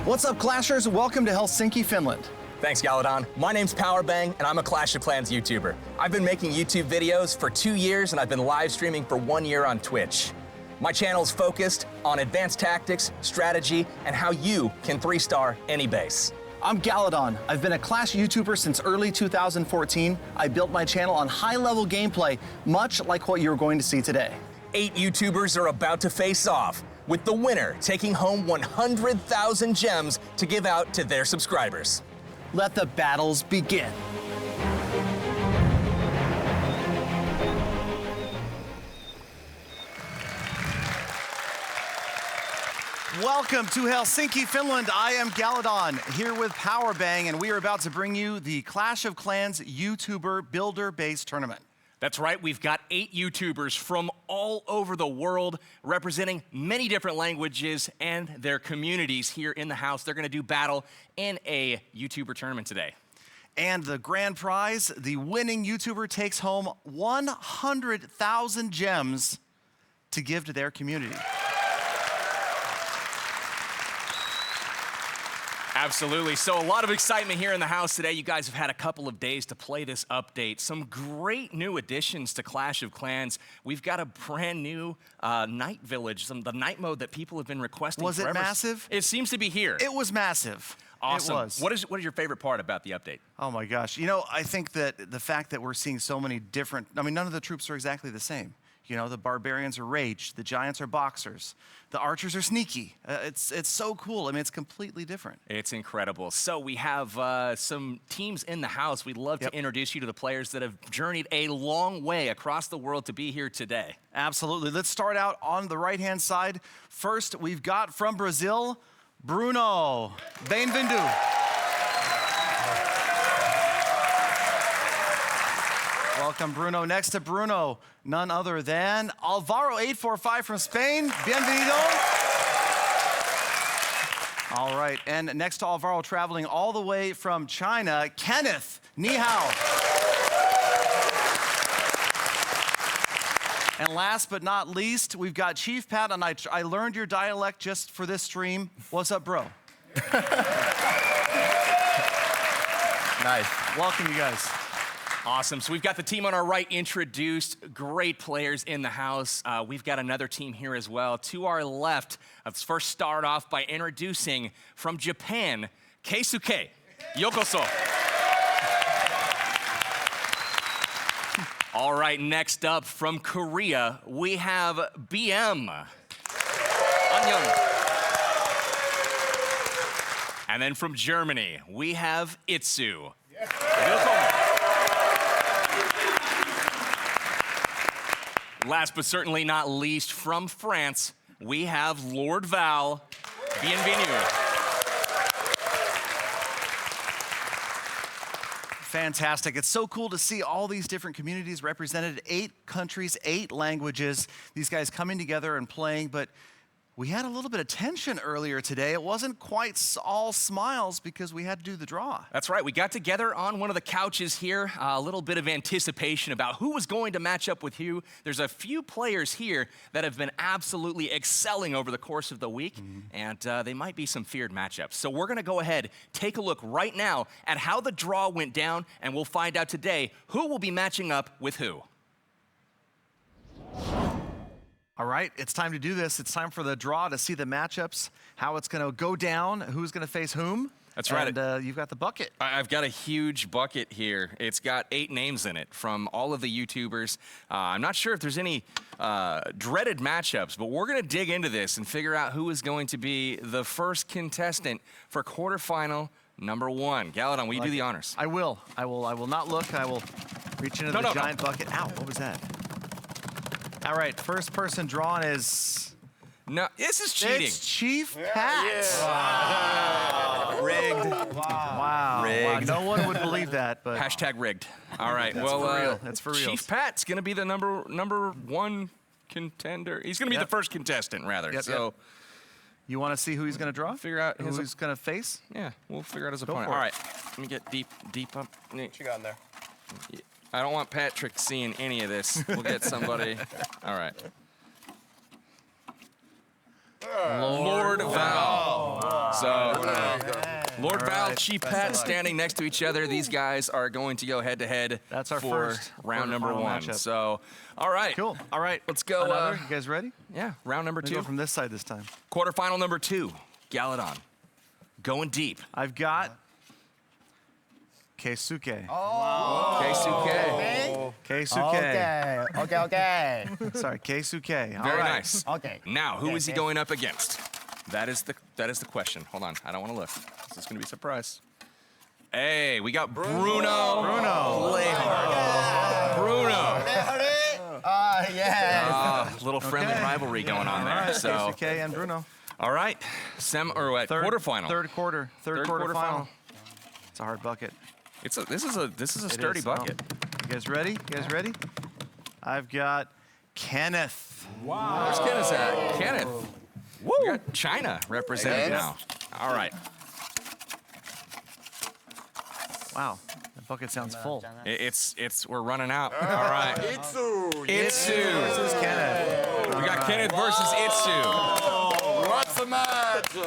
What's up, Clashers? Welcome to Helsinki, Finland. Thanks, Galadon. My name's Powerbang, and I'm a Clash of Clans YouTuber. I've been making YouTube videos for 2 years, and I've been live streaming for 1 year on Twitch. My channel is focused on advanced tactics, strategy, and how you can 3-star any base. I'm Galadon. I've been a Clash YouTuber since early 2014. I built my channel on high-level gameplay, much like what you're going to see today. 8 YouTubers are about to face off, with the winner taking home 100,000 gems to give out to their subscribers. Let the battles begin. Welcome to Helsinki, Finland. I am Galadon, here with Powerbang, and we are about to bring you the Clash of Clans YouTuber Builder Base Tournament. That's right, we've got 8 YouTubers from all over the world representing many different languages and their communities here in the house. They're gonna do battle in a YouTuber tournament today. And the grand prize, the winning YouTuber takes home 100,000 gems to give to their community. Absolutely. So a lot of excitement here in the house today. You guys have had a couple of days to play this update. Some great new additions to Clash of Clans. We've got a brand new night village, the night mode that people have been requesting Was forever. it massive? It seems to be here. It was massive. Awesome. It was. What is your favorite part about the update? Oh my gosh. You know, I think that the fact that we're seeing so many different, I mean, none of the troops are exactly the same. You know, the Barbarians are raged, the Giants are boxers, the archers are sneaky. It's so cool. I mean, it's completely different. It's incredible. So we have some teams in the house. We'd love to introduce you to the players that have journeyed a long way across the world to be here today. Absolutely. Let's start out on the right-hand side. First, we've got from Brazil, Bruno. Bem-vindo. Welcome, Bruno. Next to Bruno, none other than Alvaro 845 from Spain. Bienvenido. All right, and next to Alvaro, traveling all the way from China, Kenneth. Ni hao. And last but not least, we've got Chief Pat, and I learned your dialect just for this stream. What's up, bro? Nice. Welcome, you guys. Awesome. So we've got the team on our right introduced, great players in the house. We've got another team here as well. To our left, let's first start off by introducing from Japan, Keisuke. Yokoso. All right, next up from Korea, we have BM. Annyeong. And then from Germany, we have Itsu. Willkommen. Last but certainly not least, from France, we have Lord Val. Bienvenue. Fantastic. It's so cool to see all these different communities represented, 8 countries, 8 languages, these guys coming together and playing, but we had a little bit of tension earlier today. It wasn't quite all smiles because we had to do the draw. That's right. We got together on one of the couches here, a little bit of anticipation about who was going to match up with who. There's a few players here that have been absolutely excelling over the course of the week, and they might be some feared matchups. So we're going to go ahead, take a look right now at how the draw went down, and we'll find out today who will be matching up with who. All right, it's time to do this. It's time for the draw to see the matchups, how it's going to go down, who's going to face whom. That's right. And you've got the bucket. I've got a huge bucket here. It's got 8 names in it from all of the YouTubers. I'm not sure if there's any dreaded matchups, but we're going to dig into this and figure out who is going to be the first contestant for quarterfinal number 1. Galadon, will you do the honors? I will. I will not look. I will reach into the giant bucket. Ow, what was that? All right, first person drawn is... No, this is cheating. It's Chief Pat. Wow. Rigged. Wow. Rigged. No one would believe that, but... Hashtag rigged. All right, That's well, for real. That's for real. Chief Pat's going to be the number 1 contender. He's going to be the first contestant, rather. You want to see who he's going to draw? Figure out who he's going to face? Yeah, we'll figure out his Go opponent. for All it. right, let me get deep up. What you got in there? I don't want Patrick seeing any of this. We'll get somebody. All right. Lord Val. So, Lord Val, right. Chief Pat standing next to each other. These guys are going to go head-to-head That's our for first round number quarterfinal one. matchup. So, all right. Cool. All right. Let's go. Another? You guys ready? Yeah, round number We'll two. go from this side this time. Quarterfinal number 2, Galadon. Going deep. I've got Keisuke. Keisuke. Keisuke. Okay. Sorry, Keisuke. All Very right. nice. Okay. Now, who Okay, is he okay. going up against? That is the question. Hold on, I don't want to look. This is going to be a surprise. Hey, we got Bruno. Play hard. Bruno. Yes. Little friendly Okay. rivalry going on All there. right, So, Keisuke and Bruno. all right, quarterfinal. Third quarter quarterfinal. final. It's a hard bucket. This is a It sturdy is. bucket. You guys ready? You guys ready? I've got Kenneth. Where's Kenneth at? Kenneth. We got China represented now. All right. Wow, that bucket sounds full. We're running out. All right. Itsu. Itsu. This is Kenneth. We got Kenneth versus Itsu. What's the match?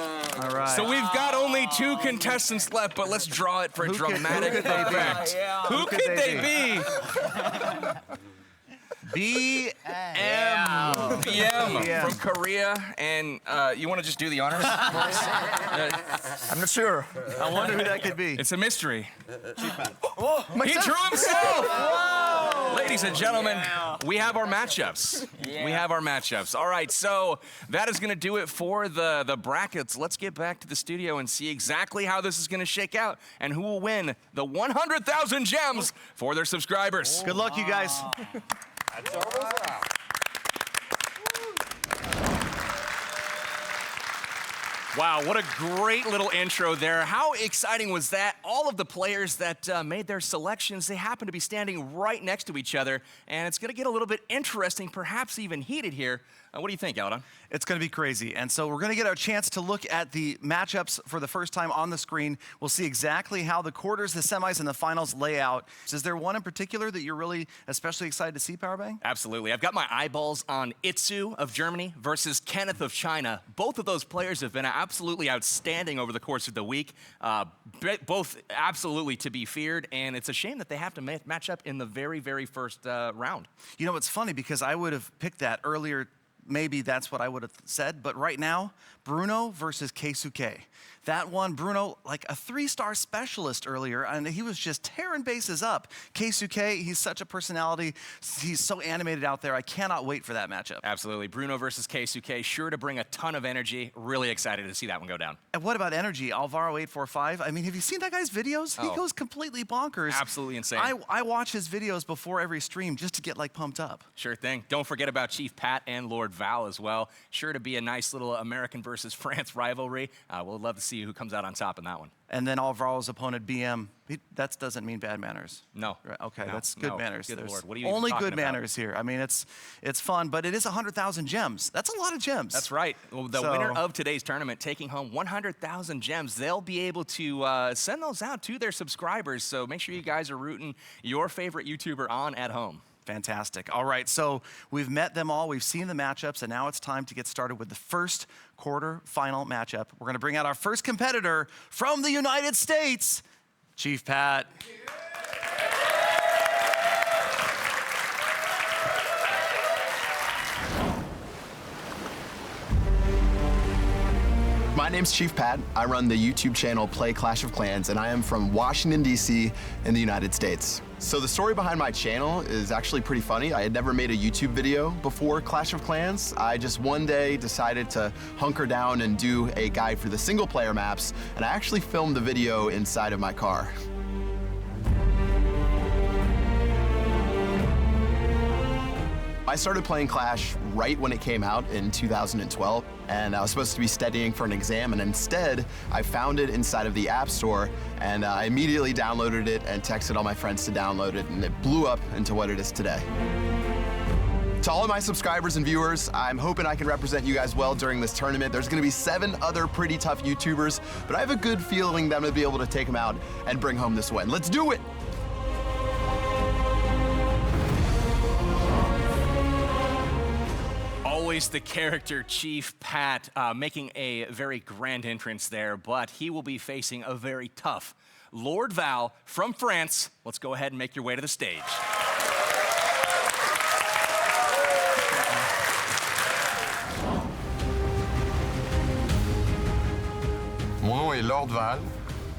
All right. So we've got only 2 contestants left, but let's draw it for a Who could- dramatic who could they be? effect. Who could could they they be? BM from Korea, and you want to just do the honors? I'm not sure. I wonder who that could be. It's a mystery. He drew himself! Ladies and gentlemen, we have our matchups. We have our matchups. All right, so that is going to do it for the brackets. Let's get back to the studio and see exactly how this is going to shake out and who will win the 100,000 gems for their subscribers. Good luck, you guys. That's almost out. Wow, what a great little intro there. How exciting was that? All of the players that made their selections, they happen to be standing right next to each other, and it's going to get a little bit interesting, perhaps even heated here. What do you think, Galadon? It's going to be crazy. And so we're going to get our chance to look at the matchups for the first time on the screen. We'll see exactly how the quarters, the semis, and the finals lay out. Is there one in particular that you're really especially excited to see, Powerbang? Absolutely. I've got my eyeballs on Itsu of Germany versus Kenneth of China. Both of those players have been absolutely outstanding over the course of the week. Both absolutely to be feared, and it's a shame that they have to match up in the very, very first round. You know, it's funny because I would have picked that earlier. Maybe that's what I would have said. But right now, Bruno versus Keisuke. That one, Bruno, like a 3-star specialist earlier, and he was just tearing bases up. Keisuke, he's such a personality. He's so animated out there. I cannot wait for that matchup. Absolutely. Bruno versus Keisuke, sure to bring a ton of energy. Really excited to see that one go down. And what about energy? Alvaro 845. I mean, have you seen that guy's videos? He Oh. goes completely bonkers. Absolutely insane. I watch his videos before every stream just to get like pumped up. Sure thing. Don't forget about Chief Pat and Lord Val as well. Sure to be a nice little American versus France rivalry. We'll love to see who comes out on top in that one. And then Alvaro's opponent, BM, that doesn't mean bad manners. No. Right, okay, No, that's good no. manners. Good There's Lord, what are you even only talking good about? manners here. I mean, it's fun, but it is 100,000 gems. That's a lot of gems. That's right. Well, the So- winner of today's tournament taking home 100,000 gems. They'll be able to send those out to their subscribers. So make sure you guys are rooting your favorite YouTuber on at home. Fantastic. All right, so we've met them all. We've seen the matchups, and now it's time to get started with the first quarter-final matchup. We're going to bring out our first competitor from the United States, Chief Pat. My name's Chief Pat. I run the YouTube channel Play Clash of Clans, and I am from Washington, D.C. in the United States. So the story behind my channel is actually pretty funny. I had never made a YouTube video before Clash of Clans. I just one day decided to hunker down and do a guide for the single player maps, and I actually filmed the video inside of my car. I started playing Clash right when it came out in 2012, and I was supposed to be studying for an exam, and instead, I found it inside of the App Store, and I immediately downloaded it and texted all my friends to download it, and it blew up into what it is today. To all of my subscribers and viewers, I'm hoping I can represent you guys well during this tournament. There's gonna be 7 other pretty tough YouTubers, but I have a good feeling that I'm gonna be able to take them out and bring home this win. Let's do it! always the character Chief Pat, making a very grand entrance there, but he will be facing a very tough Lord Val from France. Let's go ahead and make your way to the stage. Mon nom est Lord Val,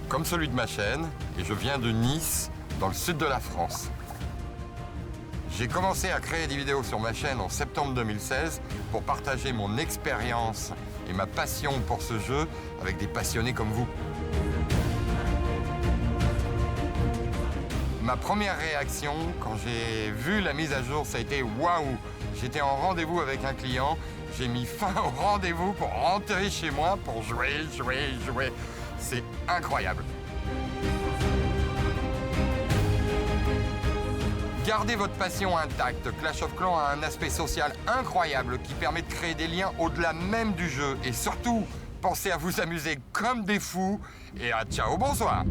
comme celui de ma chaîne, et je viens de Nice, dans le sud de la France. J'ai commencé à créer des vidéos sur ma chaîne en septembre 2016 pour partager mon expérience et ma passion pour ce jeu avec des passionnés comme vous. Ma première réaction quand j'ai vu la mise à jour, ça a été waouh! J'étais en rendez-vous avec un client, j'ai mis fin au rendez-vous pour rentrer chez moi pour jouer. C'est incroyable. Gardez votre passion intacte. Clash of Clans a un aspect social incroyable qui permet de créer des liens au-delà même du jeu. Et surtout, pensez à vous amuser comme des fous. Et à ciao, bonsoir.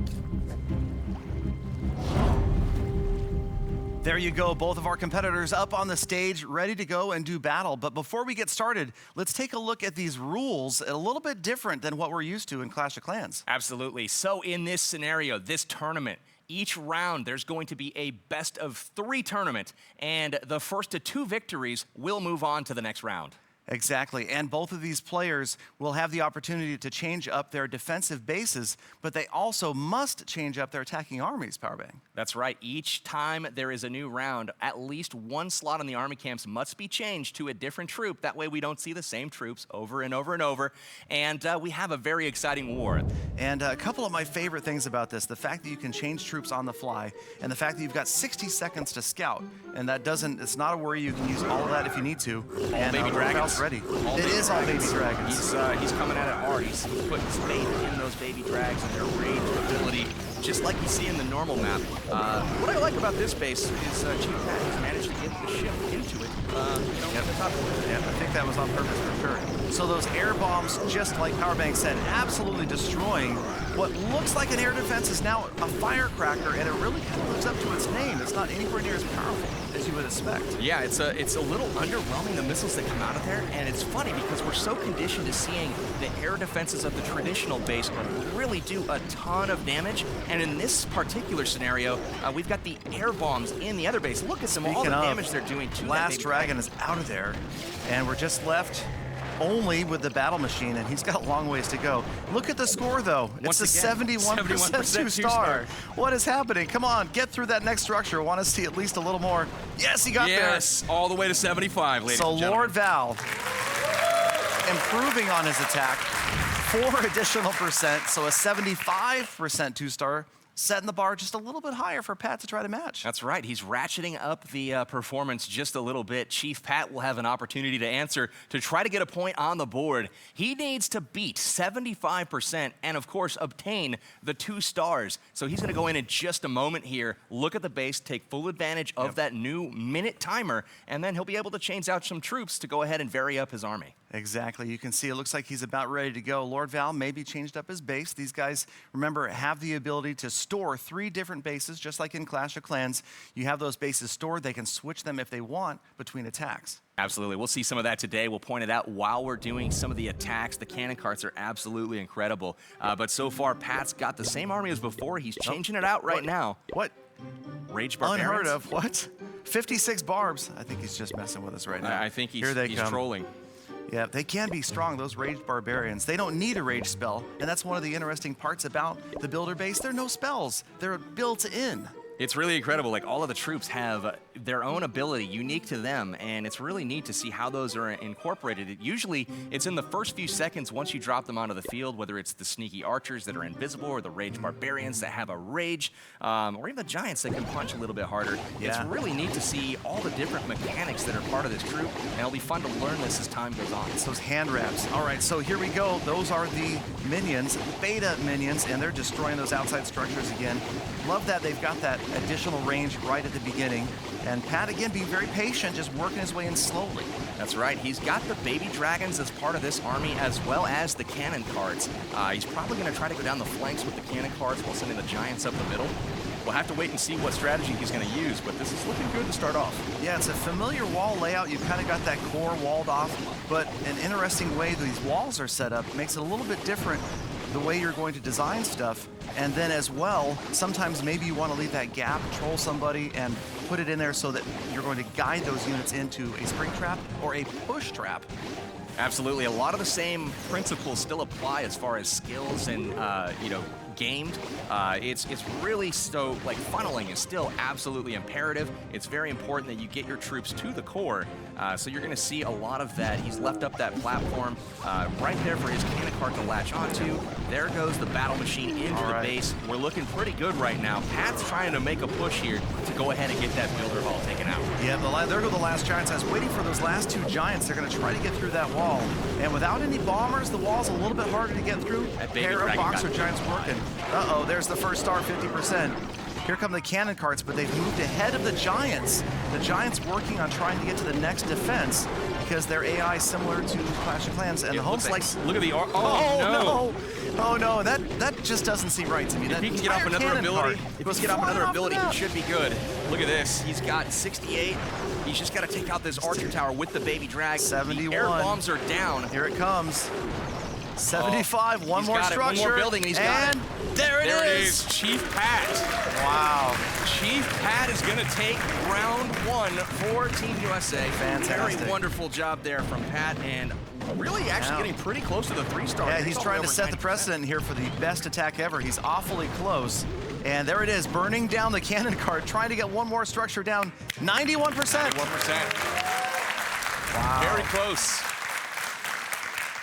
There you go, both of our competitors up on the stage, ready to go and do battle. But before we get started, let's take a look at these rules, a little bit different than what we're used to in Clash of Clans. Absolutely. So in this scenario, this tournament, each round there's going to be a best of 3 tournament, and the first to 2 victories will move on to the next round. Exactly, and both of these players will have the opportunity to change up their defensive bases, but they also must change up their attacking armies, Powerbang. That's right. Each time there is a new round, at least one slot on the army camps must be changed to a different troop. That way we don't see the same troops over and over and over, and we have a very exciting war. And a couple of my favorite things about this, the fact that you can change troops on the fly, and the fact that you've got 60 seconds to scout, and that doesn't, it's not a worry, you can use all of that if you need to. All baby dragons. Ready. It is all baby dragons. He's coming at it hard. He's putting his faith in those baby drags and their rage ability, just like you see in the normal map. What I like about this base is Chief Pat has managed to get the ship into it. At the top. Yeah, I think that was on purpose for sure. So those air bombs, just like Powerbang said, absolutely destroying what looks like an air defense is now a firecracker, and it really kind of lives up to its name. It's not anywhere near as powerful as you would expect. Yeah, it's a little underwhelming, the missiles that come out of there, and it's funny because we're so conditioned to seeing the air defenses of the traditional base really do a ton of damage, and in this particular scenario, we've got the air bombs in the other base. Look at them, all the damage they're doing to Last that Dragon is out of there, and we're just left only with the battle machine, and he's got a long ways to go. Look at the score, though. Once it's a again, 71% two-star. What is happening? Come on, get through that next structure. I want to see at least a little more. Yes, he got there. Yes, all the way to 75, ladies and gentlemen. So Lord Val improving on his attack, 4 additional percent, so a 75% two-star, setting the bar just a little bit higher for Pat to try to match. That's right. He's ratcheting up the performance just a little bit. Chief Pat will have an opportunity to answer to try to get a point on the board. He needs to beat 75% and, of course, obtain the 2 stars. So he's going to go in just a moment here, look at the base, take full advantage of that new minute timer, and then he'll be able to change out some troops to go ahead and vary up his army. Exactly. You can see it looks like he's about ready to go. Lord Val maybe changed up his base. These guys, remember, have the ability to store 3 different bases, just like in Clash of Clans. You have those bases stored. They can switch them if they want between attacks. Absolutely. We'll see some of that today. We'll point it out while we're doing some of the attacks. The cannon carts are absolutely incredible. But so far, Pat's got the same army as before. He's changing it out right now. What? Rage Barbarians. Unheard of. What? 56 barbs. I think he's just messing with us right now. I think he's come. trolling. Yeah, they can be strong, those Rage Barbarians. They don't need a rage spell, and that's one of the interesting parts about the builder base. There are no spells. They're built in. It's really incredible. Like, all of the troops have their own ability unique to them, and it's really neat to see how those are incorporated. Usually, it's in the first few seconds once you drop them onto the field, whether it's the sneaky archers that are invisible or the Rage Barbarians that have a rage, or even the giants that can punch a little bit harder. Yeah. It's really neat to see all the different mechanics that are part of this troop, and it'll be fun to learn this as time goes on. It's those hand wraps. All right, so here we go. Those are the minions, beta minions, and they're destroying those outside structures again. Love that they've got that additional range right at the beginning. And Pat, again, being very patient, just working his way in slowly. That's right. He's got the baby dragons as part of this army, as well as the cannon carts. He's probably going to try to go down the flanks with the cannon carts while sending the giants up the middle. we'll have to wait and see what strategy he's going to use, but this is looking good to start off. Yeah, it's a familiar wall layout. You've kind of got that core walled off, but an interesting way these walls are set up makes it a little bit different the way you're going to design stuff. And then as well, sometimes maybe you want to leave that gap, troll somebody, and put it in there so that you're going to guide those units into a spring trap or a push trap. Absolutely. A lot of the same principles still apply as far as skills and, gamed. It's really so, like, funneling is still absolutely imperative. It's very important that you get your troops to the core. So you're going to see a lot of that. He's left up that platform right there for his cannon cart to latch onto. There goes the battle machine into the base. We're looking pretty good right now. Pat's trying to make a push here to go ahead and get that builder hall taken out. Yeah, there go the last giants. I was waiting for those last two giants. They're going to try to get through that wall. And without any bombers, the wall's a little bit harder to get through. That baby Pair of dragon boxer got giants working. Uh-oh, there's the first star, 50%. Here come the cannon carts, but they've moved ahead of the giants. The giants working on trying to get to the next defense because their AI is similar to Clash of Clans and the home base. Look at the Oh no, that just doesn't seem right to me. If he can get off another ability, he should be good. Look at this. He's got 68. He's just got to take out this archer tower with the baby drag. 71. The air bombs are down. Here it comes. 75, one more structure. One more building, and he's got it. There it is. Chief Pat. Wow. Chief Pat is going to take round one for Team USA. Fantastic. Very wonderful job there from Pat, and really actually getting pretty close to the 3-star. Yeah, he's trying to set the precedent here for the best attack ever. He's awfully close. And there it is, burning down the cannon cart, trying to get one more structure down. 91%. 91%. Wow. Very close.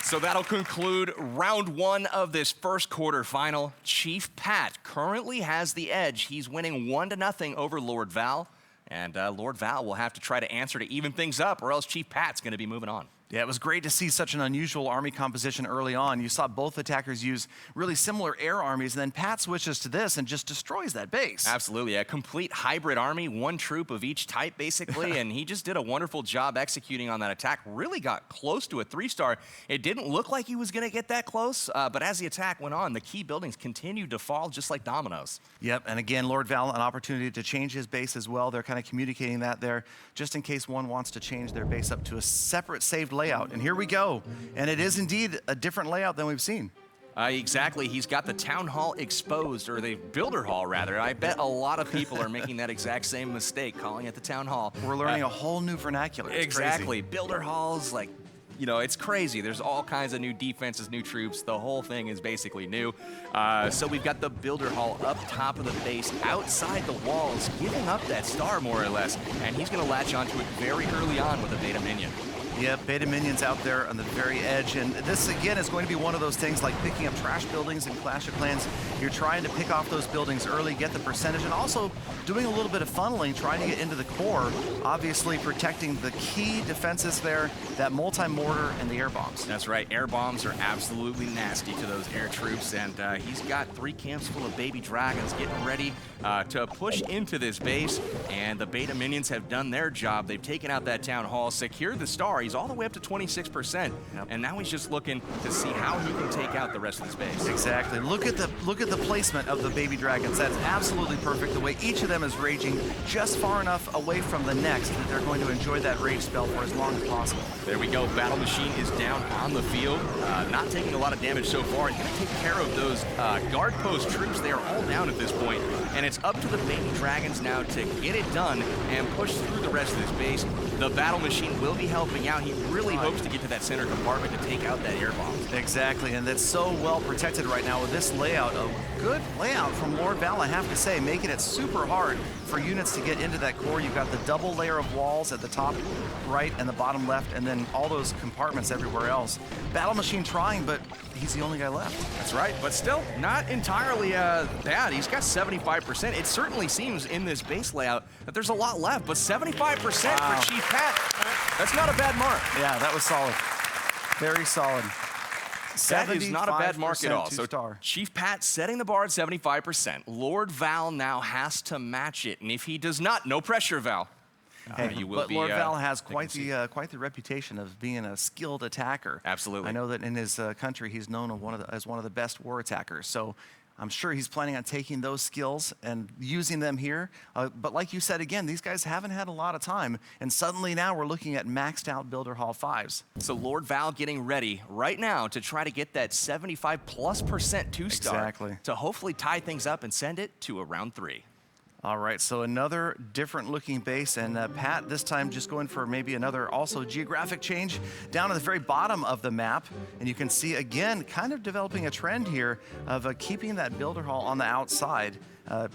So that'll conclude round one of this first quarterfinal. Chief Pat currently has the edge. He's winning 1-0 over Lord Val. And Lord Val will have to try to answer to even things up, or else Chief Pat's going to be moving on. Yeah, it was great to see such an unusual army composition early on. You saw both attackers use really similar air armies, and then Pat switches to this and just destroys that base. Absolutely, a complete hybrid army, one troop of each type basically, and he just did a wonderful job executing on that attack. Really got close to a 3-star. It didn't look like he was going to get that close, but as the attack went on, the key buildings continued to fall just like dominoes. Yep, and again, Lord Val, an opportunity to change his base as well. They're kind of communicating that there, just in case one wants to change their base up to a separate saved layout. And here we go. And it is indeed a different layout than we've seen. Exactly. He's got the town hall exposed, or the builder hall, rather. I bet a lot of people are making that exact same mistake, calling it the town hall. We're learning a whole new vernacular. It's exactly. crazy. Builder halls, like, it's crazy. There's all kinds of new defenses, new troops. The whole thing is basically new. So we've got the builder hall up top of the base, outside the walls, giving up that star more or less. And he's going to latch onto it very early on with a beta minion. Yep, beta minions out there on the very edge. And this, again, is going to be one of those things like picking up trash buildings in Clash of Clans. You're trying to pick off those buildings early, get the percentage, and also doing a little bit of funneling, trying to get into the core, obviously protecting the key defenses there, that multi-mortar and the air bombs. That's right. Air bombs are absolutely nasty to those air troops, and he's got 3 camps full of baby dragons getting ready to push into this base, and the beta minions have done their job. They've taken out that town hall, secured the star. He's all the way up to 26%, and now he's just looking to see how he can take out the rest of this base. Exactly. Look at the placement of the baby dragons. That's absolutely perfect. The way each of them is raging just far enough away from the next that they're going to enjoy that rage spell for as long as possible. There we go. Battle Machine is down on the field, not taking a lot of damage so far. He's going to take care of those guard post troops. They are all down at this point, and it's up to the baby dragons now to get it done and push through the rest of this base. The Battle Machine will be helping out. He really hopes to get to that center compartment to take out that air bomb. Exactly, and that's so well protected right now with this layout. A good layout from Lord Val, I have to say, making it super hard for units to get into that core. You've got the double layer of walls at the top right and the bottom left, and then all those compartments everywhere else. Battle Machine trying, but he's the only guy left. That's right, but still not entirely bad. He's got 75%. It certainly seems in this base layout that there's a lot left, but 75% for Chief Pat, that's not a bad mark. Yeah, that was solid. Very solid. That is not a bad mark at all. So star. Chief Pat setting the bar at 75%. Lord Val now has to match it, and if he does not, no pressure, Val. Hey, you will but be, Lord Val has quite the reputation of being a skilled attacker. Absolutely. I know that in his country he's known as one of the best war attackers. So I'm sure he's planning on taking those skills and using them here. But like you said, again, these guys haven't had a lot of time. And suddenly now we're looking at maxed out Builder Hall 5s. So Lord Val getting ready right now to try to get that 75+% two-star. Exactly. To hopefully tie things up and send it to a round 3. All right, so another different looking base, and Pat this time just going for maybe another also geographic change down at the very bottom of the map. And you can see again, kind of developing a trend here of keeping that Builder Hall on the outside,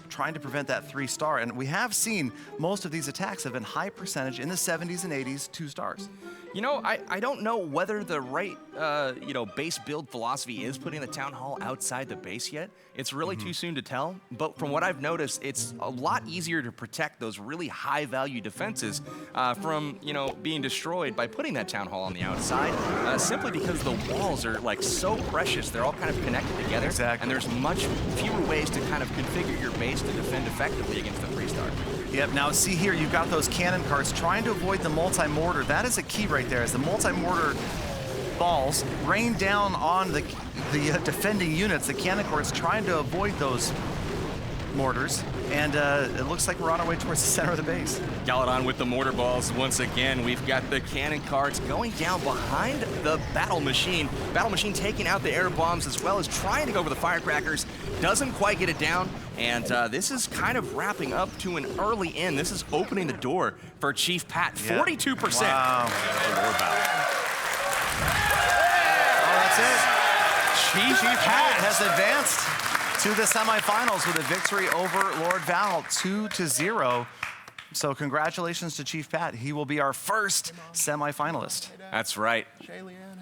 trying to prevent that 3-star. And we have seen most of these attacks have been high percentage in the 70s and 80s, 2 stars. You know, I don't know whether the right, base build philosophy is putting the Town Hall outside the base yet. It's really too soon to tell, but from what I've noticed, it's a lot easier to protect those really high-value defenses from, being destroyed by putting that Town Hall on the outside, simply because the walls are, like, so precious. They're all kind of connected together. Exactly. And there's much fewer ways to kind of configure your base to defend effectively against the 3-star. Yep, now see here, you've got those cannon carts trying to avoid the multi-mortar. That is a key right there, as the multi-mortar balls rain down on the defending units. The cannon carts trying to avoid those mortars, and it looks like we're on our way towards the center of the base. Galadon with the mortar balls once again. We've got the cannon carts going down behind the battle machine. Battle machine taking out the air bombs as well as trying to go for the firecrackers. Doesn't quite get it down, and this is kind of wrapping up to an early end. This is opening the door for Chief Pat. 42%. Wow. Oh, that's it. Chief Pat has advanced to the semifinals with a victory over Lord Val, 2-0. So congratulations to Chief Pat. He will be our first semifinalist. That's right.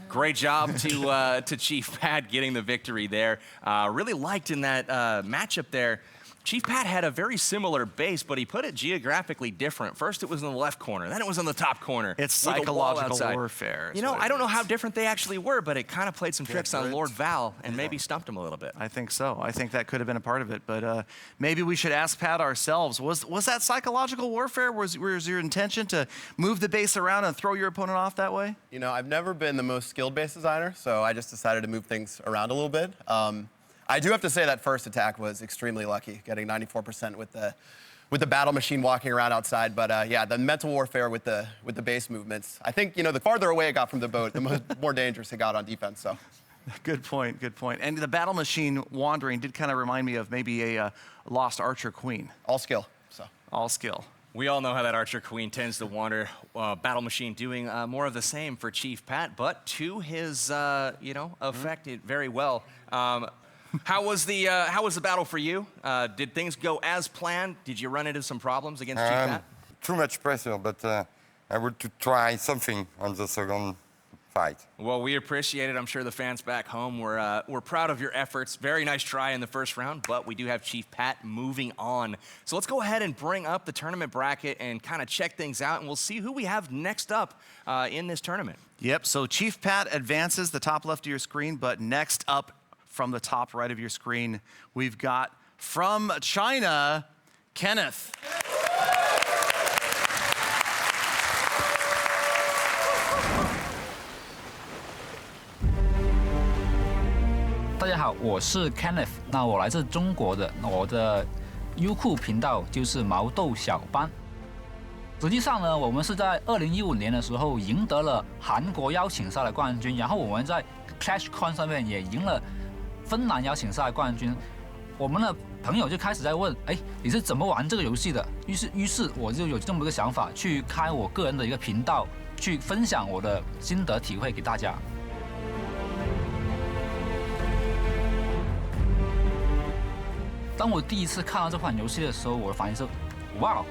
Great job to Chief Pat getting the victory there. Really liked in that matchup there. Chief Pat had a very similar base, but he put it geographically different. First, it was in the left corner. Then it was in the top corner. It's with a wall psychological outside. warfare. You know, I don't know how different they actually were, but it kind of played some tricks on Lord Val and maybe stumped him a little bit. I think so. I think that could have been a part of it. But maybe we should ask Pat ourselves. Was that psychological warfare? Was your intention to move the base around and throw your opponent off that way? You know, I've never been the most skilled base designer, so I just decided to move things around a little bit. I do have to say that first attack was extremely lucky, getting 94% with the battle machine walking around outside. But yeah, the mental warfare with the base movements. I think, the farther away it got from the boat, the more dangerous it got on defense. So. Good point, good point. And the battle machine wandering did kind of remind me of maybe a lost archer queen. All skill. So. All skill. We all know how that Archer Queen tends to wander. Battle Machine doing more of the same for Chief Pat, but to his, effect very well. How was the battle for you? Did things go as planned? Did you run into some problems against Chief Pat? Too much pressure, but I would to try something on the second fight. Well, we appreciate it. I'm sure the fans back home we're proud of your efforts. Very nice try in the first round, but we do have Chief Pat moving on. So let's go ahead and bring up the tournament bracket and kind of check things out, and we'll see who we have next up in this tournament. Yep, so Chief Pat advances the top left of your screen, but next up from the top right of your screen, we've got from China, Kenneth. 大家好，我是 Kenneth， 那我来自中国的，我的优酷频道就是毛豆小班。实际上呢，我们是在2015年的时候赢得了韩国邀请赛的冠军，然后我们在 ClashCon 上面也赢了芬兰邀请赛冠军。我们的朋友就开始在问，哎，你是怎么玩这个游戏的？于是我就有这么一个想法，去开我个人的一个频道，去分享我的心得体会给大家。当我第一次看到这款游戏的时候，我的反应是，哇，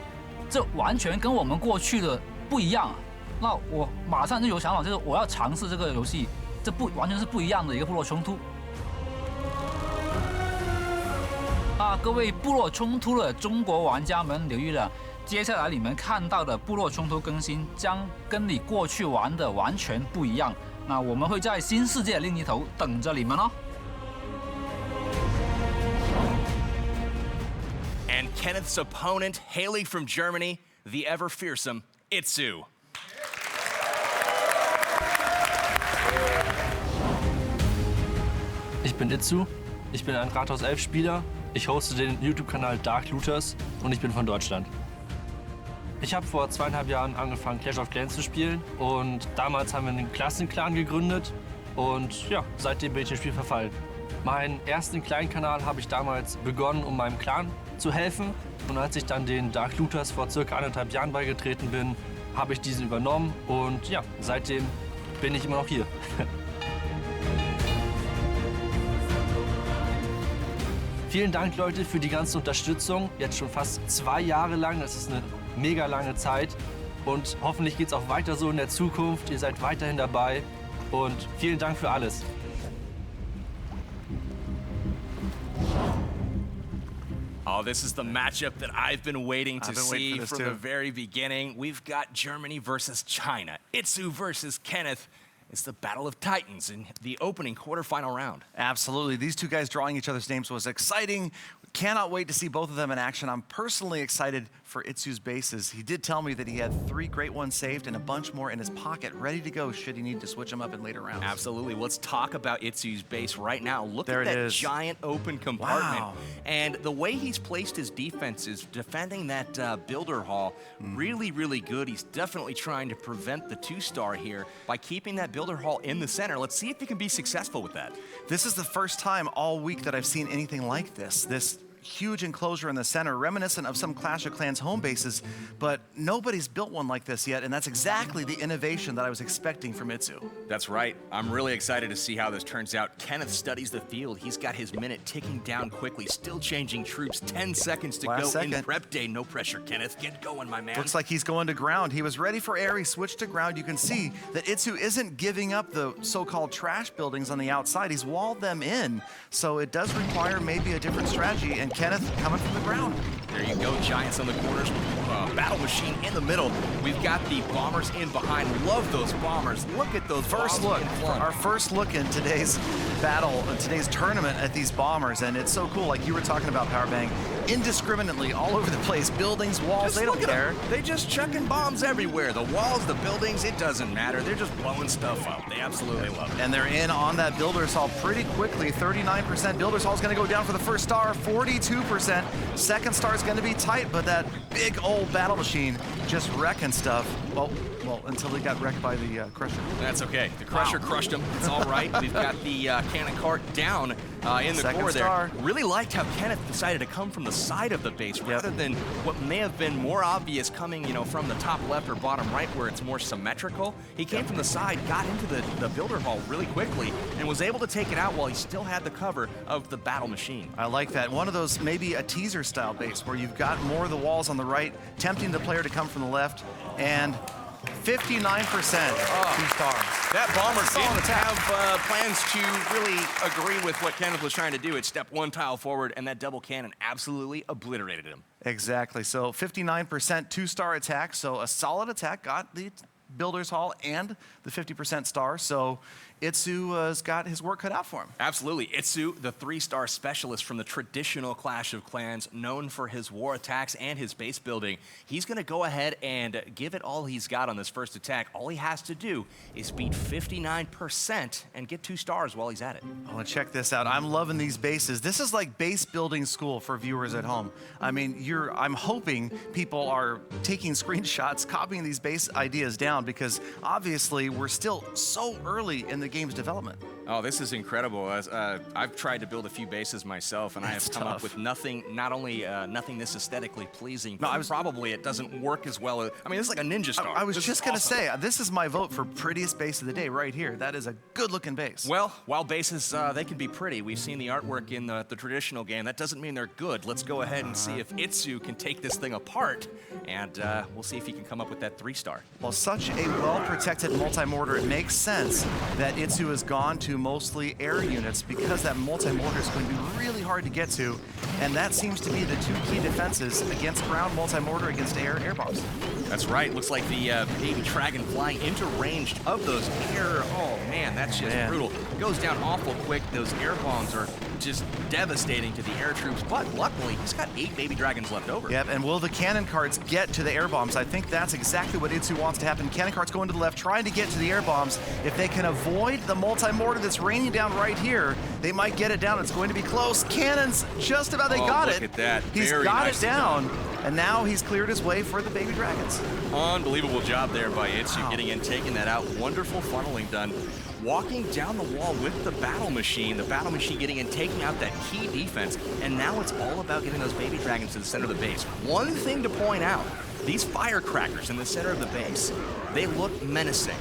这完全跟我们过去的不一样。那我马上就有想法，就是我要尝试这个游戏，这完全是不一样的一个部落冲突。各位部落冲突的中国玩家们留意了，接下来你们看到的部落冲突更新将跟你过去玩的完全不一样。那我们会在新世界另一头等着你们哦。And Kenneth's opponent, hailing from Germany, the ever fearsome Itsu. Ich bin Itsu, Ich bin ein Rathaus 11 Spieler. Ich hoste den YouTube-Kanal Dark Looters und ich bin von Deutschland. Ich habe vor 2,5 Jahren angefangen, Clash of Clans zu spielen und damals haben wir einen Klassenclan gegründet und ja, seitdem bin ich dem Spiel verfallen. Meinen ersten kleinen Kanal habe ich damals begonnen, um meinem Clan zu helfen und als ich dann den Dark Looters vor circa 1,5 Jahren beigetreten bin, habe ich diesen übernommen und ja, seitdem bin ich immer noch hier. Vielen Dank, Leute, für die ganze Unterstützung. Jetzt schon fast 2 Jahre lang. Das ist eine mega lange Zeit. Und hoffentlich geht es auch weiter so in der Zukunft. Ihr seid weiterhin dabei. Und vielen Dank für alles. Oh, this is the matchup that I've been waiting to see for this from too. the very beginning. We've got Germany versus China. Itsu versus Kenneth. It's the Battle of Titans in the opening quarterfinal round. Absolutely. These two guys drawing each other's names was exciting. Cannot wait to see both of them in action. I'm personally excited for Itsu's bases. He did tell me that he had 3 great ones saved and a bunch more in his pocket, ready to go should he need to switch them up in later rounds. Absolutely. Let's talk about Itsu's base right now. Look There at it that is. giant open compartment. Wow. And the way he's placed his defenses, defending that builder hall, really, really good. He's definitely trying to prevent the 2-star here by keeping that builder hall in the center. Let's see if he can be successful with that. This is the first time all week that I've seen anything like this. This huge enclosure in the center, reminiscent of some Clash of Clans home bases, but nobody's built one like this yet, and that's exactly the innovation that I was expecting from Itsu. That's right. I'm really excited to see how this turns out. Kenneth studies the field. He's got his minute ticking down quickly, still changing troops. 10 seconds to Last go second. in prep day. No pressure, Kenneth. Get going, my man. Looks like he's going to ground. He was ready for air. He switched to ground. You can see that Itsu isn't giving up the so-called trash buildings on the outside. He's walled them in, so it does require maybe a different strategy, and Kenneth coming from the ground. There you go, Giants on the corners. Battle machine in the middle. We've got the bombers in behind. Love those bombers. Look at those First bombs look, in front. our first look in today's battle, today's tournament at these bombers, and it's so cool, like you were talking about, Powerbang, indiscriminately all over the place, buildings, walls, Just they don't look at care. them. They just chucking bombs everywhere. The walls, the buildings, it doesn't matter. They're just blowing stuff up. They absolutely love it. And they're in on that Builders Hall pretty quickly. 39% Builders Hall is going to go down for the first star, 42%. Second star is going to be tight, but that big old battle machine just wrecking stuff. Well, until he got wrecked by the Crusher. That's okay. The Crusher crushed him. It's all right. We've got the cannon cart down in the Second core there. star. Really liked how Kenneth decided to come from the side of the base rather than what may have been more obvious coming, from the top left or bottom right where it's more symmetrical. He came from the side, got into the builder hall really quickly, and was able to take it out while he still had the cover of the battle machine. I like that. One of those, maybe a teaser style base where you've got more of the walls on the right, tempting the player to come from the left, and 59%, 2 stars. That bomber Solid didn't attack. have plans to really agree with what Kenneth was trying to do. It stepped 1 tile forward, and that double cannon absolutely obliterated him. Exactly. So 59% 2-star attack. So a solid attack, got the Builders Hall and the 50% star. So Itsu has got his work cut out for him. Absolutely. Itsu, the 3-star specialist from the traditional Clash of Clans, known for his war attacks and his base building. He's going to go ahead and give it all he's got on this first attack. All he has to do is beat 59% and get 2 stars while he's at it. I want to check this out. I'm loving these bases. This is like base building school for viewers at home. I mean, I'm hoping people are taking screenshots, copying these base ideas down, because obviously we're still so early in the game's development. Oh, this is incredible. I've tried to build a few bases myself, and I have come up with nothing, not only nothing this aesthetically pleasing, but probably it doesn't work as well. I mean, this is like a ninja star. I was just going to say, this is my vote for prettiest base of the day right here. That is a good-looking base. Well, while bases, they can be pretty. We've seen the artwork in the traditional game. That doesn't mean they're good. Let's go ahead and see if Itsu can take this thing apart, and we'll see if he can come up with that 3-star. Well, such a well-protected multi-mortar, it makes sense that Itsu has gone to mostly air units, because that multi-mortar is going to be really hard to get to, and that seems to be the 2 key defenses against ground multi-mortar against air bombs. That's right. Looks like the baby dragon flying into range of those air. Oh man, that's just brutal. Goes down awful quick. Those air bombs are just devastating to the air troops, but luckily he's got 8 baby dragons left over. Yep, and will the cannon carts get to the air bombs? I think that's exactly what Itsu wants to happen. Cannon carts going to the left, trying to get to the air bombs. If they can avoid the multi-mortar that's raining down right here, They might get it down. It's going to be close. Cannons just about, they got it. Look at that. He's Very got it nicely down. done. And now he's cleared his way for the baby dragons. Unbelievable job there by Itsu, Wow. getting in, taking that out. Wonderful funneling done. Walking down the wall with the battle machine getting in, taking out that key defense. And now it's all about getting those baby dragons to the center of the base. One thing to point out, these firecrackers in the center of the base, they look menacing,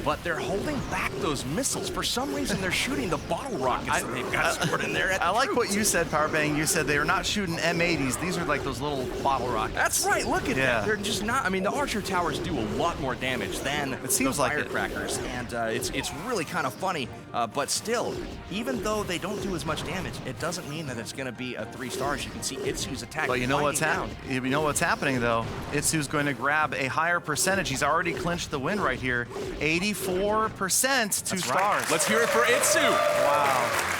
but they're holding back those missiles. For some reason, they're shooting the bottle rockets that they've got stored in there. I like what you said, Powerbang. You said they are not shooting M80s. These are like those little bottle rockets. That's right. Look at Yeah. that. They're just not. I mean, the Archer towers do a lot more damage than It seems the like it. firecrackers, and it's really kind of funny. But still, even though they don't do as much damage, it doesn't mean that it's going to be a 3-star. As you can see, Itsu's attack. But you know what's winding happening? You know what's happening though? Itsu's going to grab a higher percentage. He's already clinched the win right here. 84%, 2 That's stars. right. Let's hear it for Itsu. Wow.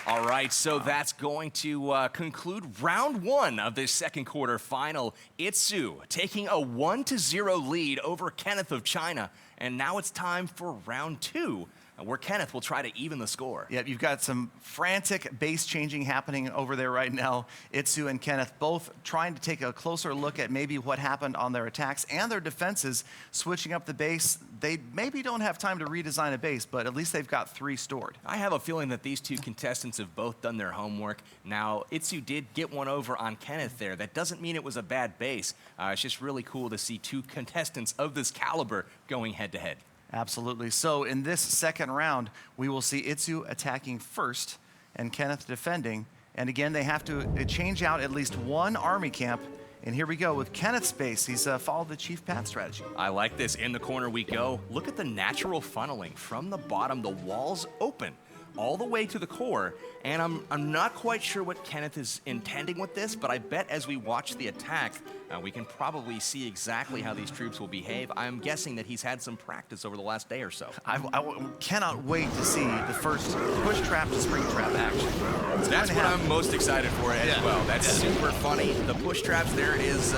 All right, so that's going to conclude round 1 of this second quarter final. Itsu taking a 1-0 lead over Kenneth of China. And now it's time for round 2, where Kenneth will try to even the score. Yep, you've got some frantic base changing happening over there right now. Itsu and Kenneth both trying to take a closer look at maybe what happened on their attacks and their defenses, switching up the base. They maybe don't have time to redesign a base, but at least they've got 3 stored. I have a feeling that these two contestants have both done their homework. Now, Itsu did get one over on Kenneth there. That doesn't mean it was a bad base. It's just really cool to see 2 contestants of this caliber going head-to-head. Absolutely. So in this second round, we will see Itsu attacking first and Kenneth defending. And again, they have to change out at least 1 army camp. And here we go with Kenneth's base. He's followed the chief path strategy. I like this. In the corner we go. Look at the natural funneling from the bottom. The walls open all the way to the core. And I'm not quite sure what Kenneth is intending with this, but I bet as we watch the attack, we can probably see exactly how these troops will behave. I'm guessing that he's had some practice over the last day or so. I cannot wait to see the first push trap to spring trap action. That's what I'm most excited for as well. That's super funny. The push traps, there it is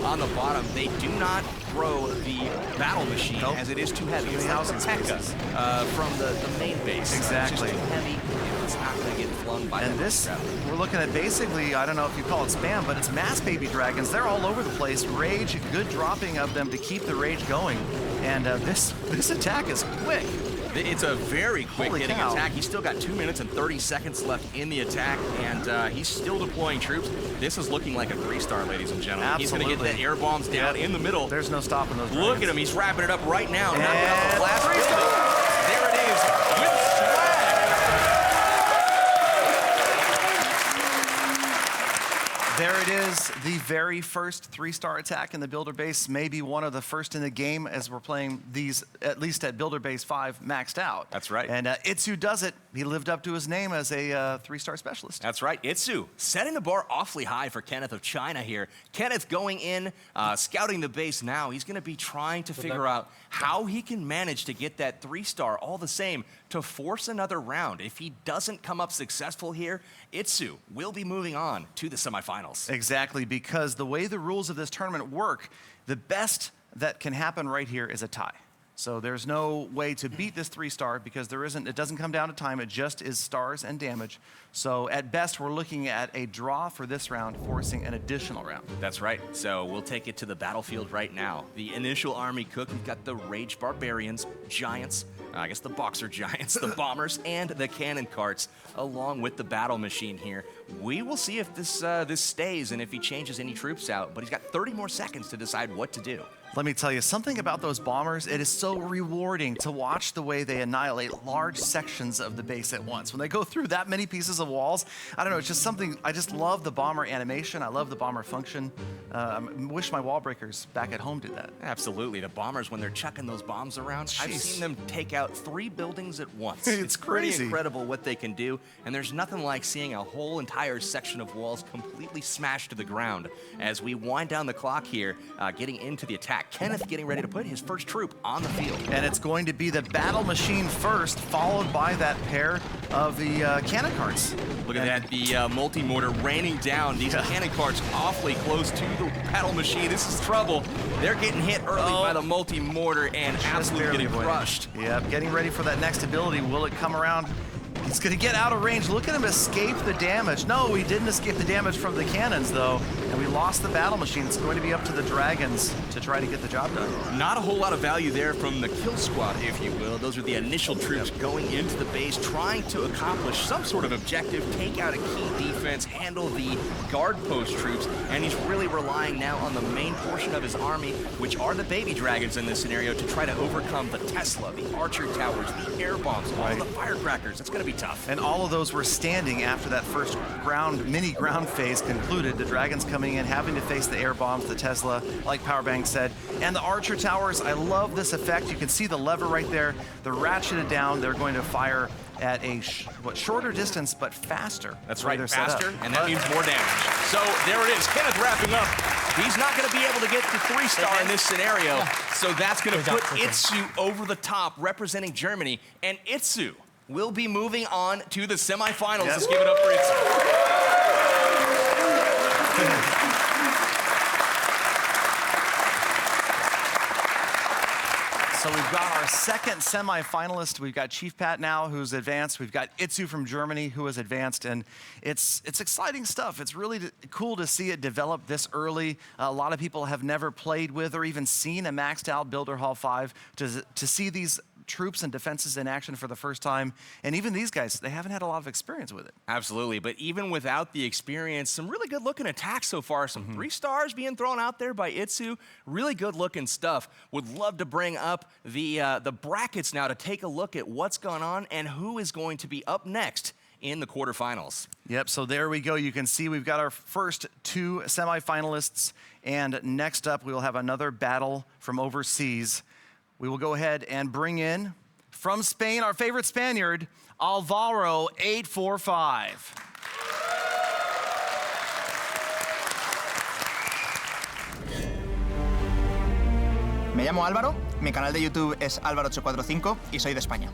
on the bottom. They do not throw the battle machine as it is too heavy. It's like the P.E.K.K.A. from the main base. Exactly. It's just too heavy. It's not going to get flung by And the this, push trap. we're looking at basically, I don't know if you call it spam, but it's mass baby dragons. They're all over the place. Rage, good dropping of them to keep the rage going. And this attack is quick. It's a very quick Holy hitting cow. attack. He's still got 2 minutes and 30 seconds left in the attack, and he's still deploying troops. This is looking like a 3-star, ladies and gentlemen. Absolutely. He's going to get the air bombs down in the middle. There's no stopping those Look dragons. at him. He's wrapping it up right now. And Knocking out the last 3 building. stars. There it is with swag. There it is, the very first 3-star attack in the Builder Base, maybe one of the first in the game as we're playing these, at least at Builder Base 5, maxed out. That's right. And Itsu does it. He lived up to his name as a 3-star specialist. That's right. Itsu setting the bar awfully high for Kenneth of China here. Kenneth going in, scouting the base now. He's going to be trying to figure out how he can manage to get that 3-star all the same to force another round. If he doesn't come up successful here, Itsu will be moving on to the semifinals. Exactly, because the way the rules of this tournament work, the best that can happen right here is a tie. So there's no way to beat this 3-star because it doesn't come down to time, it just is stars and damage. So at best, we're looking at a draw for this round, forcing an additional round. That's right. So we'll take it to the battlefield right now. The initial army cook, we've got the Rage Barbarians, Giants, I guess the Boxer Giants, the Bombers, and the Cannon Carts, along with the battle machine here. We will see if this stays and if he changes any troops out, but he's got 30 more seconds to decide what to do. Let me tell you, something about those bombers, it is so rewarding to watch the way they annihilate large sections of the base at once. When they go through that many pieces of walls, I don't know, it's just something, I just love the bomber animation, I love the bomber function. I wish my wall breakers back at home did that. Absolutely. The Bombers, when they're chucking those bombs around, I've Jeez. seen them take out 3 buildings at once. It's pretty crazy. incredible what they can do, and there's nothing like seeing a whole entire section of walls completely smashed to the ground. As we wind down the clock here, getting into the attack, Kenneth getting ready to put his first troop on the field. And it's going to be the battle machine first, followed by that pair of the cannon carts. Look at that, the multi-mortar raining down. These cannon carts awfully close to the battle machine. This is trouble. They're getting hit early by the multi-mortar and absolutely getting crushed. Yep, getting ready for that next ability. Will it come around? He's going to get out of range. Look at him escape the damage. No, he didn't escape the damage from the cannons, though. And we lost the battle machine. It's going to be up to the dragons to try to get the job done. Not a whole lot of value there from the kill squad, if you will. Those are the initial troops going into the base, trying to accomplish some sort of objective, take out a key defense, handle the guard post troops, and he's really relying now on the main portion of his army, which are the baby dragons in this scenario, to try to overcome the Tesla, the archer towers, the air bombs, all the firecrackers. It's going to be tough. And all of those were standing after that first mini ground phase concluded. The dragons coming in, having to face the air bombs, the Tesla, like Powerbang said, and the archer towers. I love this effect. You can see the lever right there. They're ratcheted down. They're going to fire at a shorter distance, but faster. That's right, faster, and that means more damage. So there it is, Kenneth wrapping up. He's not going to be able to get to 3-star in this scenario, so that's going to put Itsu over the top, representing Germany, and Itsu will be moving on to the semifinals. Let's give it up for Itsu. So we've got our second semifinalist. We've got Chief Pat now, who's advanced. We've got Itsu from Germany, who has advanced, and it's exciting stuff. It's really cool to see it develop this early. A lot of people have never played with or even seen a maxed out Builder Hall 5. To see these troops and defenses in action for the first time, and even these guys, they haven't had a lot of experience with it. Absolutely, but even without the experience, some really good looking attacks so far. Some 3 stars being thrown out there by Itsu. Really good looking stuff. Would love to bring up the brackets now to take a look at what's gone on and who is going to be up next in the quarterfinals. Yep, so there we go. You can see we've got our first 2 semifinalists, and next up we will have another battle from overseas. We will go ahead and bring in, from Spain, our favorite Spaniard, Alvaro 845. Me llamo Álvaro, mi canal de YouTube es Alvaro845 y soy de España.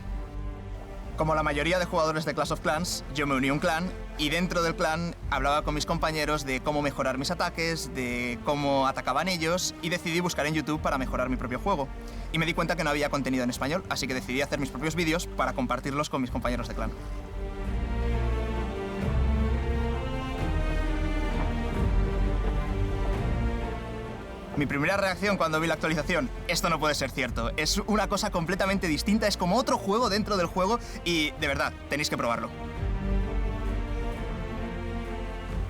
Como la mayoría de jugadores de Clash of Clans, yo me uní a un clan y dentro del clan hablaba con mis compañeros de cómo mejorar mis ataques, de cómo atacaban ellos y decidí buscar en YouTube para mejorar mi propio juego. Y me di cuenta que no había contenido en español, así que decidí hacer mis propios vídeos para compartirlos con mis compañeros de clan. Mi primera reacción cuando vi la actualización, esto no puede ser cierto, es una cosa completamente distinta, es como otro juego dentro del juego y de verdad, tenéis que probarlo.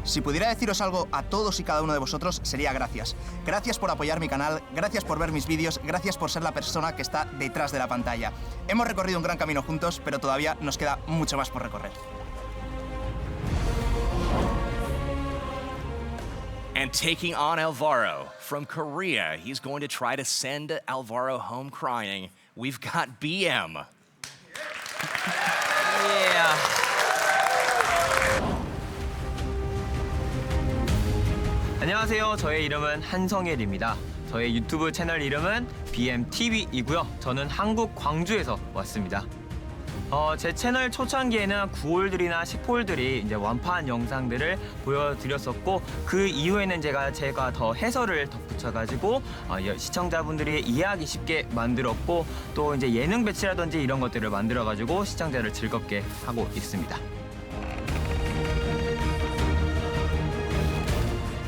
Si pudiera deciros algo a todos y cada uno de vosotros, sería gracias. Gracias por apoyar mi canal, gracias por ver mis vídeos, gracias por ser la persona que está detrás de la pantalla. Hemos recorrido un gran camino juntos, pero todavía nos queda mucho más por recorrer. And taking on Alvaro from Korea, he's going to try to send Alvaro home crying. We've got BM. Yeah. 안녕하세요. 저의 이름은 한성일입니다. 저의 유튜브 채널 이름은 BMTV이고요. 저는 한국 광주에서 왔습니다. 제 채널 초창기에는 9홀들이나 10홀들이 이제 완판 영상들을 보여드렸었고 그 이후에는 제가 더 해설을 덧붙여가지고 시청자분들이 이해하기 쉽게 만들었고 또 이제 예능 배치라든지 이런 것들을 만들어가지고 시청자를 즐겁게 하고 있습니다.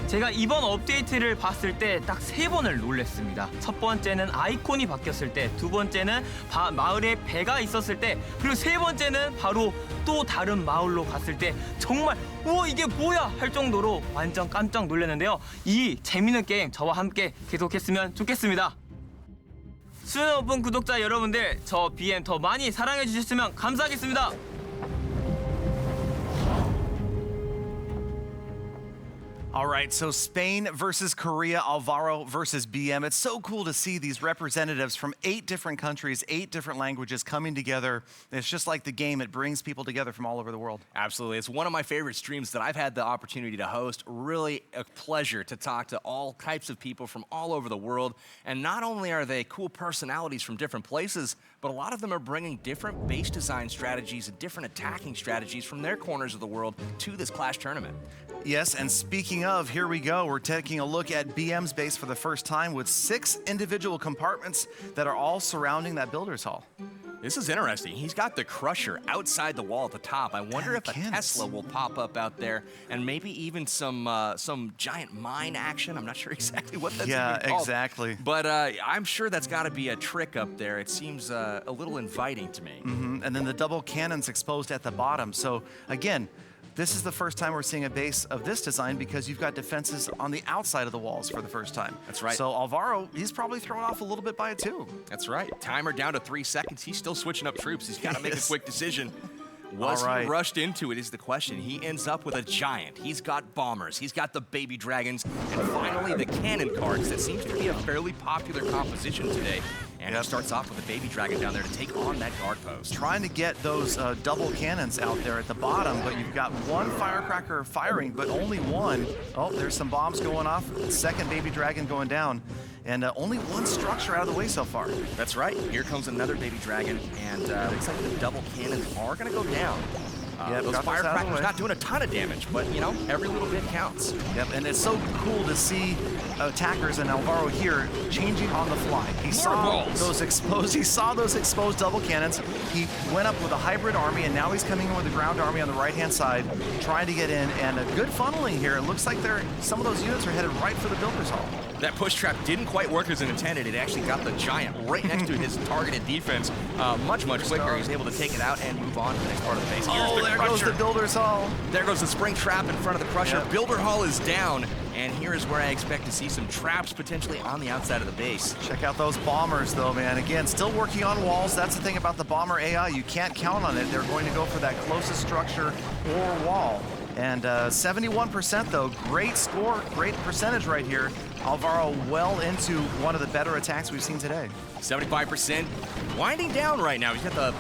제가 이번 업데이트를 봤을 때 딱 3번을 놀랬습니다. 첫 번째는 아이콘이 바뀌었을 때, 두 번째는 마을에 배가 있었을 때, 그리고 세 번째는 바로 또 다른 마을로 갔을 때 정말 우와 이게 뭐야 할 정도로 완전 깜짝 놀랐는데요. 이 재밌는 게임 저와 함께 계속했으면 좋겠습니다. 수능 오픈 구독자 여러분들, 저 BM 더 많이 사랑해 주셨으면 감사하겠습니다. All right, so Spain versus Korea, Alvaro versus BM. It's so cool to see these representatives from 8 different countries, 8 different languages coming together. It's just like the game. It brings people together from all over the world. Absolutely. It's one of my favorite streams that I've had the opportunity to host. Really a pleasure to talk to all types of people from all over the world. And not only are they cool personalities from different places, but but a lot of them are bringing different base design strategies and different attacking strategies from their corners of the world to this Clash tournament. Yes, and speaking of, here we go. We're taking a look at BM's base for the first time with 6 individual compartments that are all surrounding that builder's hall. This is interesting. He's got the Crusher outside the wall at the top. I wonder if a Tesla will pop up out there, and maybe even some giant mine action. I'm not sure exactly what that's even called. Exactly. But I'm sure that's got to be a trick up there. It seems a little inviting to me. And then the double cannons exposed at the bottom. So again, this is the first time we're seeing a base of this design because you've got defenses on the outside of the walls for the first time. That's right. So Alvaro, he's probably thrown off a little bit by it too. That's right. Timer down to 3 seconds. He's still switching up troops. He's got to make a quick decision. Was he rushed into it is the question. He ends up with a giant. He's got bombers. He's got the baby dragons. And finally, the cannon cards. That seems to be a fairly popular composition today. And he starts off with a baby dragon down there to take on that guard post. Trying to get those double cannons out there at the bottom, but you've got one firecracker firing, but only one. Oh, there's some bombs going off. Second baby dragon going down. And only one structure out of the way so far. That's right. Here comes another baby dragon, and looks like the double cannons are going to go down. Those firecrackers not doing a ton of damage, but you know, every little bit counts. Yep, and it's so cool to see attackers and Alvaro here changing on the fly. He saw those exposed double cannons. He went up with a hybrid army, and now he's coming in with a ground army on the right-hand side, trying to get in, and a good funneling here. It looks like some of those units are headed right for the builder's hall. That push trap didn't quite work as intended. It actually got the giant right next to his targeted defense much quicker. He's able to take it out and move on to the next part of the base. There goes the builder's hall. There goes the spring trap in front of the Crusher. Yep. Builder hall is down, and here is where I expect to see some traps potentially on the outside of the base. Check out those bombers, though, man. Again, still working on walls. That's the thing about the bomber AI. You can't count on it. They're going to go for that closest structure or wall. And 71%, though, great score, great percentage right here. Alvaro well into one of the better attacks we've seen today. 75%, winding down right now. He's got the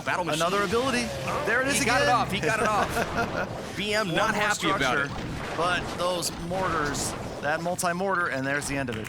battle machine. Another ability. There it is again. He got it off. BM not happy about it. But those mortars, that multi-mortar, and there's the end of it.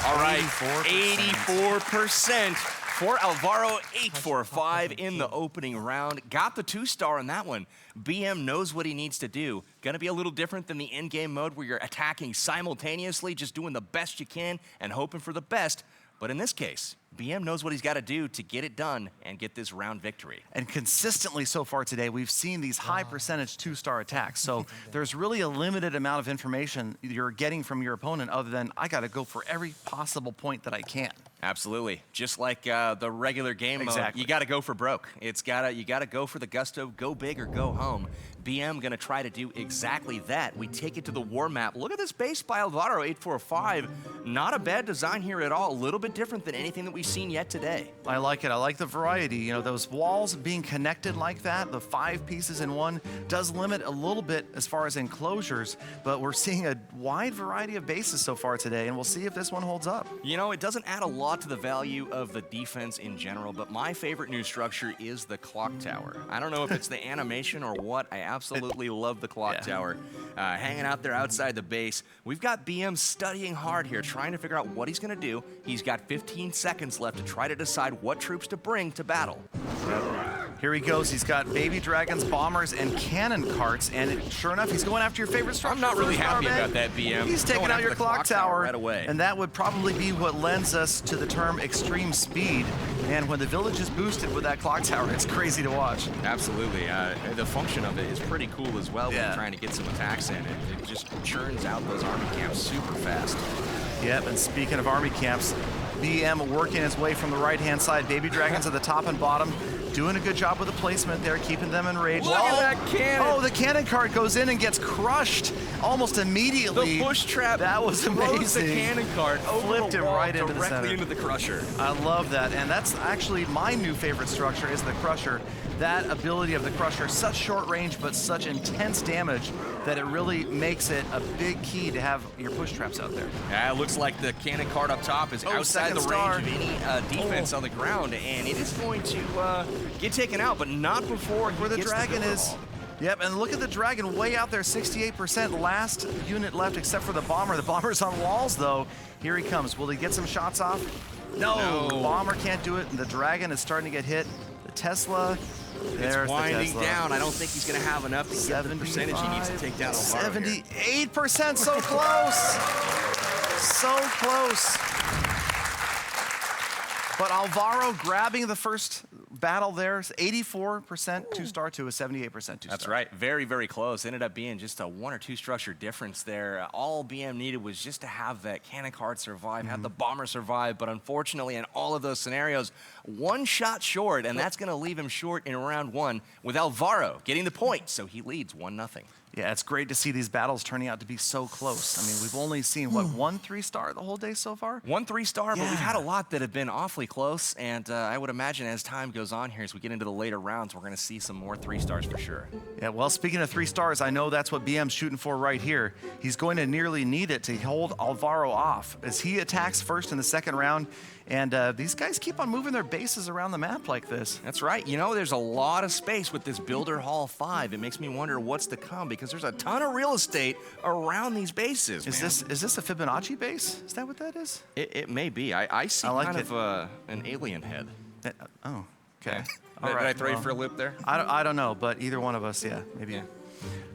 All right, 84%. For Alvaro, 8-4-5 in the opening round. Got the 2-star in that one. BM knows what he needs to do. Gonna be a little different than the in-game mode where you're attacking simultaneously, just doing the best you can and hoping for the best. But in this case, BM knows what he's got to do to get it done and get this round victory. And consistently so far today, we've seen these high percentage 2-star attacks. So there's really a limited amount of information you're getting from your opponent other than I got to go for every possible point that I can. Absolutely. Just like the regular game mode, you got to go for broke. You got to go for the gusto, go big or go home. BM going to try to do exactly that. We take it to the war map. Look at this base by Alvaro, 8-4-5. Not a bad design here at all. A little bit different than anything that we've seen yet today. I like it. I like the variety. You know, those walls being connected like that, the 5 pieces in one, does limit a little bit as far as enclosures, but we're seeing a wide variety of bases so far today, and we'll see if this one holds up. You know, it doesn't add a lot to the value of the defense in general, but my favorite new structure is the clock tower. I don't know if it's the animation or what. I absolutely love the clock tower. Hanging out there outside the base. We've got BM studying hard here, trying to figure out what he's going to do. He's got 15 seconds left to try to decide what troops to bring to battle. Here he goes. He's got baby dragons, bombers, and cannon carts, and sure enough, he's going after your favorite structure. I'm not really happy about that, BM. He's taking out your clock tower right away. And that would probably be what lends us to the term extreme speed. And when the village is boosted with that clock tower, it's crazy to watch. Absolutely. The function of it is pretty cool as well when you're trying to get some attacks in. It just churns out those army camps super fast. Yep, and speaking of army camps, BM working his way from the right-hand side. Baby dragons at the top and bottom. Doing a good job with the placement there, keeping them enraged. Look at that cannon! Oh, the cannon cart goes in and gets crushed almost immediately. The bush trap. That was amazing. The cannon cart flipped him right into the center. Directly into the Crusher. I love that, and that's actually my new favorite structure is the Crusher. That ability of the Crusher, such short range but such intense damage that it really makes it a big key to have your push traps out there. Yeah, it looks like the cannon cart up top is outside the range of any defense on the ground, and it is going to get taken out, but not before where the dragon is. Yep, and look at the dragon way out there, 68%. Last unit left except for the bomber. The bomber's on walls, though. Here he comes. Will he get some shots off? No, bomber can't do it, and the dragon is starting to get hit. The Tesla, there's It's winding the Tesla. down. I don't think he's going to have enough to get the percentage he needs to take down Alvaro here. 78%, so close. So close. But Alvaro grabbing the first battle there, 84% two-star to a 78% two-star. That's right. Very, very close. Ended up being just a 1 or 2 structure difference there. All BM needed was just to have that cannon card survive, have the bomber survive, but unfortunately in all of those scenarios, 1 shot short, and that's going to leave him short in round 1 with Alvaro getting the point, so he leads 1-0. Yeah, it's great to see these battles turning out to be so close. I mean, we've only seen, what, 1 3-star the whole day so far? 1 3-star, but Yeah. we've had a lot that have been awfully close, and I would imagine as time goes on here, as we get into the later rounds, we're going to see some more 3-stars for sure. Yeah, well, speaking of 3 stars, I know that's what BM's shooting for right here. He's going to nearly need it to hold Alvaro off as he attacks first in the second round. And these guys keep on moving their bases around the map like this. That's right. You know, there's a lot of space with this Builder Hall 5. It makes me wonder what's to come because there's a ton of real estate around these bases, Is this a Fibonacci base? Is that what that is? It may be. I see I like kind it. of an alien head. Oh, okay. Did I throw you for a loop there? I don't know, but either one of us, yeah, maybe. Yeah.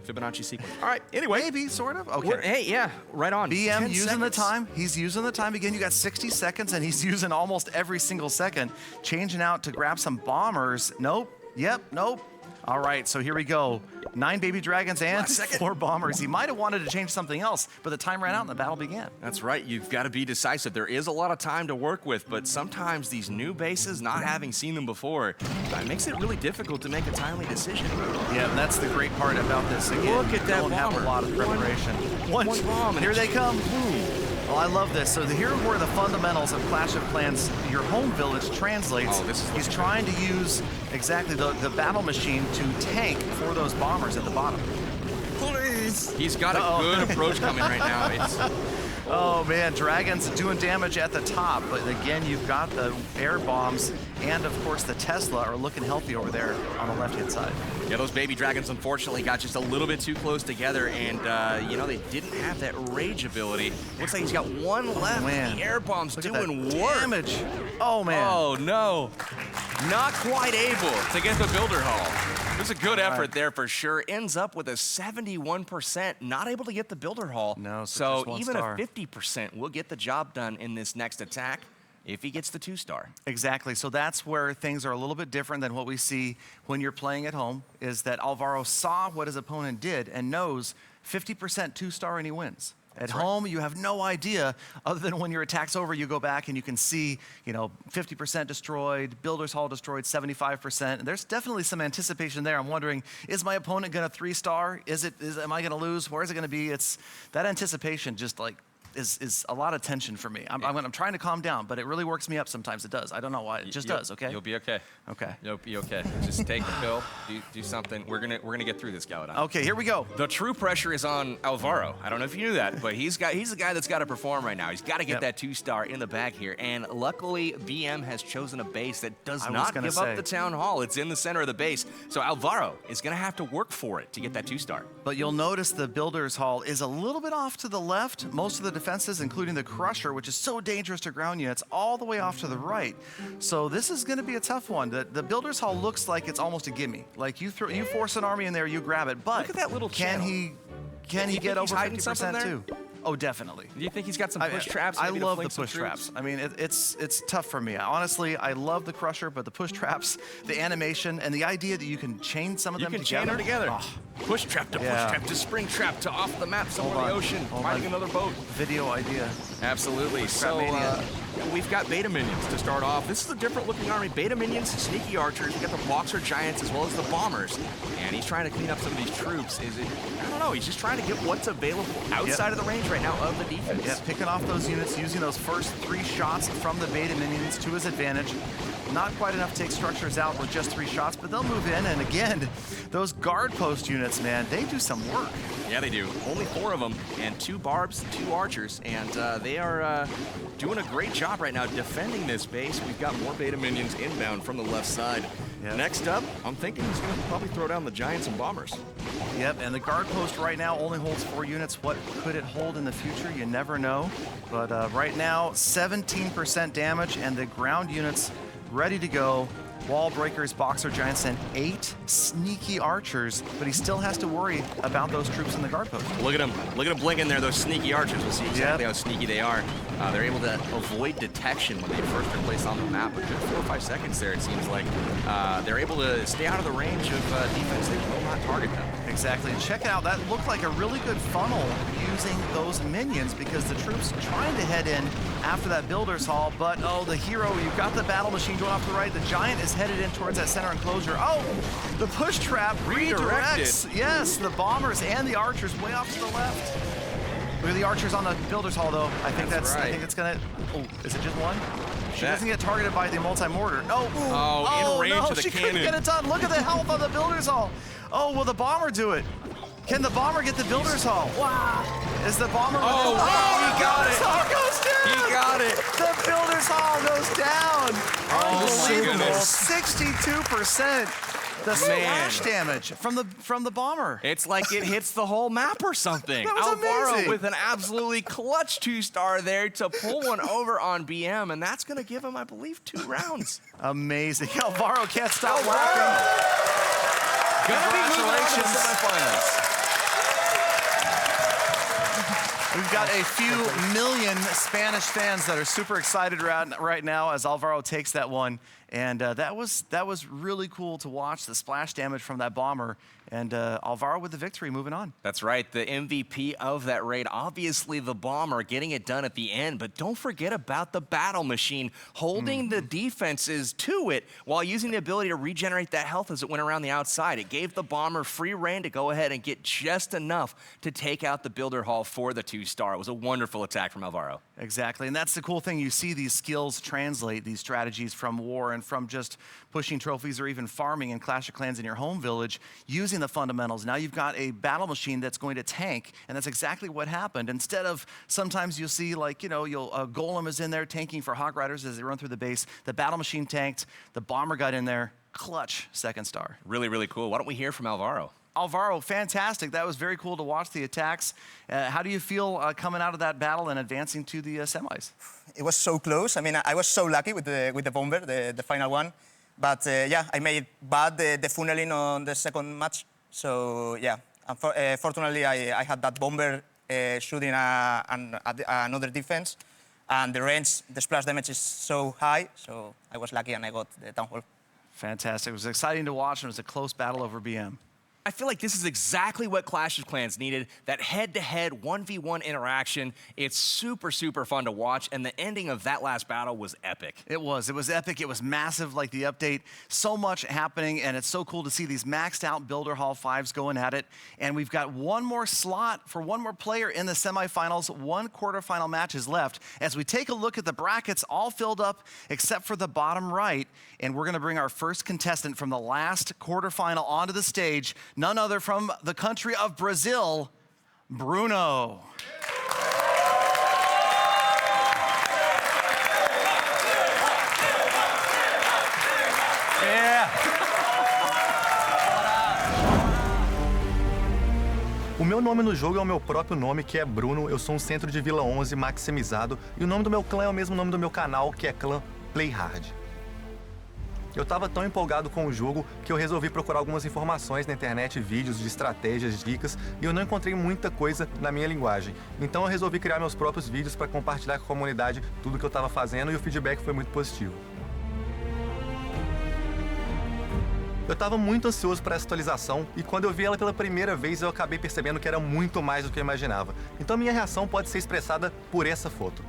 Fibonacci sequence. All right, anyway. Maybe, sort of. Okay. Hey, yeah, right on. BM 10 using the seconds. time. He's using the time. Again, you got 60 seconds, and he's using almost every single second. Changing out to grab some bombers. Nope. Yep. Nope. All right, so here we go. 9 baby dragons and Last second. 4 bombers. He might have wanted to change something else, but the time ran out and the battle began. That's right. You've got to be decisive. There is a lot of time to work with, but sometimes these new bases, not having seen them before, it makes it really difficult to make a timely decision. Yeah, and that's the great part about this. Again, Look at that don't have a bomber. lot of preparation. One bomb, and Here it's they come. Boom. Well, I love this. So here where the fundamentals of Clash of Clans, your home village translates. Oh, this is He's trying to use exactly the battle machine to tank for those bombers at the bottom. Please. He's got a good approach coming right now. It's, Oh man, dragons doing damage at the top, but again, you've got the air bombs, and of course the Tesla are looking healthy over there on the left-hand side. yeah, those baby dragons unfortunately got just a little bit too close together, and you know, they didn't have that rage ability. Looks like he's got 1 left. man. The air bombs Look at doing that work. damage. Oh man. Oh no, not quite able to get the Builder Hall. There's a good effort there for sure. Ends up with a 71%, not able to get the Builder Hall. No, so just 1 even star. a 50% will get the job done in this next attack if he gets the 2-star. Exactly. So that's where things are a little bit different than what we see when you're playing at home, is that Alvaro saw what his opponent did and knows 50% 2-star and he wins. At home, you have no idea, other than when your attack's over, you go back and you can see, 50% destroyed, Builder's Hall destroyed, 75%. And there's definitely some anticipation there. I'm wondering, is my opponent going to 3-star? Am I going to lose? Where is it going to be? It's that anticipation just like is a lot of tension for me. I'm trying to calm down, but it really works me up sometimes. It does. I don't know why. It just does, okay? You'll be okay. Okay. You'll be okay. Just take the pill, do something. We're gonna get through this, Galadon. Okay, here we go. The true pressure is on Alvaro. I don't know if you knew that, but he's the guy that's got to perform right now. He's got to get that 2-star in the bag here. And luckily, BM has chosen a base that does not give up the town hall. It's in the center of the base. So Alvaro is going to have to work for it to get that 2-star. But you'll notice the Builder's Hall is a little bit off to the left. Most of the defenses, including the Crusher, which is so dangerous to ground units, all the way off to the right. So this is going to be a tough one. The Builder's Hall looks like it's almost a gimme. Like you force an army in there, you grab it. But look at that little can channel. he get over hiding something 50% there? too? Oh, definitely. Do you think he's got some push traps? I maybe to love the flank some push troops? traps. I mean, it's tough for me. Honestly, I love the Crusher, but the push traps, the animation, and the idea that you can chain some of them together. You can chain them together. Oh, Push trap to push trap to spring trap to off the map somewhere in the ocean, finding another boat. Video idea. Absolutely. So we've got beta minions to start off. This is a different looking army. Beta minions, sneaky archers. You got the boxer giants as well as the bombers. And he's trying to clean up some of these troops. I don't know. He's just trying to get what's available outside of the range right now of the defense. Yeah, picking off those units, using those first 3 shots from the beta minions to his advantage. Not quite enough to take structures out with just 3 shots, but they'll move in. And again, those guard post units, man, they do some work. Yeah, they do. Only 4 of them, and 2 barbs, 2 archers, and they are doing a great job right now defending this base. We've got more beta minions inbound from the left side. Yep. Next up, I'm thinking he's going to probably throw down the Giants and Bombers. Yep, and the guard post right now only holds 4 units. What could it hold in the future? You never know. But right now, 17% damage, and the ground units ready to go. Wall breakers, boxer giants, and 8 sneaky archers, but he still has to worry about those troops in the guard post. Look at him blinking there, those sneaky archers. We'll see exactly how sneaky they are. They're able to avoid detection when they first are placed on the map, but good 4 or 5 seconds there, it seems like. They're able to stay out of the range of defense. They will not target them. Exactly, and check it out, that looked like a really good funnel using those minions because the troops trying to head in after that builder's hall, but oh, the hero, you've got the battle machine going off the right, the giant is headed in towards that center enclosure. Oh, the push trap redirects, yes, the bombers and the archers way off to the left. Look at the archers on the builder's hall though. I think That's right. I think it's gonna, oh, is it just one? She doesn't get targeted by the multi-mortar. No. Oh, in range no, of the she cannon. couldn't get it done. Look at the health on the builder's hall. Oh, will the bomber do it? Can the bomber get the builder's hall? Wow. Is the bomber? Oh, he got it. The hall goes down. He got it. The builder's hall goes down. Oh, my Unbelievable. goodness. 62%. The splash damage from the bomber. It's like it hits the whole map or something. That was Alvaro amazing. with an absolutely clutch 2-star there to pull one over on BM, and that's going to give him, I believe, 2 rounds. Amazing. Alvaro can't stop laughing. Gonna be moving on to the Congratulations. semifinals. We've got a few million Spanish fans that are super excited right now as Alvaro takes that one. And that was really cool to watch, the splash damage from that bomber. And Alvaro with the victory, moving on. That's right, the MVP of that raid, obviously the bomber, getting it done at the end, but don't forget about the battle machine, holding the defenses to it while using the ability to regenerate that health as it went around the outside. It gave the bomber free reign to go ahead and get just enough to take out the builder hall for the 2-star. It was a wonderful attack from Alvaro. Exactly, and that's the cool thing. You see these skills translate, these strategies from war and from just pushing trophies or even farming in Clash of Clans in your home village, using the fundamentals. Now you've got a battle machine that's going to tank, and that's exactly what happened. Instead of, sometimes you'll see like, you know, Golem is in there tanking for Hog Riders as they run through the base. The battle machine tanked, the bomber got in there, clutch 2nd star. Really, really cool. Why don't we hear from Alvaro? Alvaro, fantastic. That was very cool to watch the attacks. How do you feel coming out of that battle and advancing to the semis? It was so close. I mean, I was so lucky with the bomber, the final one. But yeah, I made bad the funneling on the second match. So yeah, fortunately I had that bomber shooting another defense. And the range, the splash damage is so high. So I was lucky and I got the town hall. Fantastic. It was exciting to watch, and it was a close battle over BM. I feel like this is exactly what Clash of Clans needed, that head-to-head 1v1 interaction. It's super, super fun to watch, and the ending of that last battle was epic. It was epic, it was massive, like the update. So much happening, and it's so cool to see these maxed out Builder Hall 5s going at it. And we've got one more slot for one more player in the semifinals. 1 quarterfinal match is left. As we take a look at the brackets, all filled up except for the bottom right. And we're gonna bring our first contestant from the last quarterfinal onto the stage, none other from the country of Brazil, Bruno. O meu nome no jogo é o meu próprio nome, que é Bruno. Eu sou um centro de Vila 11 maximizado. E o nome do meu clã é o mesmo nome do meu canal, que é Clã Play Hard. Eu tava tão empolgado com o jogo que eu resolvi procurar algumas informações na internet, vídeos de estratégias, dicas, e eu não encontrei muita coisa na minha linguagem. Então eu resolvi criar meus próprios vídeos para compartilhar com a comunidade tudo que eu tava fazendo, e o feedback foi muito positivo. Eu tava muito ansioso para essa atualização, e quando eu vi ela pela primeira vez eu acabei percebendo que era muito mais do que eu imaginava. Então minha reação pode ser expressada por essa foto.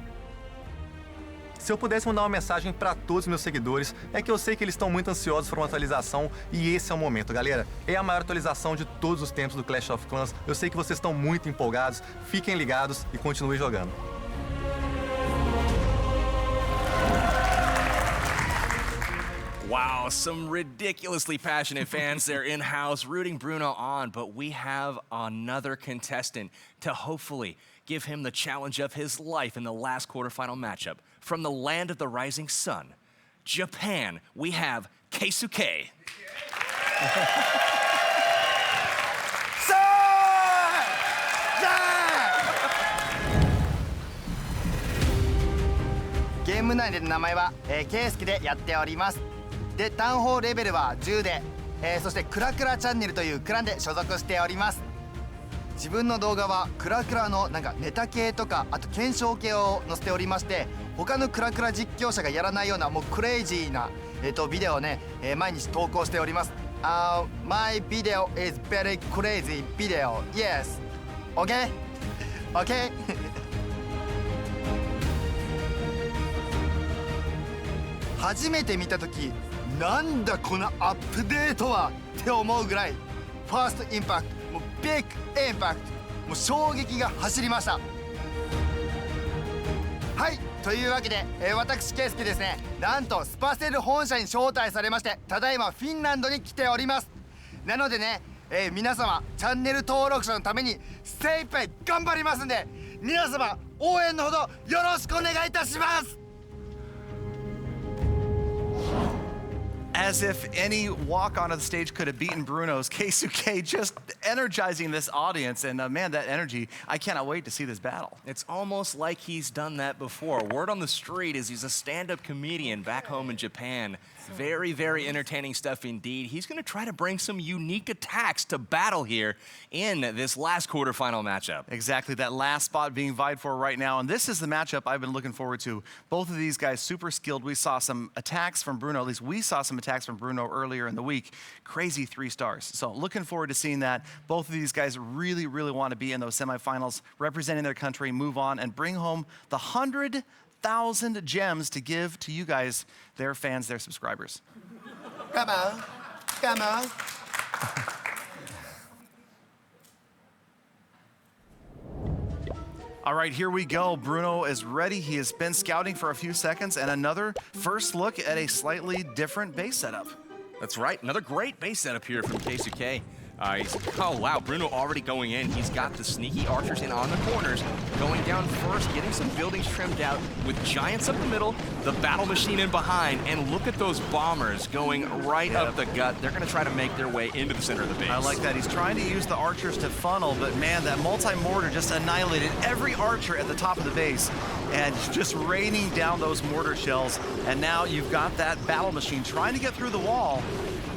Se eu pudesse mandar uma mensagem para todos os meus seguidores, é que eu sei que eles estão muito ansiosos por uma atualização, e esse é o momento, galera. É a maior atualização de todos os tempos do Clash of Clans. Eu sei que vocês estão muito empolgados, fiquem ligados e continuem jogando. Wow, some ridiculously passionate fans there in-house rooting Bruno on, but we have another contestant to hopefully give him the challenge of his life in the last quarterfinal matchup. From the land of the rising sun, Japan, we have Keisuke.ゲーム内での名前は、ケイスケでやっております。で、タウンホールレベルは10で、そしてクラクラチャンネルというクランで所属しております。自分の動画はクラクラのなんかネタ系とかあと検証系を載せておりまして、他のクラクラ実況者がやらないようなもうクレイジーな、ビデオをね、毎日投稿しております。My video is very crazy video. Yes. Okay? Okay? 初めて見た時なんだこのアップデートはって思うぐらいファーストインパクトもうビッグインパクトもう衝撃が走りました。はいというわけで、私ケイスケですね、なんとスパセル本社に招待されましてただいまフィンランドに来ております。なのでね、皆様チャンネル登録者のために精一杯頑張りますんで皆様応援のほどよろしくお願いいたします。As if any walk onto the stage could have beaten Bruno's, Keisuke just energizing this audience. And man, that energy, I cannot wait to see this battle. It's almost like he's done that before. Word on the street is he's a stand-up comedian back home in Japan. Very, very entertaining stuff indeed. He's going to try to bring some unique attacks to battle here in this last quarterfinal matchup. Exactly, that last spot being vied for right now. And this is the matchup I've been looking forward to. Both of these guys super skilled. We saw some attacks from Bruno, at least we saw some attacks from Bruno earlier in the week. Crazy 3 stars. So looking forward to seeing that. Both of these guys really, really want to be in those semifinals, representing their country, move on, and bring home the 100,000 gems to give to you guys, their fans, their subscribers. Come on. Come on. All right, here we go. Bruno is ready. He has been scouting for a few seconds, and another first look at a slightly different base setup. That's right, another great base setup here from Keisuke. Oh wow, Bruno already going in. He's got the sneaky archers in on the corners, going down first, getting some buildings trimmed out with giants up the middle, the battle machine in behind, and look at those bombers going right up the gut. They're gonna try to make their way into the center of the base. I like that. He's trying to use the archers to funnel, but man, that multi-mortar just annihilated every archer at the top of the base and just raining down those mortar shells. And now you've got that battle machine trying to get through the wall.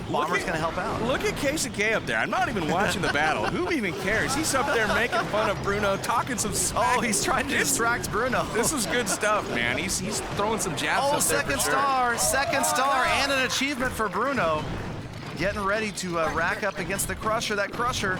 Bomber's gonna help out. Look at Keisuke up there. I'm not even watching the battle. Who even cares? He's up there making fun of Bruno, talking some smack. Oh, he's trying to distract Bruno. This is good stuff, man. He's throwing some jabs up there second for star, second star, and an achievement for Bruno. Getting ready to rack up against the Crusher. That Crusher,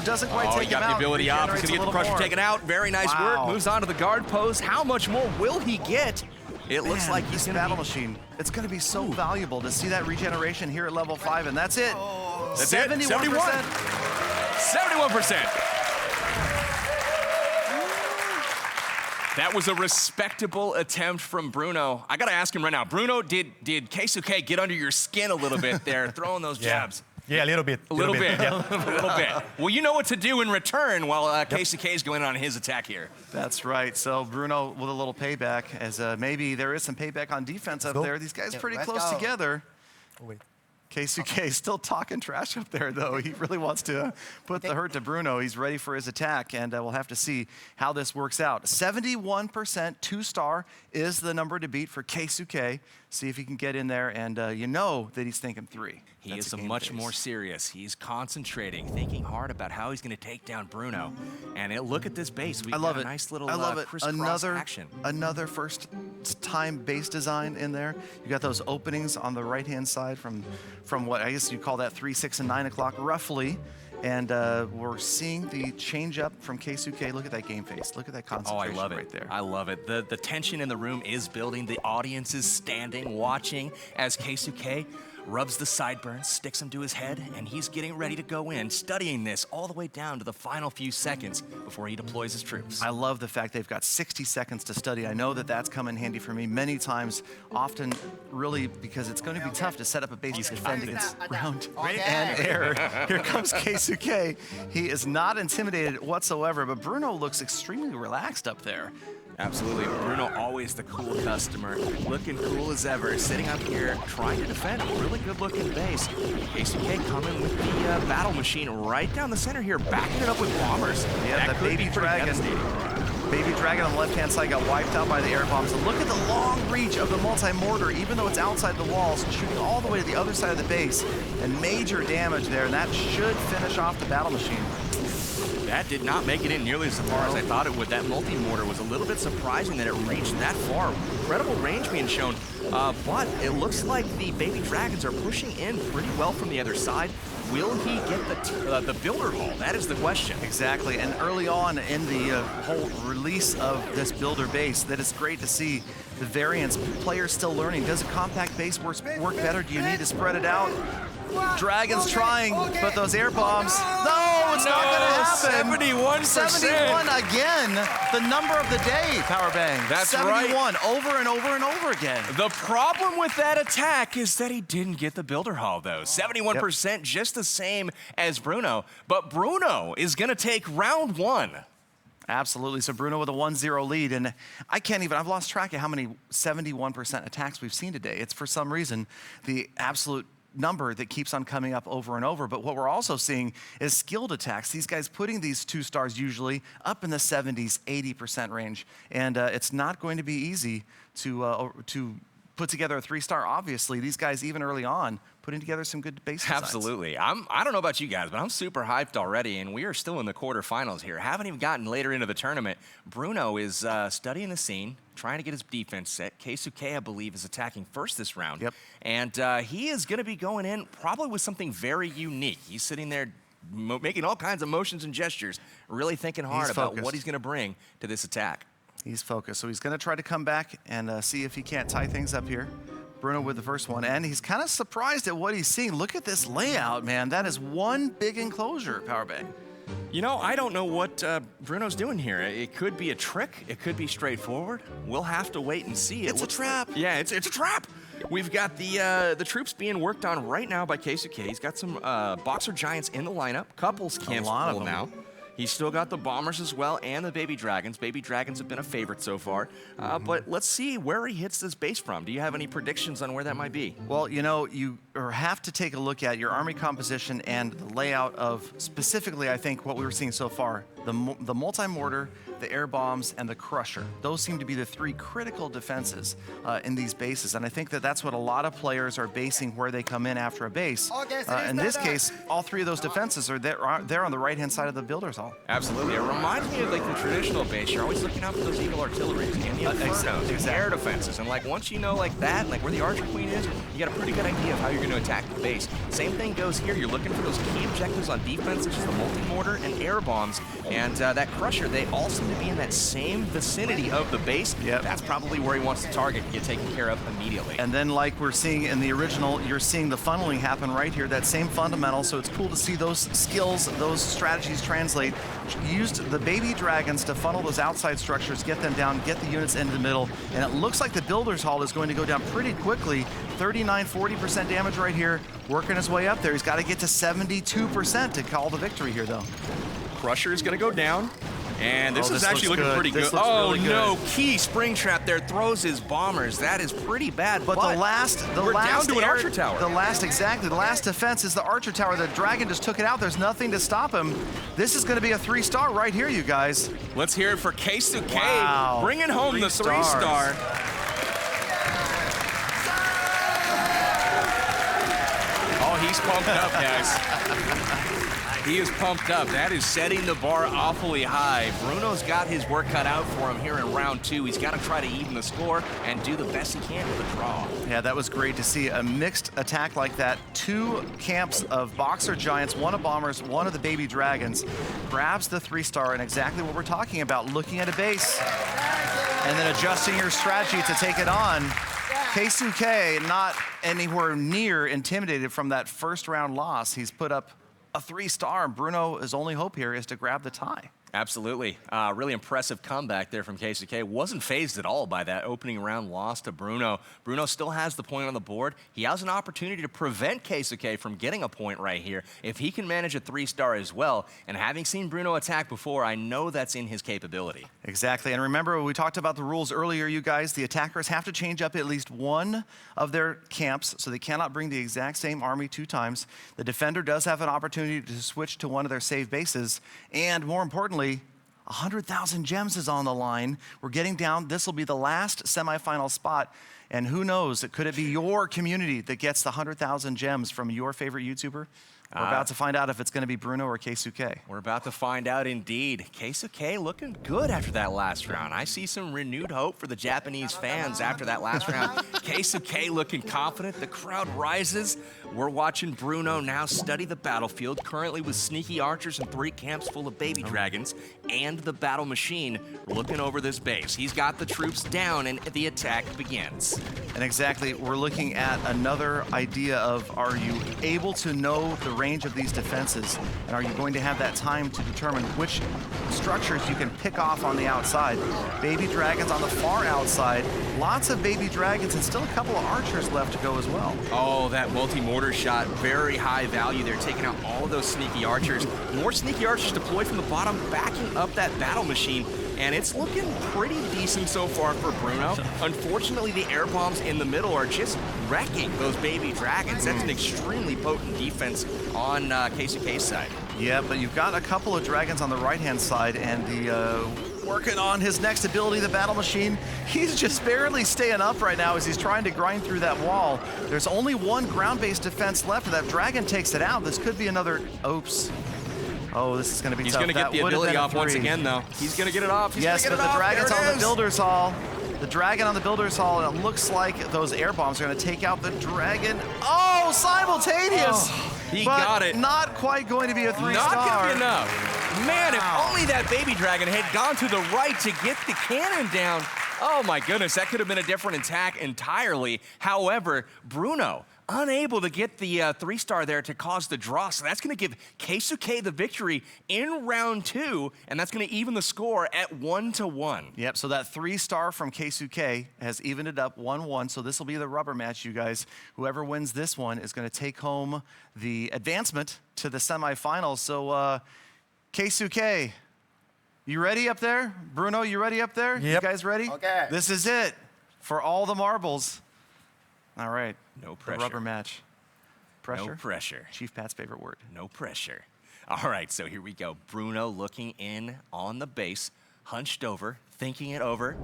doesn't quite take he him got out. the ability up. He's gonna get the Crusher taken out. Very nice work. Moves on to the guard post. How much more will he get? It looks like he's battle machine. It's going to be so valuable to see that regeneration here at level 5, and that's it. That's 71%. it. 71%. That was a respectable attempt from Bruno. I gotta ask him right now, Bruno, did Keisuke get under your skin a little bit there, throwing those jabs? Yeah, a little bit. A little bit. A little bit. Well, you know what to do in return while Keisuke is going on his attack here. That's right. So Bruno with a little payback, as maybe there is some payback on defense up there. These guys pretty close together. Oh, wait. Keisuke still talking trash up there, though. He really wants to put the hurt to Bruno. He's ready for his attack, and we'll have to see how this works out. 71% 2-star is the number to beat for Keisuke. See if he can get in there, and you know that he's thinking 3. He is much more serious. He's concentrating, thinking hard about how he's going to take down Bruno. And look at this base. We've got a nice little crisscross action. Another first-time base design in there. You got those openings on the right-hand side from what I guess you call that 3, 6, and 9 o'clock roughly. And we're seeing the change up from Keisuke. Look at that game face. Look at that concentration right there. I love it. The tension in the room is building. The audience is standing, watching as Keisuke rubs the sideburns, sticks them to his head, and he's getting ready to go in, studying this all the way down to the final few seconds before he deploys his troops. I love the fact they've got 60 seconds to study. I know that that's come in handy for me many times, often really because it's going to be tough to set up a base to defend against ground and air. Here comes Keisuke. He is not intimidated whatsoever, but Bruno looks extremely relaxed up there. Absolutely. Bruno, always the cool customer. Looking cool as ever. Sitting up here, trying to defend a really good-looking base. Keisuke coming with the battle machine right down the center here, backing it up with bombers. Yeah, that the could baby be pretty dragon. devastating. Baby Dragon on the left-hand side got wiped out by the air bombs. And look at the long reach of the multi-mortar, even though it's outside the walls, shooting all the way to the other side of the base. And major damage there, and that should finish off the battle machine. That did not make it in nearly as far as I thought it would. That multi-mortar was a little bit surprising that it reached that far. Incredible range being shown, but it looks like the Baby Dragons are pushing in pretty well from the other side. Will he get the builder haul? That is the question. Exactly, and early on in the whole release of this builder base, that is great to see the variants, players still learning. Does a compact base work better? Do you need to spread it out? Dragon's trying, but those air bombs, no, it's not gonna happen. 71%. 71 again, the number of the day, Powerbang. That's 71 right. over and over and over again. The problem with that attack is that he didn't get the builder haul, though. 71%, just the same as Bruno, but Bruno is gonna take round one. Absolutely. So Bruno with a 1-0 lead, and I've lost track of how many 71% attacks we've seen today. It's for some reason the absolute number that keeps on coming up over and over. But what we're also seeing is skilled attacks. These guys putting these 2 stars usually up in the 70s, 80% range. And it's not going to be easy to put together a 3-star, obviously. These guys, even early on, putting together some good base designs. Absolutely. I don't know about you guys, but I'm super hyped already, and we are still in the quarterfinals here. Haven't even gotten later into the tournament. Bruno is studying the scene, trying to get his defense set. Keisuke, I believe, is attacking first this round. Yep. And he is going to be going in probably with something very unique. He's sitting there making all kinds of motions and gestures, really thinking hard about what he's going to bring to this attack. He's focused, so he's going to try to come back and see if he can't tie things up here. Bruno with the first one, and he's kind of surprised at what he's seeing. Look at this layout, man. That is one big enclosure, Powerbang. You know, I don't know what Bruno's doing here. It could be a trick. It could be straightforward. We'll have to wait and see. It's a trap. Yeah, it's a trap. We've got the troops being worked on right now by Keisuke. He's got some boxer giants in the lineup. Couples can't full now. He's still got the bombers as well and the baby dragons. Baby dragons have been a favorite so far. But let's see where he hits this base from. Do you have any predictions on where that might be? Well, you know, you have to take a look at your army composition and the layout of specifically, I think, what we were seeing so far. The multi-mortar, the air bombs, and the crusher. Those seem to be the 3 critical defenses in these bases. And I think that that's what a lot of players are basing where they come in after a base. In this case, all 3 of those defenses are there on the right-hand side of the builder's hall. Absolutely. It reminds me of like the traditional base. You're always looking out for those Eagle artilleries and the Infernos, the air defenses. And like once you know like that, like where the Archer Queen is, you got a pretty good idea of how you're going to attack the base. Same thing goes here. You're looking for those key objectives on defense, such as the multi-mortar and air bombs. And that crusher, they all seem to be in that same vicinity of the base. Yep. That's probably where he wants to target and get taken care of immediately. And then like we're seeing in the original, you're seeing the funneling happen right here, that same fundamental. So it's cool to see those skills, those strategies translate. Used the baby dragons to funnel those outside structures, get them down, get the units into the middle. And it looks like the builder's hall is going to go down pretty quickly. 39, 40% damage right here, working his way up there. He's got to get to 72% to call the victory here, though. Crusher is going to go down. And this is actually looking pretty good. Oh, really good. No, key spring trap there, throws his bombers. That is pretty bad. But the last down to an archer tower. The last defense is the archer tower. The dragon just took it out. There's nothing to stop him. This is going to be a 3-star right here, you guys. Let's hear it for Keisuke, wow. bringing home the 3-star. Oh, he's pumped up, guys. He is pumped up. That is setting the bar awfully high. Bruno's got his work cut out for him here in round 2. He's got to try to even the score and do the best he can with a draw. Yeah, that was great to see a mixed attack like that. 2 camps of boxer giants, 1 of bombers, 1 of the baby dragons. Grabs the 3-star, and exactly what we're talking about, looking at a base and then adjusting your strategy to take it on. Keisuke not anywhere near intimidated from that first round loss. He's put up a 3-star. Bruno, his only hope here is to grab the tie. Absolutely. Really impressive comeback there from Keisuke. Wasn't fazed at all by that opening round loss to Bruno. Bruno still has the point on the board. He has an opportunity to prevent Keisuke from getting a point right here if he can manage a 3-star as well. And having seen Bruno attack before, I know that's in his capability. Exactly. And remember, we talked about the rules earlier, you guys. The attackers have to change up at least one of their camps, so they cannot bring the exact same army 2 times. The defender does have an opportunity to switch to one of their save bases. And more importantly, 100,000 gems is on the line. We're getting down. This will be the last semifinal spot. And who knows, could it be your community that gets the 100,000 gems from your favorite YouTuber? We're about to find out if it's going to be Bruno or Keisuke. We're about to find out indeed. Keisuke looking good after that last round. I see some renewed hope for the Japanese fans after that last round. Keisuke looking confident. The crowd rises. We're watching Bruno now study the battlefield, currently with sneaky archers and 3 camps full of baby dragons, and the battle machine looking over this base. He's got the troops down, and the attack begins. And exactly, we're looking at another idea of, are you able to know the range of these defenses? And are you going to have that time to determine which structures you can pick off on the outside? Baby dragons on the far outside. Lots of baby dragons and still a couple of archers left to go as well. Oh, that multi-mortar shot, very high value there, taking out all of those sneaky archers. More sneaky archers deployed from the bottom, backing up that battle machine. And it's looking pretty decent so far for Bruno. Unfortunately, the air bombs in the middle are just wrecking those baby dragons. That's an extremely potent defense on Keisuke's side. Yeah, but you've got a couple of dragons on the right-hand side, and the working on his next ability, the battle machine. He's just barely staying up right now as he's trying to grind through that wall. There's only one ground-based defense left, and that dragon takes it out. This could be another... Oops. Oh, this is going to be He's tough. He's going to get the ability off once again, though. He's going to get it off. Yes, but the dragon's on the builder's hall. The dragon on the builder's hall, and it looks like those air bombs are going to take out the dragon. Oh, simultaneous! He but got it. Not quite going to be a 3-star. Not going to be enough. Man, if only that baby dragon had gone to the right to get the cannon down. Oh my goodness, that could have been a different attack entirely. However, Bruno unable to get the 3-star there to cause the draw. So that's going to give Keisuke the victory in round 2, and that's going to even the score at 1-1. Yep, so that 3-star from Keisuke has evened it up 1-1. So this will be the rubber match, you guys. Whoever wins this one is going to take home the advancement to the semifinals. So Keisuke, you ready up there? Bruno, you ready up there? Yep. You guys ready? Okay. This is it for all the marbles. All right. No pressure. The rubber match. Pressure? No pressure. Chief Pat's favorite word. No pressure. All right, so here we go. Bruno looking in on the base, hunched over, thinking it over.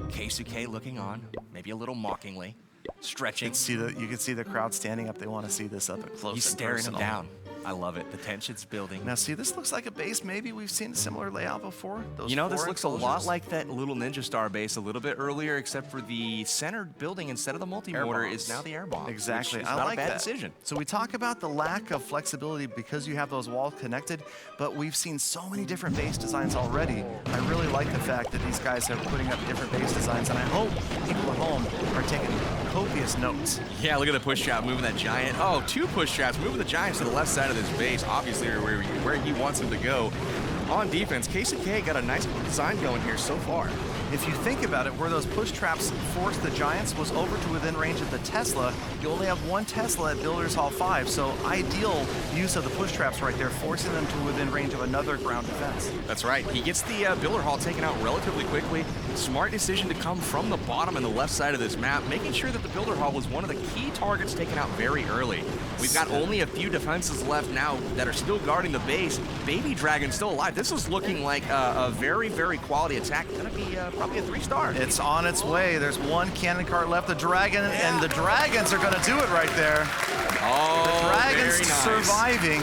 Keisuke looking on, maybe a little mockingly, stretching. You can see the crowd standing up. They want to see this up close. He's staring him down. I love it. The tension's building. Now, see, this looks like a base. Maybe we've seen a similar layout before. You know, this looks a lot like that little Ninja Star base a little bit earlier, except for the centered building instead of the multi-mortar is now the air bomb. Exactly. I like that decision. So we talk about the lack of flexibility because you have those walls connected, but we've seen so many different base designs already. I really like the fact that these guys are putting up different base designs, and I hope people at home are taking copious notes. Yeah, look at the push trap moving that giant. Oh, 2 push traps moving the giants to the left side of this base, obviously where he wants him to go. On defense, Keisuke got a nice design going here so far. If you think about it, where those push traps forced the Giants was over to within range of the Tesla. You only have 1 Tesla at Builders Hall 5, so ideal use of the push traps right there, forcing them to within range of another ground defense. That's right. He gets the Builder Hall taken out relatively quickly. Smart decision to come from the bottom and the left side of this map, making sure that the Builder Hall was one of the key targets taken out very early. We've got only a few defenses left now that are still guarding the base. Baby Dragon still alive. This is looking like a very, very quality attack. Gonna be probably a 3-star. It's on its way. There's 1 cannon cart left. The dragon, and the dragons are going to do it right there. Oh, the dragons very nice. Surviving,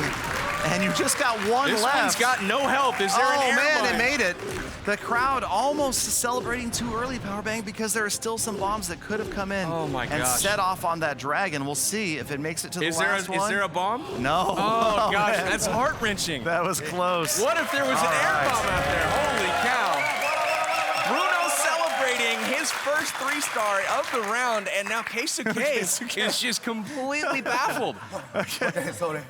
and you just got 1 this left. This one's got no help. Is there an air man, mine? it made it. The crowd almost celebrating too early, Powerbang, because there are still some bombs that could have come in and set off on that dragon. We'll see if it makes it to the last one. Is there a bomb? No. Oh, gosh, man. that's heart-wrenching. That was close. What if there was an air bomb out there? Holy cow. Bruno celebrating his first 3-star of the round, and now Keisuke is just completely baffled. Okay, sorry.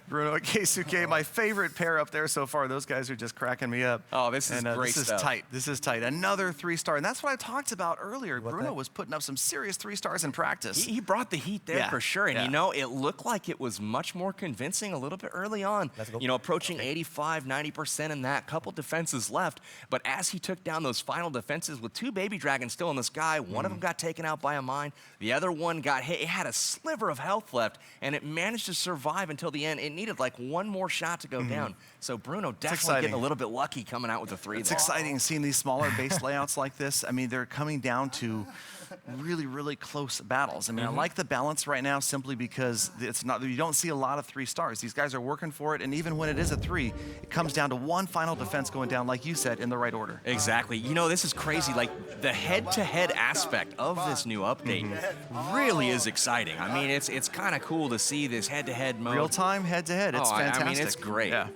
Bruno and Keisuke, my favorite pair up there so far. Those guys are just cracking me up. Oh, this is great This stuff. is tight. This is tight. Another 3-star, and that's what I talked about earlier. Bruno was putting up some serious 3-stars in practice. He brought the heat there for sure, and Yeah. you know, it looked like it was much more convincing a little bit early on. You know, approaching 85, 90% in that, couple defenses left. But as he took down those final defenses with 2 baby dragons still in the sky, one of them got taken out by a mine, the other one got hit. It had a sliver of health left, and it managed to survive until the end. It needed like one more shot to go down. So Bruno definitely getting a little bit lucky coming out with the 3 It's there. exciting seeing these smaller base layouts like this. I mean, they're coming down to really, really close battles. I mean, I like the balance right now simply because it's not, you don't see a lot of 3-stars. These guys are working for it, and even when it is a 3, it comes down to one final defense going down, like you said, in the right order. Exactly. You know, this is crazy. Like, the head-to-head aspect of this new update really is exciting. I mean, it's kind of cool to see this head-to-head mode. Real-time, head-to-head. It's fantastic. I mean, it's great. Yeah.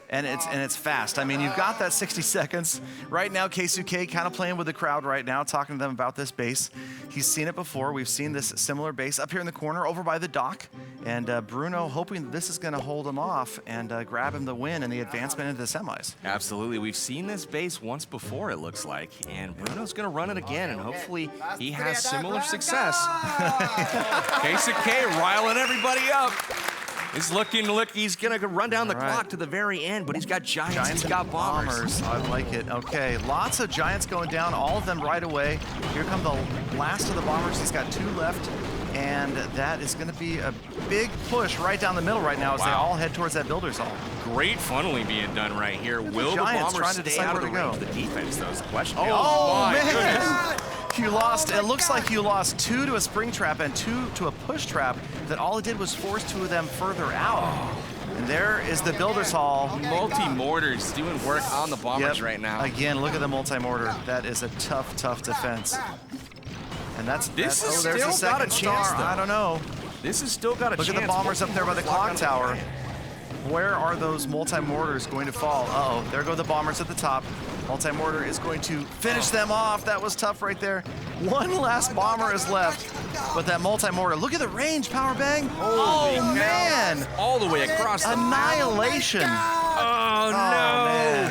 And it's fast. I mean, you've got that 60 seconds. Right now, Keisuke kind of playing with the crowd right now, talking to them about this base. He's seen it before. We've seen this similar base up here in the corner over by the dock. And Bruno hoping this is going to hold him off and grab him the win and the advancement into the semis. Absolutely. We've seen this base once before, it looks like. And Bruno's going to run it again, and hopefully he has similar success. Keisuke riling everybody up. He's he's going to run down the clock to the very end, but he's got giants, he's got bombers. I like it. Okay, lots of giants going down, all of them right away. Here come the last of the bombers. He's got 2 left, and that is going to be a big push right down the middle right now as they all head towards that builder's hall. Great funneling being done right here. Will the Giants bombers trying to stay decide out of where the to range go. of the defense, though, is the question. Oh, my man! goodness. You lost, it looks like you lost 2 to a spring trap and 2 to a push trap that all it did was force 2 of them further out. And there is the builder's hall. Multi-mortars doing work on the bombers right now. Again, look at the multi-mortar. That is a tough, tough defense. And This there's still a got a second chance, star. though. I don't know. This has still got a chance. Look at the bombers up there by the clock tower. Where are those multi-mortars going to fall? Uh-oh, there go the bombers at the top. Multi-mortar is going to finish them off. That was tough right there. One last bomber is left, but that multi-mortar, look at the range, Powerbang. Oh, man. All the way across the Annihilation. Oh, no. Man.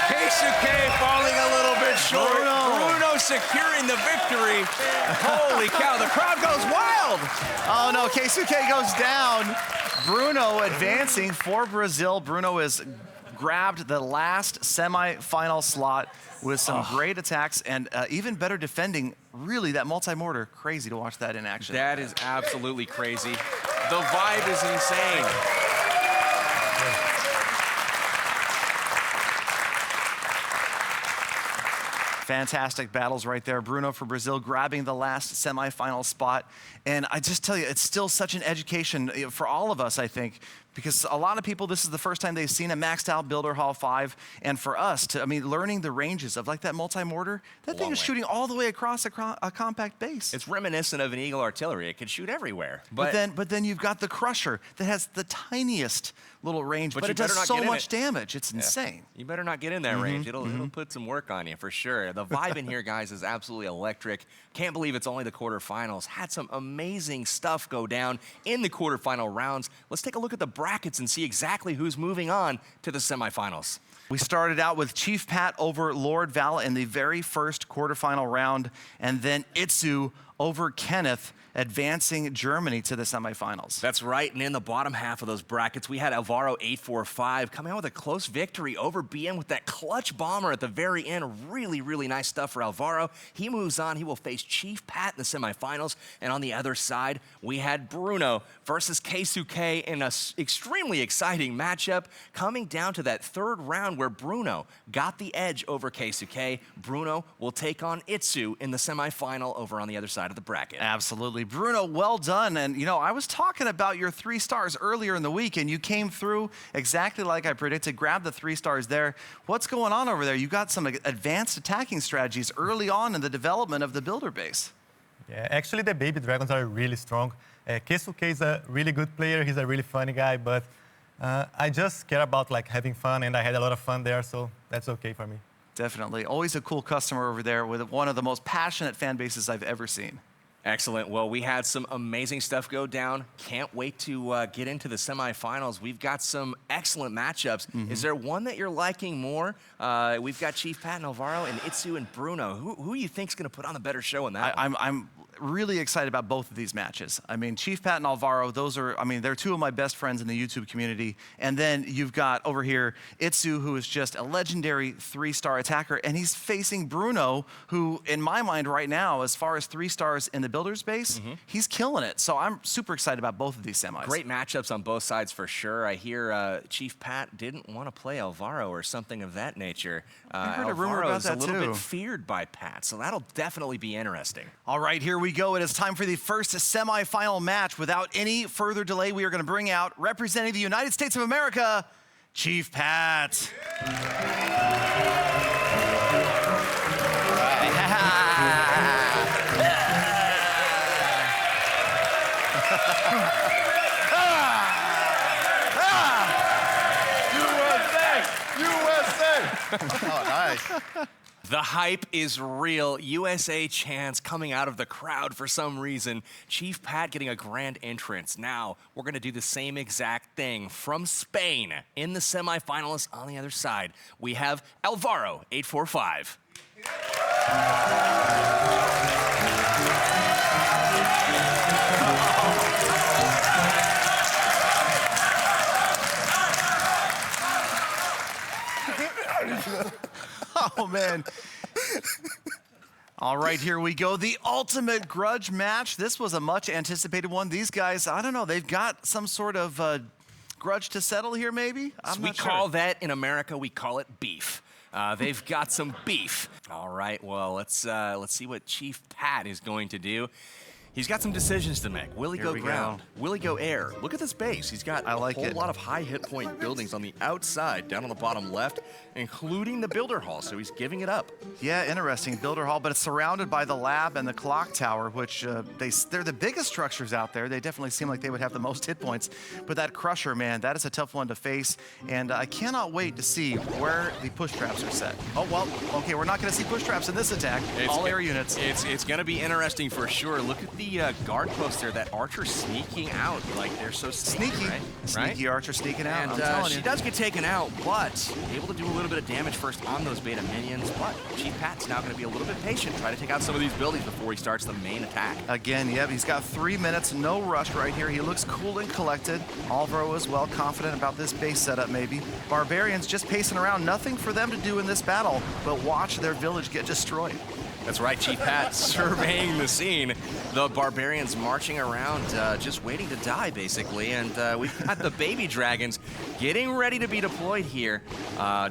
Keisuke falling a little bit short. Bruno securing the victory. Holy cow, the crowd goes wild. Oh, no, Keisuke goes down. Bruno advancing for Brazil. Bruno has grabbed the last semi-final slot with some great attacks and even better defending. Really, that multi-mortar, crazy to watch that in action. That is absolutely crazy. The vibe is insane. Fantastic battles right there. Bruno for Brazil grabbing the last semifinal spot. And I just tell you, it's still such an education for all of us, I think, because a lot of people, this is the first time they've seen a maxed out Builder Hall 5. And for us, learning the ranges of like that multi-mortar, that thing is shooting all the way across a compact base. It's reminiscent of an Eagle artillery. It can shoot everywhere. But then you've got the Crusher that has the tiniest little range, but it does so much damage. It's insane. You better not get in that range. It'll put some work on you for sure. The vibe in here, guys, is absolutely electric. Can't believe it's only the quarterfinals. Had some amazing stuff go down in the quarterfinal rounds. Let's take a look at the brackets and see exactly who's moving on to the semifinals. We started out with Chief Pat over Lord Val in the very first quarterfinal round, and then Itsu over Kenneth, advancing Germany to the semifinals. That's right, and in the bottom half of those brackets, we had Alvaro 845 coming out with a close victory over BM with that clutch bomber at the very end. Really, really nice stuff for Alvaro. He moves on. He will face Chief Pat in the semifinals, and on the other side, we had Bruno versus Keisuke in an extremely exciting matchup, coming down to that third round where Bruno got the edge over Keisuke. Bruno will take on Itsu in the semifinal over on the other side of the bracket. Absolutely. Bruno, well done. And, I was talking about your 3 stars earlier in the week, and you came through exactly like I predicted. Grab the 3 stars there. What's going on over there? You got some advanced attacking strategies early on in the development of the builder base. Yeah, actually, the baby dragons are really strong. Keisuke is a really good player. He's a really funny guy, but I just care about having fun, and I had a lot of fun there, so that's okay for me. Definitely. Always a cool customer over there with one of the most passionate fan bases I've ever seen. Excellent. Well, we had some amazing stuff go down. Can't wait to get into the semifinals. We've got some excellent matchups. Is there one that you're liking more? We've got Chief Pat and Alvaro and Itsu and Bruno. Who do you think's going to put on the better show in that one? I'm really excited about both of these matches. I mean, Chief Pat and Alvaro, they're two of my best friends in the YouTube community. And then you've got over here Itsu, who is just a legendary 3-star attacker, and he's facing Bruno, who in my mind right now, as far as 3 stars in the builder's base, he's killing it. So I'm super excited about both of these semis. Great matchups on both sides for sure. I hear Chief Pat didn't want to play Alvaro or something of that nature. I heard a rumor about that a little too. bit feared by Pat, so that'll definitely be interesting. All right, here we go. It is time for the first semifinal match. Without any further delay, we are going to bring out, representing the United States of America, Chief Pat. Oh, nice. The hype is real. USA chants coming out of the crowd for some reason. Chief Pat getting a grand entrance. Now, we're going to do the same exact thing from Spain. In the semifinalists on the other side, we have Alvaro, 845. Oh, man. All right, here we go. The ultimate grudge match. This was a much anticipated one. These guys, I don't know, they've got some sort of grudge to settle here, maybe? We call that, in America, we call it beef. They've got some beef. All right, well, let's see what Chief Pat is going to do. He's got some decisions to make. Will he go ground? Will he go air? Look at this base. He's got a whole lot of high hit point buildings on the outside, down on the bottom left, including the builder hall, so he's giving it up. Yeah, interesting. Builder hall, but it's surrounded by the lab and the clock tower, which they're the biggest structures out there. They definitely seem like they would have the most hit points. But that crusher, man, that is a tough one to face. And I cannot wait to see where the push traps are set. Oh, well, okay, we're not going to see push traps in this attack. All air units. It's going to be interesting for sure. Look at the guard post there. That archer sneaking out. Like, they're so sneaky. Right? Sneaky archer sneaking out, and, I'm telling you. she does get taken out, but able to do a little bit of damage first on those beta minions. But Chief Pat's now going to be a little bit patient, try to take out some of these buildings before he starts the main attack. Again, yeah, he's got 3 minutes, no rush right here. He looks cool and collected. Alvaro as well, confident about this base setup maybe. Barbarians just pacing around, nothing for them to do in this battle, but watch their village get destroyed. That's right, Chief Pat surveying the scene. The Barbarians marching around, just waiting to die, basically. And we've got the baby dragons getting ready to be deployed here.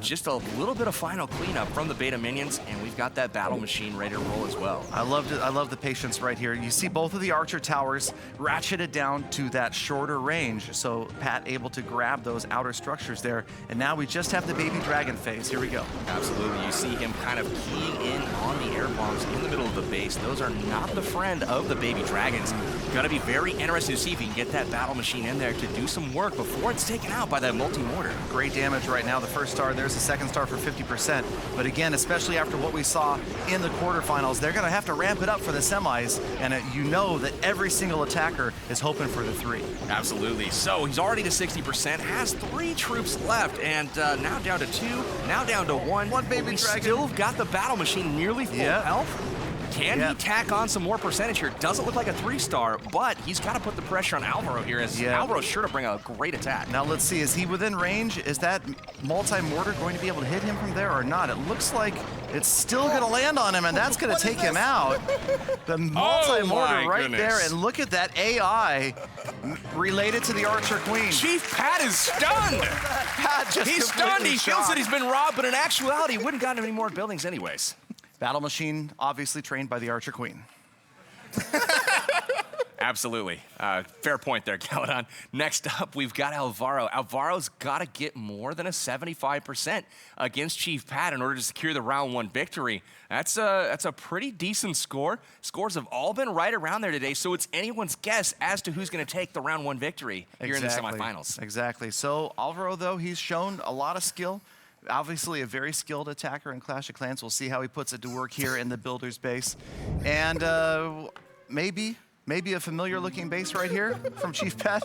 Just a little bit of final cleanup from the beta minions, and we've got that battle machine ready to roll as well. I loved it. I love the patience right here. You see both of the archer towers ratcheted down to that shorter range, so Pat able to grab those outer structures there. And now we just have the baby dragon phase. Here we go. Absolutely. You see him kind of keying in on the air bombs in the middle of the base. Those are not the friend of the baby dragons. Gonna be very interested to see if he can get that battle machine in there to do some work before it's taken out by that multi-mortar. Great damage right now. The first star, there's the second star for 50%. But again, especially after what we saw in the quarterfinals, they're gonna have to ramp it up for the semis. And you know that every single attacker is hoping for the 3. Absolutely. So he's already to 60%, has 3 troops left, and now down to 2, now down to 1. One baby dragon. Still got the battle machine nearly full health. Can he tack on some more percentage here? Doesn't look like a 3-star, but he's got to put the pressure on Alvaro here, as Alvaro's sure to bring a great attack. Now let's see, is he within range? Is that multi-mortar going to be able to hit him from there or not? It looks like it's still going to land on him, and that's going to take him out. The multi-mortar right there, and look at that AI related to the Archer Queen. Chief Pat is stunned. He's stunned. He feels that he's been robbed, but in actuality, he wouldn't have gotten any more buildings anyways. Battle machine, obviously trained by the Archer Queen. Absolutely. Fair point there, Galadon. Next up, we've got Alvaro. Alvaro's got to get more than a 75% against Chief Pat in order to secure the round 1 victory. That's a pretty decent score. Scores have all been right around there today, so it's anyone's guess as to who's going to take the round 1 victory here in the semifinals. Exactly. So Alvaro, though, he's shown a lot of skill. Obviously a very skilled attacker in Clash of Clans. We'll see how he puts it to work here in the builder's base. And Maybe a familiar-looking base right here from Chief Pat.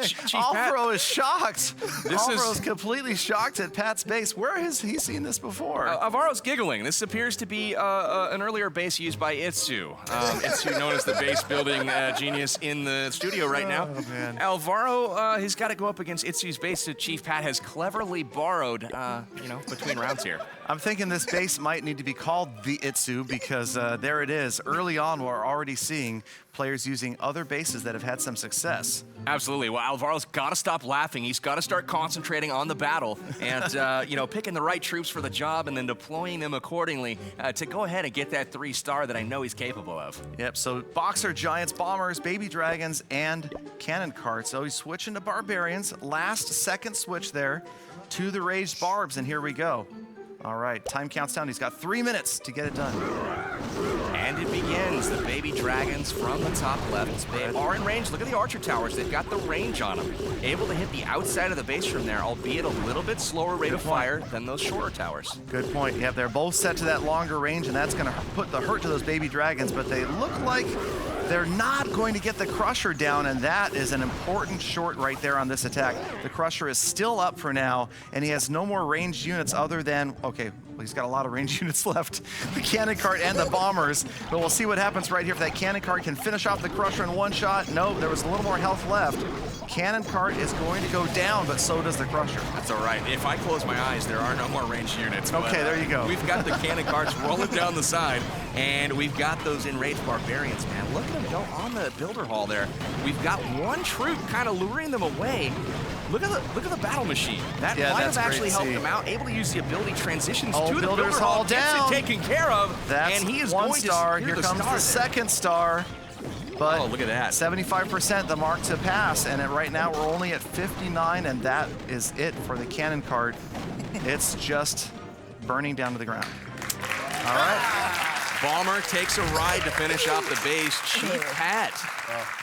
Chief Alvaro Pat. is shocked. Alvaro's completely shocked at Pat's base. Where has he seen this before? Alvaro's giggling. This appears to be an earlier base used by Itsu. Itsu, known as the base building genius in the studio right now. Oh, man. Alvaro has got to go up against Itsu's base that Chief Pat has cleverly borrowed, between rounds here. I'm thinking this base might need to be called the Itsu because there it is. Early on, we're already seeing players using other bases that have had some success. Absolutely. Well, Alvaro's got to stop laughing. He's got to start concentrating on the battle and, picking the right troops for the job and then deploying them accordingly to go ahead and get that 3-star that I know he's capable of. Yep, so Boxer, Giants, Bombers, Baby Dragons, and Cannon Carts. So he's switching to Barbarians. Last second switch there to the Raged Barbs, and here we go. All right, time counts down. He's got 3 minutes to get it done. And it begins. The Baby Dragons from the top left. They are in range. Look at the Archer Towers. They've got the range on them. Able to hit the outside of the base from there, albeit a little bit slower rate of fire than those shorter towers. Good point. Yeah, they're both set to that longer range, and that's going to put the hurt to those Baby Dragons, but they look like they're not going to get the Crusher down, and that is an important short right there on this attack. The Crusher is still up for now, and he has no more ranged units other than, okay, well, he's got a lot of ranged units left. The Cannon Cart and the Bombers, but we'll see what happens right here. If that Cannon Cart can finish off the Crusher in one shot, no, there was a little more health left. Cannon Cart is going to go down, but so does the Crusher. That's all right. If I close my eyes, there are no more ranged units. Okay, there you go. We've got the Cannon Carts rolling down the side, and we've got those enraged Barbarians, man. Look at them go on the builder hall there. We've got one troop kind of luring them away. Look at the battle machine. That might have actually helped him out. Able to use the ability transitions to the builder hall down. Gets it taken care of. That's and he is one going star. to Here comes the second star. But look at that. 75% the mark to pass, and right now we're only at 59, and that is it for the Cannon Cart. It's just burning down to the ground. All right. Bomber takes a ride to finish off the base. Chief Pat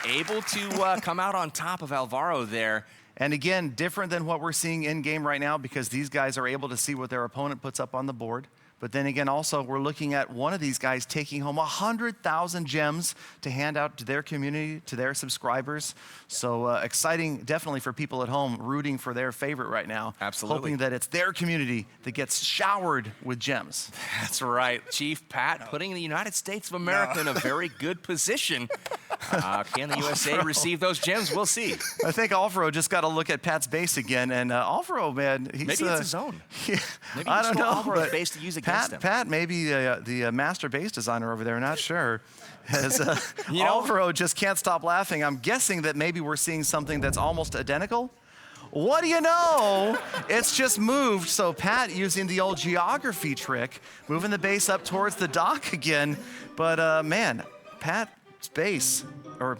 able to come out on top of Alvaro there. And again, different than what we're seeing in game right now because these guys are able to see what their opponent puts up on the board. But then again, also, we're looking at one of these guys taking home 100,000 gems to hand out to their community, to their subscribers. So exciting, definitely for people at home rooting for their favorite right now. Absolutely. Hoping that it's their community that gets showered with gems. That's right. Chief Pat putting the United States of America in a very good position. Can the USA receive those gems? We'll see. I think Alvaro just got to look at Pat's base again. And Alvaro, man, he's... Maybe it's his own. Maybe I don't know. Alvaro's base to use against him. Pat may be the master base designer over there, not sure. As Alvaro just can't stop laughing. I'm guessing that maybe we're seeing something that's almost identical. What do you know? It's just moved. So Pat using the old geography trick, moving the base up towards the dock again. But man, Pat's base, or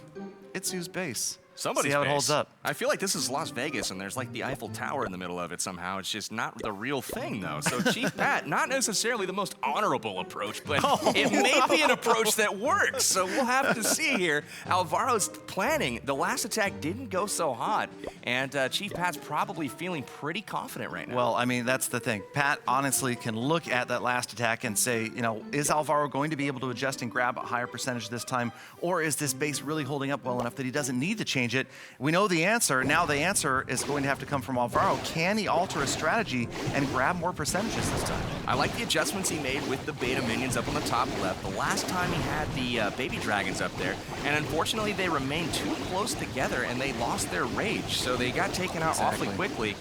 Itsu's base. Somebody's See how base. it holds up. I feel like this is Las Vegas, and there's like the Eiffel Tower in the middle of it somehow. It's just not the real thing, though. So Chief Pat, not necessarily the most honorable approach, but it may be an approach that works. So we'll have to see here. Alvaro's planning. The last attack didn't go so hot, and Chief Pat's probably feeling pretty confident right now. Well, I mean, that's the thing. Pat honestly can look at that last attack and say, you know, is Alvaro going to be able to adjust and grab a higher percentage this time, or is this base really holding up well enough that he doesn't need to change it? We know the answer. Now the answer is going to have to come from Alvaro. Can he alter a strategy and grab more percentages this time? I like the adjustments he made with the beta minions up on the top left. The last time he had the baby dragons up there, and unfortunately they remained too close together and they lost their rage. So they got taken out awfully quickly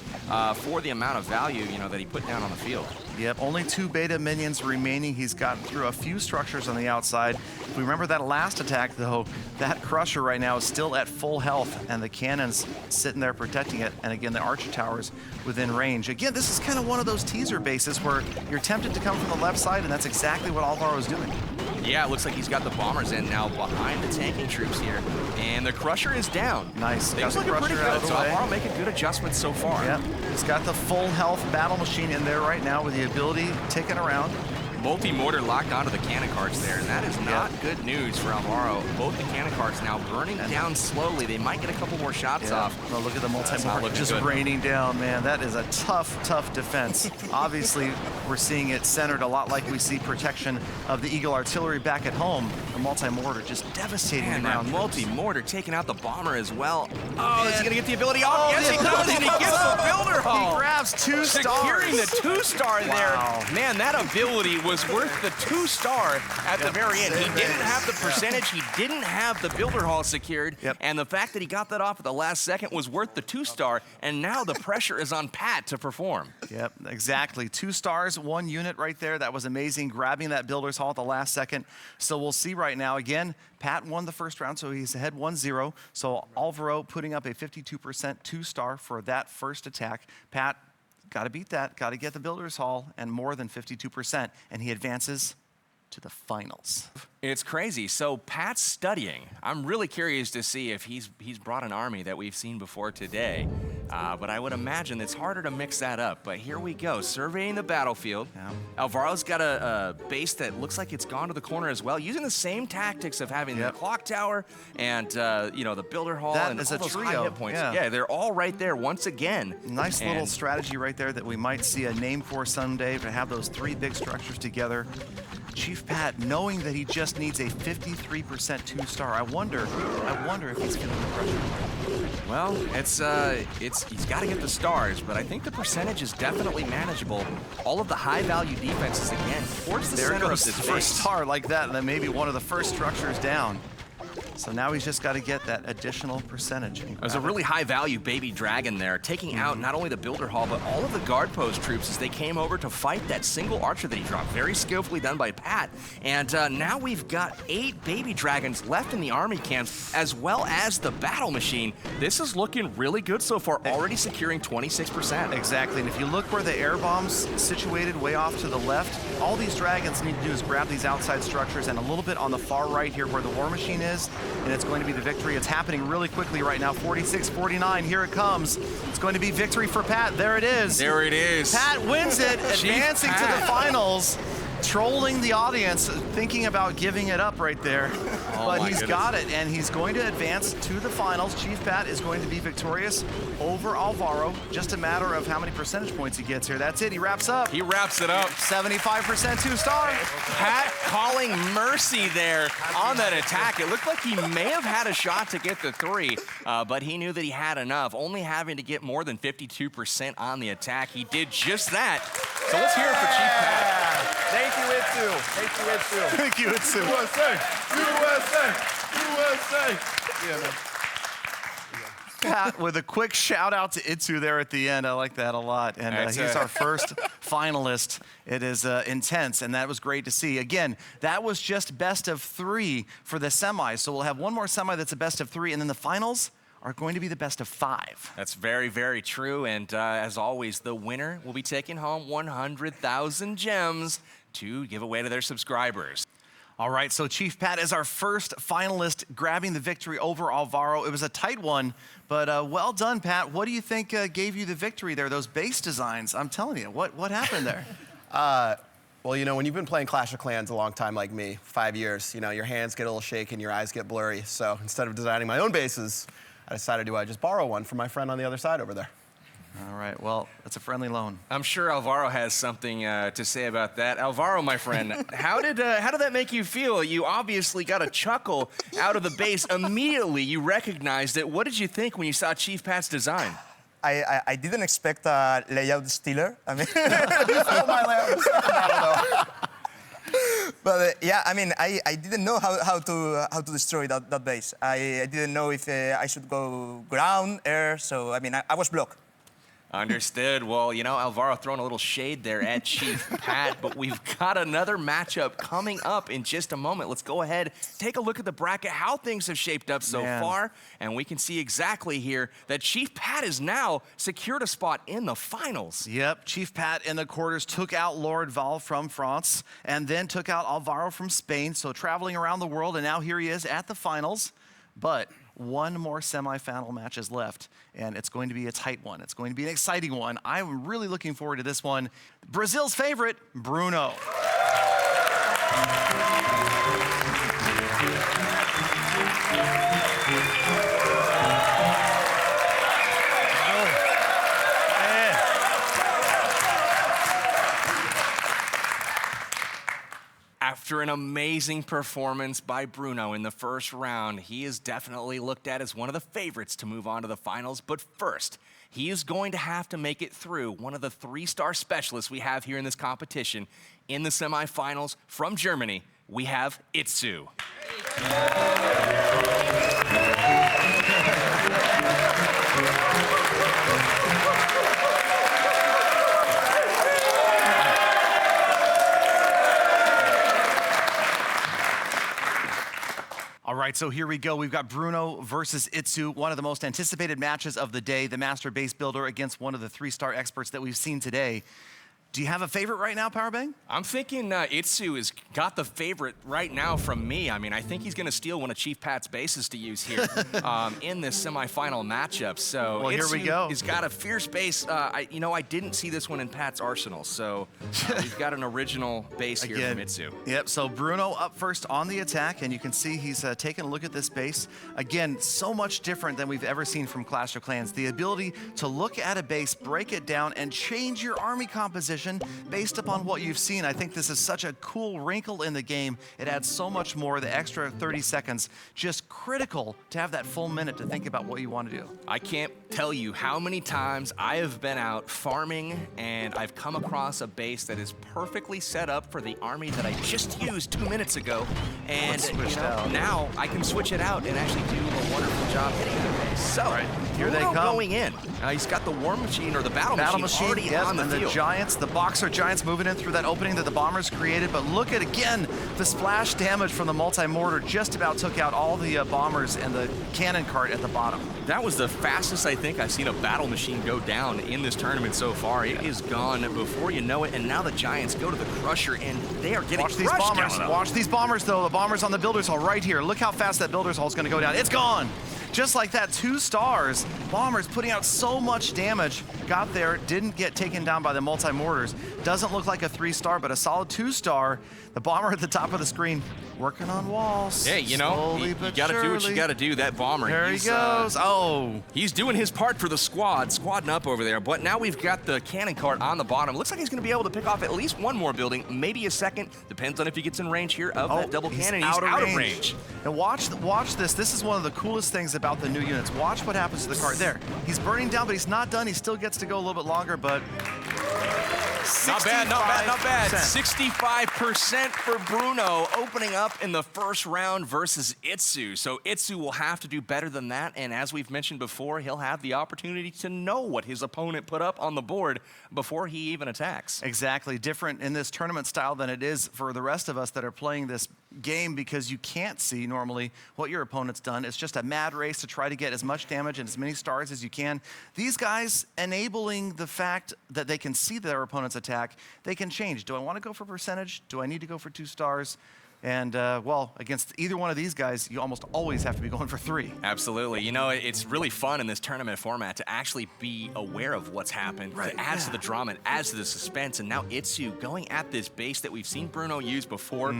for the amount of value, you know, that he put down on the field. Yep, only 2 beta minions remaining. He's gotten through a few structures on the outside. If we remember that last attack, though, that Crusher right now is still at full health, and the cannons sitting there protecting it. And again, the Archer Towers within range. Again, this is kind of one of those teaser bases where you're tempted to come from the left side, and that's exactly what Alvaro's doing. Yeah, it looks like he's got the bombers in now behind the tanking troops here. And the Crusher is down. Nice. Things looking pretty good. So Alvaro making good adjustments so far. Yep. He's got the full health battle machine in there right now with the ability ticking around. Multi-mortar locked onto the cannon carts there, and that is not good news for Alvaro. Both the cannon carts now burning down slowly. They might get a couple more shots off. Well, look at the multi-mortar just good. raining down, man. That is a tough defense. Obviously, we're seeing it centered a lot like we see protection of the Eagle artillery back at home. The multi-mortar just devastating And the ground. that multi-mortar taking out the bomber as well. Oh, is he going to get the ability off? Yes, he does, and he gets the builder haul. He grabs 2 stars. Securing the 2-star there. Wow. Man, that ability was worth the 2-star at the very end. He didn't have the percentage. He didn't have the builder haul secured. And the fact that he got that off at the last second was worth the 2-star. And now the pressure is on Pat to perform. Yep, exactly. 2 stars, 1 unit right there. That was amazing, grabbing that builder's haul at the last second. So we'll see right now. Again, Pat won the first round, so he's ahead 1-0. So Alvaro putting up a 52% 2-star for that first attack. Pat, got to beat that, got to get the builder's haul and more than 52%, and he advances to the finals. It's crazy. So Pat's studying. I'm really curious to see if he's brought an army that we've seen before today. But I would imagine it's harder to mix that up. But here we go, surveying the battlefield. Yeah. Alvaro's got a base that looks like it's gone to the corner as well, using the same tactics of having the clock tower and the builder hall That and is all a those trio. high hit points. Yeah. They're all right there once again. Nice little strategy right there that we might see a name for someday, to have those 3 big structures together. Chief Pat, knowing that he just needs a 53% 2-star, I wonder if he's feeling the pressure. Well, he's got to get the stars, but I think the percentage is definitely manageable. All of the high-value defenses again towards the There center goes of the this first base. star like that, and then maybe one of the first structures down. So now he's just got to get that additional percentage. There's a really high-value baby dragon there, taking out not only the builder hall, but all of the guard post troops as they came over to fight that single archer that he dropped. Very skillfully done by Pat. And now we've got 8 baby dragons left in the army camps, as well as the battle machine. This is looking really good so far, already securing 26%. Exactly, and if you look where the air bomb's situated way off to the left, all these dragons need to do is grab these outside structures and a little bit on the far right here where the war machine is, and it's going to be the victory. It's happening really quickly right now. 46-49, here it comes. It's going to be victory for Pat. There it is. There it is. Pat wins it, advancing to the finals. Trolling the audience, thinking about giving it up right there. But he's got it, and he's going to advance to the finals. Chief Pat is going to be victorious over Alvaro. Just a matter of how many percentage points he gets here. That's it, he wraps up. He wraps it up. 75% 2-star. Pat calling mercy there on that attack. It looked like he may have had a shot to get the 3, but he knew that he had enough, only having to get more than 52% on the attack. He did just that. So let's hear it for Chief Pat. Thank you, Itsu. Thank you, Itsu. Thank you, Itsu. USA. Yeah, man. Pat with a quick shout out to Itsu there at the end. I like that a lot. And he's our first finalist. It is intense, and that was great to see. Again, that was just best of 3 for the semis. So we'll have one more semi that's a best of 3, and then the finals are going to be the best of 5. That's very, very true. And as always, the winner will be taking home 100,000 gems to give away to their subscribers. All right, so Chief Pat is our first finalist, grabbing the victory over Alvaro. It was a tight one, but well done, Pat. What do you think gave you the victory there? Those base designs, I'm telling you, what happened there? Well, you know, when you've been playing Clash of Clans a long time like me, 5 years, you know, your hands get a little shaky and your eyes get blurry. So instead of designing my own bases, I decided to just borrow one from my friend on the other side over there. All right, well, that's a friendly loan. I'm sure Alvaro has something to say about that. Alvaro, my friend, how did that make you feel? You obviously got a chuckle out of the base. Immediately, you recognized it. What did you think when you saw Chief Pat's design? I didn't expect a layout stealer. I mean, My layout. I don't know. but yeah, I mean, I didn't know how to destroy that base. I didn't know if I should go ground, air. So I mean, I was blocked. Understood. Well, you know, Alvaro throwing a little shade there at Chief Pat, but we've got another matchup coming up in just a moment. Let's go ahead, take a look at the bracket, how things have shaped up so far, and we can see exactly here that Chief Pat has now secured a spot in the finals. Yep, Chief Pat in the quarters took out Lord Val from France and then took out Alvaro from Spain, so traveling around the world, and now here he is at the finals. But one more semifinal match is left, and it's going to be a tight one. It's going to be an exciting one. I'm really looking forward to this one. Brazil's favorite, Bruno. After an amazing performance by Bruno in the first round, he is definitely looked at as one of the favorites to move on to the finals. But first, he is going to have to make it through one of the 3-star specialists we have here in this competition. In the semifinals from Germany, we have Itsu. All right, so here we go. We've got Bruno versus Itsu, one of the most anticipated matches of the day, the master base builder against one of the 3-star experts that we've seen today. Do you have a favorite right now, Powerbang? I'm thinking Itsu has got the favorite right now from me. I mean, I think he's going to steal one of Chief Pat's bases to use here in this semifinal matchup. So well, here we go. He's got a fierce base. I didn't see this one in Pat's arsenal, so we've got an original base here from Itsu. Yep, so Bruno up first on the attack, and you can see he's taking a look at this base. Again, so much different than we've ever seen from Clash of Clans. The ability to look at a base, break it down, and change your army composition based upon what you've seen. I think this is such a cool wrinkle in the game. It adds so much more. The extra 30 seconds, just critical to have that full minute to think about what you want to do. I can't tell you how many times I have been out farming and I've come across a base that is perfectly set up for the army that I just used 2 minutes ago. And now I can switch it out and actually do a wonderful job hitting that base. So here they Bruno come. Going in. He's got the war machine or the battle machine already on the and field. The Giants, the Boxer Giants moving in through that opening that the Bombers created. But look at, again, the splash damage from the multi-mortar just about took out all the Bombers and the cannon cart at the bottom. That was the fastest I think I've seen a battle machine go down in this tournament so far. It is gone before you know it, and now the Giants go to the Crusher, and they are getting Watch these Bombers. Watch these Bombers, though. The Bombers on the Builder's Hall right here. Look how fast that Builder's Hall is going to go down. It's gone. Just like that, 2 stars. Bombers putting out so much damage. Got there, didn't get taken down by the multi-mortars. Doesn't look like a 3-star, but a solid 2-star. The Bomber at the top of the screen working on walls. Hey, you know, you got to do what you got to do. That Bomber. There he goes. He's doing his part for the squadding up over there. But now we've got the cannon cart on the bottom. Looks like he's going to be able to pick off at least one more building, maybe a second. Depends on if he gets in range here of that double cannon. He's out of range. And watch this. This is one of the coolest things about the new units. Watch what happens to the cart there. He's burning down, but he's not done. He still gets to go a little bit longer, but not bad. 65% for Bruno, opening up in the first round versus Itsu. So Itsu will have to do better than that, and as we've mentioned before, he'll have the opportunity to know what his opponent put up on the board before he even attacks. Exactly. Different in this tournament style than it is for the rest of us that are playing this game, because you can't see normally what your opponent's done. It's just a mad race to try to get as much damage and as many stars as you can. These guys enabling the fact that they can see their opponent's attack, they can change. Do I want to go for percentage? Do I need to go for 2 stars? And, well, against either one of these guys, you almost always have to be going for 3. Absolutely. You know, it's really fun in this tournament format to actually be aware of what's happened. It adds to the drama, it adds to the suspense, and now Itsu going at this base that we've seen Bruno use before.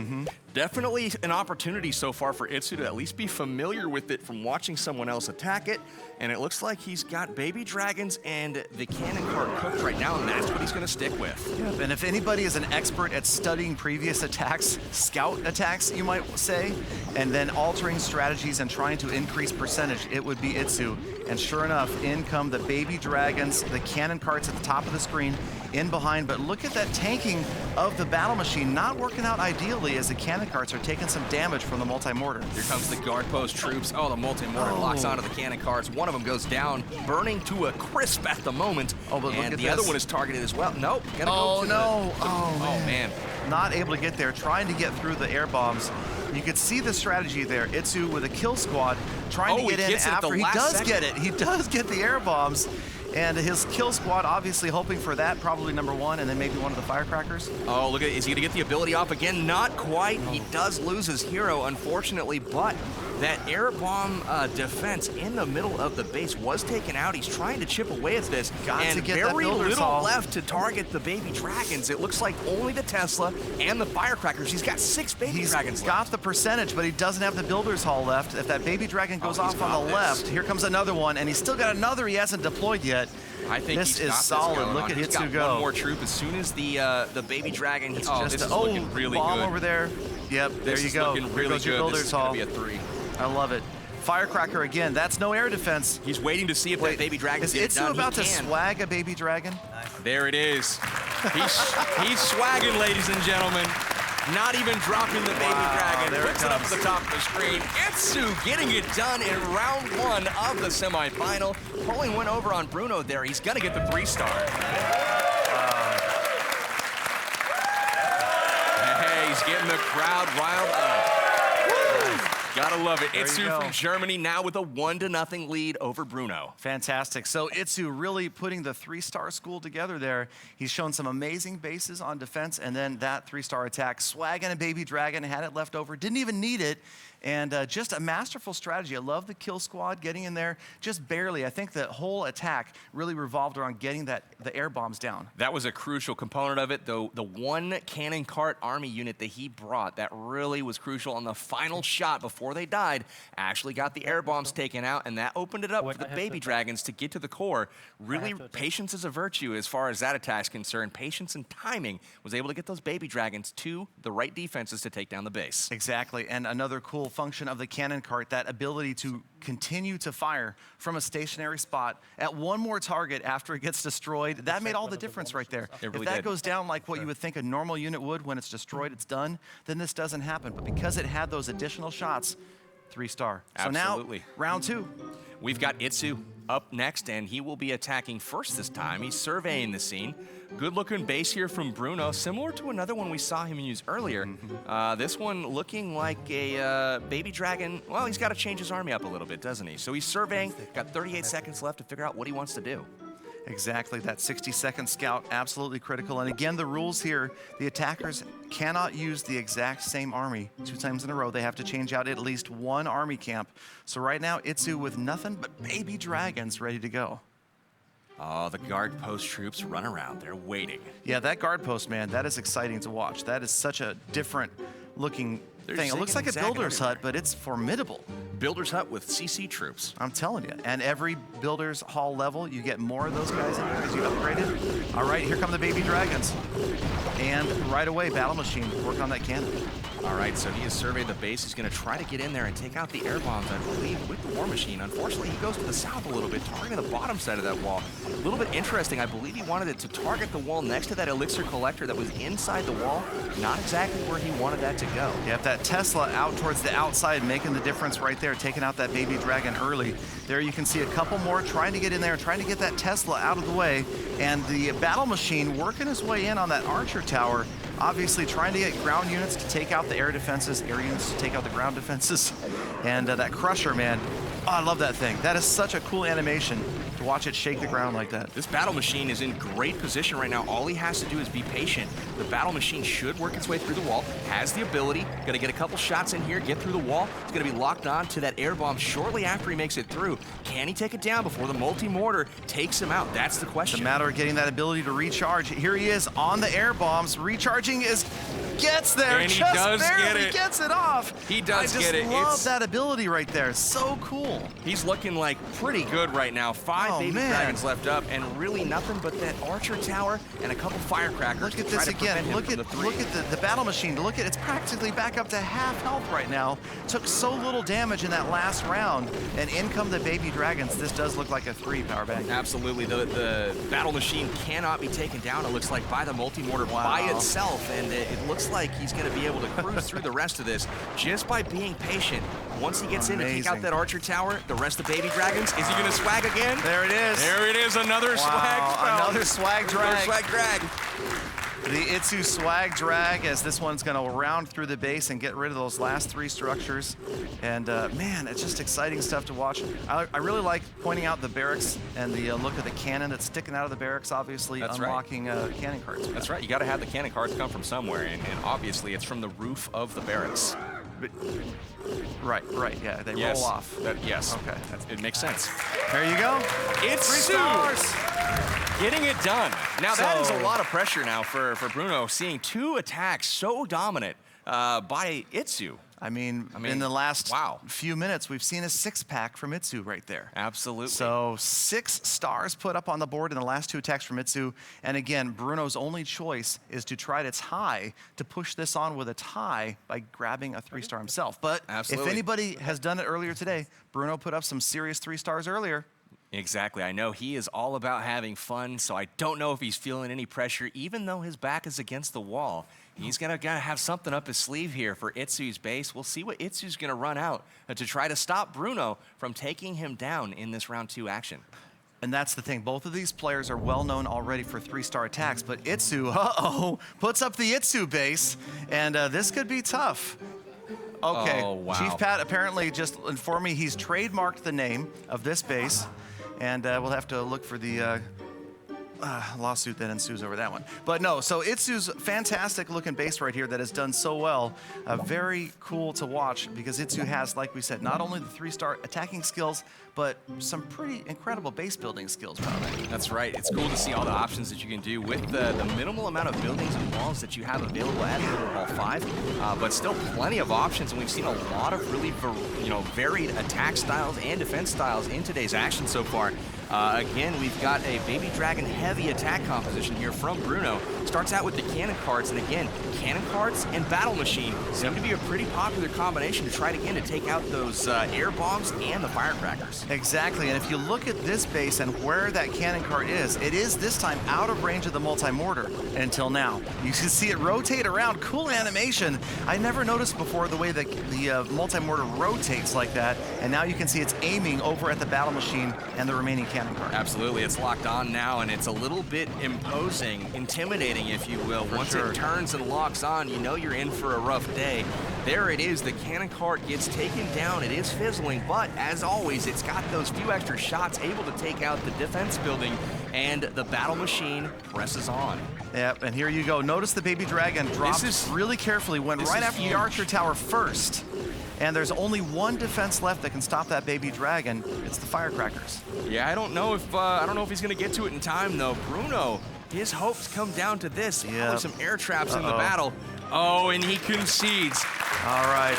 Definitely an opportunity so far for Itsu to at least be familiar with it from watching someone else attack it. And it looks like he's got baby dragons and the cannon cart cooked right now, and that's what he's going to stick with. Yep. And if anybody is an expert at studying previous attacks, scout attacks, you might say, and then altering strategies and trying to increase percentage, it would be Itsu. And sure enough, in come the baby dragons, the cannon carts at the top of the screen, in behind. But look at that tanking of the battle machine, not working out ideally as the cannon carts are taking some damage from the multi-mortar. Here comes the guard post troops. Oh, the multi-mortar locks onto the cannon carts. One of them goes down, burning to a crisp at the moment. But and the other one is targeted as well. Nope. Man. Not able to get there, trying to get through the air bombs. You could see the strategy there. Itsu with a kill squad trying to get in after he does get it. He does get the air bombs. And his kill squad obviously hoping for that, probably number 1, and then maybe one of the firecrackers. Oh, look at it. Is he going to get the ability off again? Not quite. He does lose his hero, unfortunately, but that air bomb defense in the middle of the base was taken out. He's trying to chip away at this, Got to get that very builder's little hall. left to target the baby dragons. It looks like only the Tesla and the firecrackers. He's got 6 baby dragons He's left. got the percentage, but he doesn't have the builder's hall left. If that baby dragon goes he's off on got the this. left, here comes another one, and he's still got another he hasn't deployed yet. I think this he's is got solid. This going Look on. at He's Itsu got go. one more troop as soon as the baby dragon. It's Oh, just this is a looking really bomb good. over there. Yep, there This you is go. looking Here really goes your good. This builder's is gonna hall. be a 3. I love it. Firecracker again. That's no air defense. He's waiting to see if that baby dragon is get it Itsu done. about He to can. swag a baby dragon? There it is. He's swagging, ladies and gentlemen. Not even dropping the baby dragon. there it Puts it up at comes. the top of the screen. Itsu getting it done in round 1 of the semifinal. Pulling one over on Bruno there. He's going to get the 3-star. Hey, he's getting the crowd riled up. Gotta love it. There you Itsu go. from Germany now with a 1-0 lead over Bruno. Fantastic. So Itsu really putting the 3-star school together there. He's shown some amazing bases on defense, and then that 3-star attack. Swagging a baby dragon, had it left over, didn't even need it. And just a masterful strategy. I love the kill squad getting in there just barely. I think the whole attack really revolved around getting the air bombs down. That was a crucial component of it, though. The one cannon cart army unit that he brought that really was crucial on the final shot before they died actually got the air bombs taken out, and that opened it up for the baby dragons to get to the core. Really, patience is a virtue as far as that attack's concerned. Patience and timing was able to get those baby dragons to the right defenses to take down the base. Exactly, and another cool function of the cannon cart, that ability to continue to fire from a stationary spot at one more target after it gets destroyed. That made all the difference right there. It really if that did. goes down like what you would think a normal unit would when it's destroyed, it's done, then this doesn't happen. But because it had those additional shots, 3-star. So Absolutely. now, round 2. We've got Itsu up next, and he will be attacking first this time. He's surveying the scene. Good-looking base here from Bruno, similar to another one we saw him use earlier. This one looking like a baby dragon. Well, he's got to change his army up a little bit, doesn't he? So he's surveying, got 38 seconds left to figure out what he wants to do. Exactly, that 60-second scout, absolutely critical. And again, the rules here, the attackers cannot use the exact same army 2 times in a row. They have to change out at least one army camp. So right now, Itsu with nothing but baby dragons ready to go. Oh, the guard post troops run around. They're waiting. Yeah, that guard post, man, that is exciting to watch. That is such a different looking thing. It looks like a builder's hut, but it's formidable. Builder's hut with CC troops. I'm telling you. And every builder's hall level, you get more of those guys in there as you upgrade it. All right, here come the baby dragons. And right away, battle machine, work on that cannon. All right, so he has surveyed the base. He's going to try to get in there and take out the air bombs, I believe, with the war machine. Unfortunately, he goes to the south a little bit, targeting the bottom side of that wall. A little bit interesting. I believe he wanted it to target the wall next to that elixir collector that was inside the wall. Not exactly where he wanted that to go. You have that Tesla out towards the outside, making the difference right there, taking out that baby dragon early. There you can see a couple more trying to get in there, trying to get that Tesla out of the way. And the battle machine working his way in on that archer tower, obviously trying to get ground units to take out the air defenses, air units to take out the ground defenses. And that crusher, man, oh, I love that thing. That is such a cool animation to watch it shake the ground like that. This battle machine is in great position right now. All he has to do is be patient. The battle machine should work its way through the wall, has the ability, gonna get a couple shots in here, get through the wall. It's gonna be locked on to that air bomb shortly after he makes it through. Can he take it down before the multi-mortar takes him out? That's the question. It's a matter of getting that ability to recharge. Here he is on the air bombs. Recharging gets there. And he just does barely get it. gets it off. He does get it. I just love It's- that ability right there. So cool. He's looking like pretty good right now. 5 baby man. dragons left up, and really nothing but that archer tower and a couple firecrackers. Look at to try this to prevent again. him Look from at the 3. look at the battle machine. Look at it's practically back up to half health right now. Took so little damage in that last round, and in come the baby dragons. This does look like a 3 power bank. Absolutely, the battle machine cannot be taken down, it looks like, by the multi-mortar by itself, and it looks like he's going to be able to cruise through the rest of this just by being patient. Once he gets in to take out that archer tower, the rest of the baby dragons, is he going to swag again? There it is. There it is, another swag spell. Another swag drag. Another swag drag. The Itsu swag drag, as this one's going to round through the base and get rid of those last 3 structures. And man, it's just exciting stuff to watch. I really like pointing out the barracks and the look of the cannon that's sticking out of the barracks, obviously. That's unlocking cannon carts. That's right, you got to have the cannon carts come from somewhere, and obviously it's from the roof of the barracks. Right, yeah, they Yes. roll off. Yes. Okay. It makes sense. There you go. It's 3 stars. Getting it done. Now that is a So- lot of pressure now for Bruno, seeing 2 attacks so dominant by Itsu. I mean, in the last wow. few minutes, we've seen a 6-pack from Itsu right there. Absolutely. So 6 stars put up on the board in the last 2 attacks from Itsu. And again, Bruno's only choice is to try to tie to push this on with a tie by grabbing a 3-star himself. But Absolutely. if anybody has done it earlier today, Bruno put up some serious 3 stars earlier. Exactly. I know he is all about having fun, so I don't know if he's feeling any pressure, even though his back is against the wall. He's gotta have something up his sleeve here for Itsu's base. We'll see what Itsu's gonna run out to try to stop Bruno from taking him down in this round 2 action. And that's the thing. Both of these players are well known already for 3-star attacks, but Itsu, puts up the Itsu base, and this could be tough. Okay, Oh, wow. Chief Pat apparently just informed me he's trademarked the name of this base, and we'll have to look for the lawsuit that ensues over that one. But no, so Itsu's fantastic looking base right here that has done so well. Very cool to watch because Itsu has, like we said, not only the 3-star attacking skills, but some pretty incredible base building skills, probably. That's right. It's cool to see all the options that you can do with the minimal amount of buildings and walls that you have available at Little Ball 5, but still plenty of options, and we've seen a lot of really varied attack styles and defense styles in today's action so far. Again, we've got a Baby Dragon heavy attack composition here from Bruno. Starts out with the cannon carts, and again, cannon carts and battle machine seem to be a pretty popular combination to try to take out those air bombs and the firecrackers. Exactly, and if you look at this base and where that cannon cart is, it is this time out of range of the multi-mortar until now. You can see it rotate around. Cool animation. I never noticed before the way the multi-mortar rotates like that, and now you can see it's aiming over at the battle machine and the remaining cannon cart. Absolutely, it's locked on now, and it's a little bit imposing, intimidating, if you will. Once it turns and locks on, you know you're in for a rough day. There it is, the cannon cart gets taken down. It is fizzling, but as always, it's got those few extra shots, able to take out the defense building, and the battle machine presses on. Yep, and here you go. Notice the Baby Dragon dropped really carefully, went right after the Archer Tower first. And there's only one defense left that can stop that Baby Dragon. It's the firecrackers. Yeah, I don't know if he's gonna get to it in time though. Bruno, his hopes come down to this. Probably some air traps in the battle. Oh, and he concedes. All right.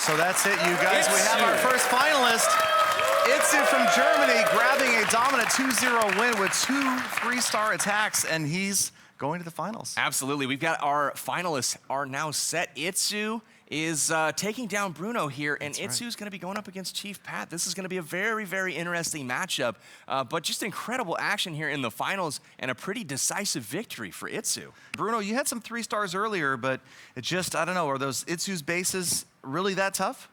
So that's it, you guys. We have our first finalist. Itsu from Germany grabbing a dominant 2-0 win with 2 3-star attacks, and he's going to the finals. Absolutely. We've got our finalists are now set. Itsu is taking down Bruno here, and Itsu's going to be going up against Chief Pat. This is going to be a very, very interesting matchup, but just incredible action here in the finals and a pretty decisive victory for Itsu. Bruno, you had some 3 stars earlier, but it just, I don't know, are those Itsu's bases really that tough?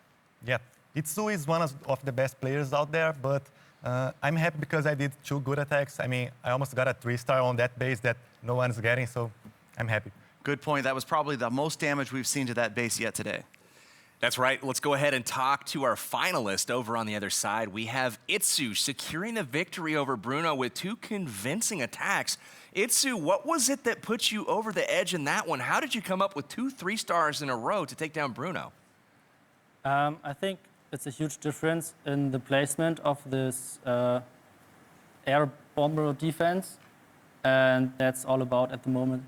Yeah, Itsu is one of the best players out there, but I'm happy because I did 2 good attacks. I mean, I almost got a 3-star on that base that no one's getting, so I'm happy. Good point. That was probably the most damage we've seen to that base yet today. That's right. Let's go ahead and talk to our finalist over on the other side. We have Itsu securing the victory over Bruno with 2 convincing attacks. Itsu, what was it that put you over the edge in that one? How did you come up with 2 3-stars in a row to take down Bruno? I think it's a huge difference in the placement of this air bomber defense, and that's all about at the moment.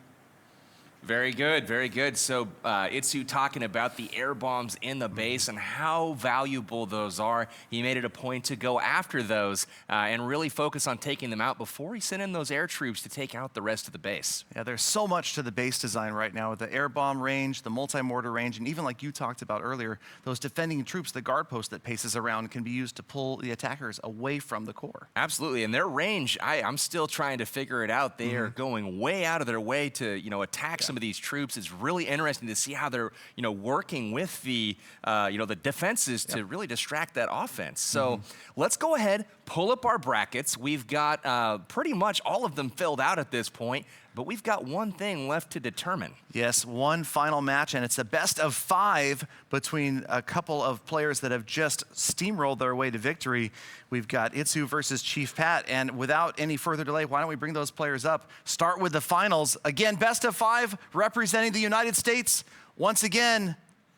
Very good, very good. So Itsu talking about the air bombs in the base and how valuable those are. He made it a point to go after those and really focus on taking them out before he sent in those air troops to take out the rest of the base. Yeah, there's so much to the base design right now with the air bomb range, the multi-mortar range, and even like you talked about earlier, those defending troops, the guard post that paces around can be used to pull the attackers away from the core. Absolutely, and their range, I'm still trying to figure it out. They are going way out of their way to, attack some of these troops. It's really interesting to see how they're, working with the, the defenses to really distract that offense. So let's go ahead, pull up our brackets. We've got pretty much all of them filled out at this point, but we've got one thing left to determine. Yes, one final match, and it's a best of 5 between a couple of players that have just steamrolled their way to victory. We've got Itsu versus Chief Pat, and without any further delay, why don't we bring those players up? Start with the finals. Again, best of 5, representing the United States, once again,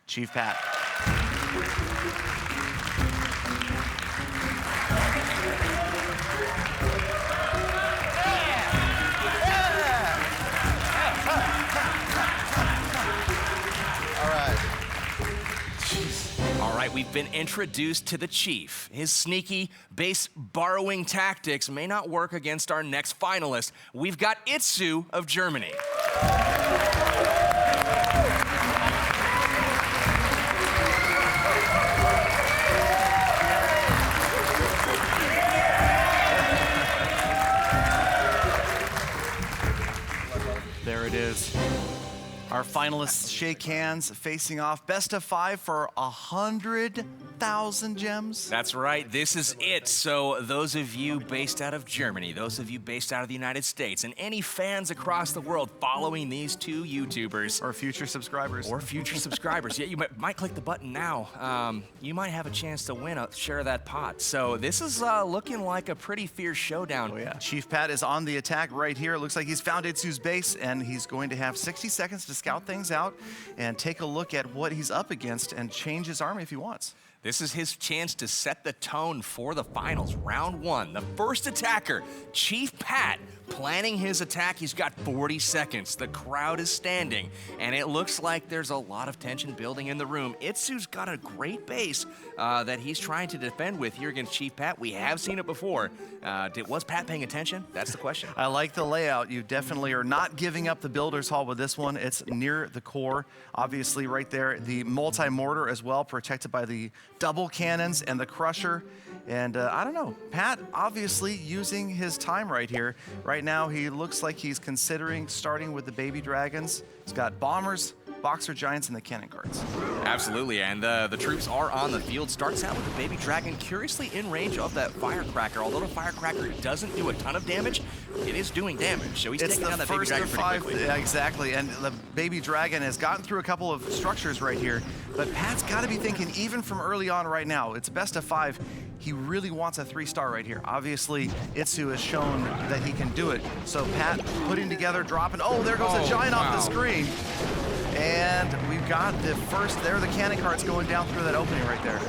Chief Pat. All right, we've been introduced to the Chief. His sneaky base borrowing tactics may not work against our next finalist. We've got Itsu of Germany. There it is. Our finalists shake hands, facing off. Best of 5 for 100,000 gems. That's right, this is it. So those of you based out of Germany, those of you based out of the United States, and any fans across the world following these two YouTubers. Or future subscribers. Yeah, you might click the button now. You might have a chance to win a share of that pot. So this is looking like a pretty fierce showdown. Oh, yeah. Chief Pat is on the attack right here. It looks like he's found Itsu's base, and he's going to have 60 seconds to scout things out and take a look at what he's up against and change his army if he wants. This is his chance to set the tone for the finals. Round 1, the first attacker, Chief Pat, planning his attack. He's got 40 seconds. The crowd is standing, and it looks like there's a lot of tension building in the room. Itsu's got a great base that he's trying to defend with here against Chief Pat. We have seen it before. Was Pat paying attention? That's the question. I like the layout. You definitely are not giving up the Builder's Hall with this one. It's near the core, obviously right there. The multi-mortar as well, protected by the double cannons and the crusher. And I don't know, Pat obviously using his time right here. Right now, he looks like he's considering starting with the baby dragons. He's got bombers, boxer giants, and the cannon cards. Absolutely, and the troops are on the field. Starts out with the baby dragon, curiously in range of that firecracker. Although the firecracker doesn't do a ton of damage, it is doing damage. So he's taking down that baby dragon pretty quickly. Yeah, exactly, and the baby dragon has gotten through a couple of structures right here. But Pat's got to be thinking, even from early on right now, it's best of 5. He really wants a 3-star right here. Obviously, Itsu has shown that he can do it. So Pat putting together, dropping. Oh, there goes a giant off the screen. And we've got the first, there are the cannon carts going down through that opening right there.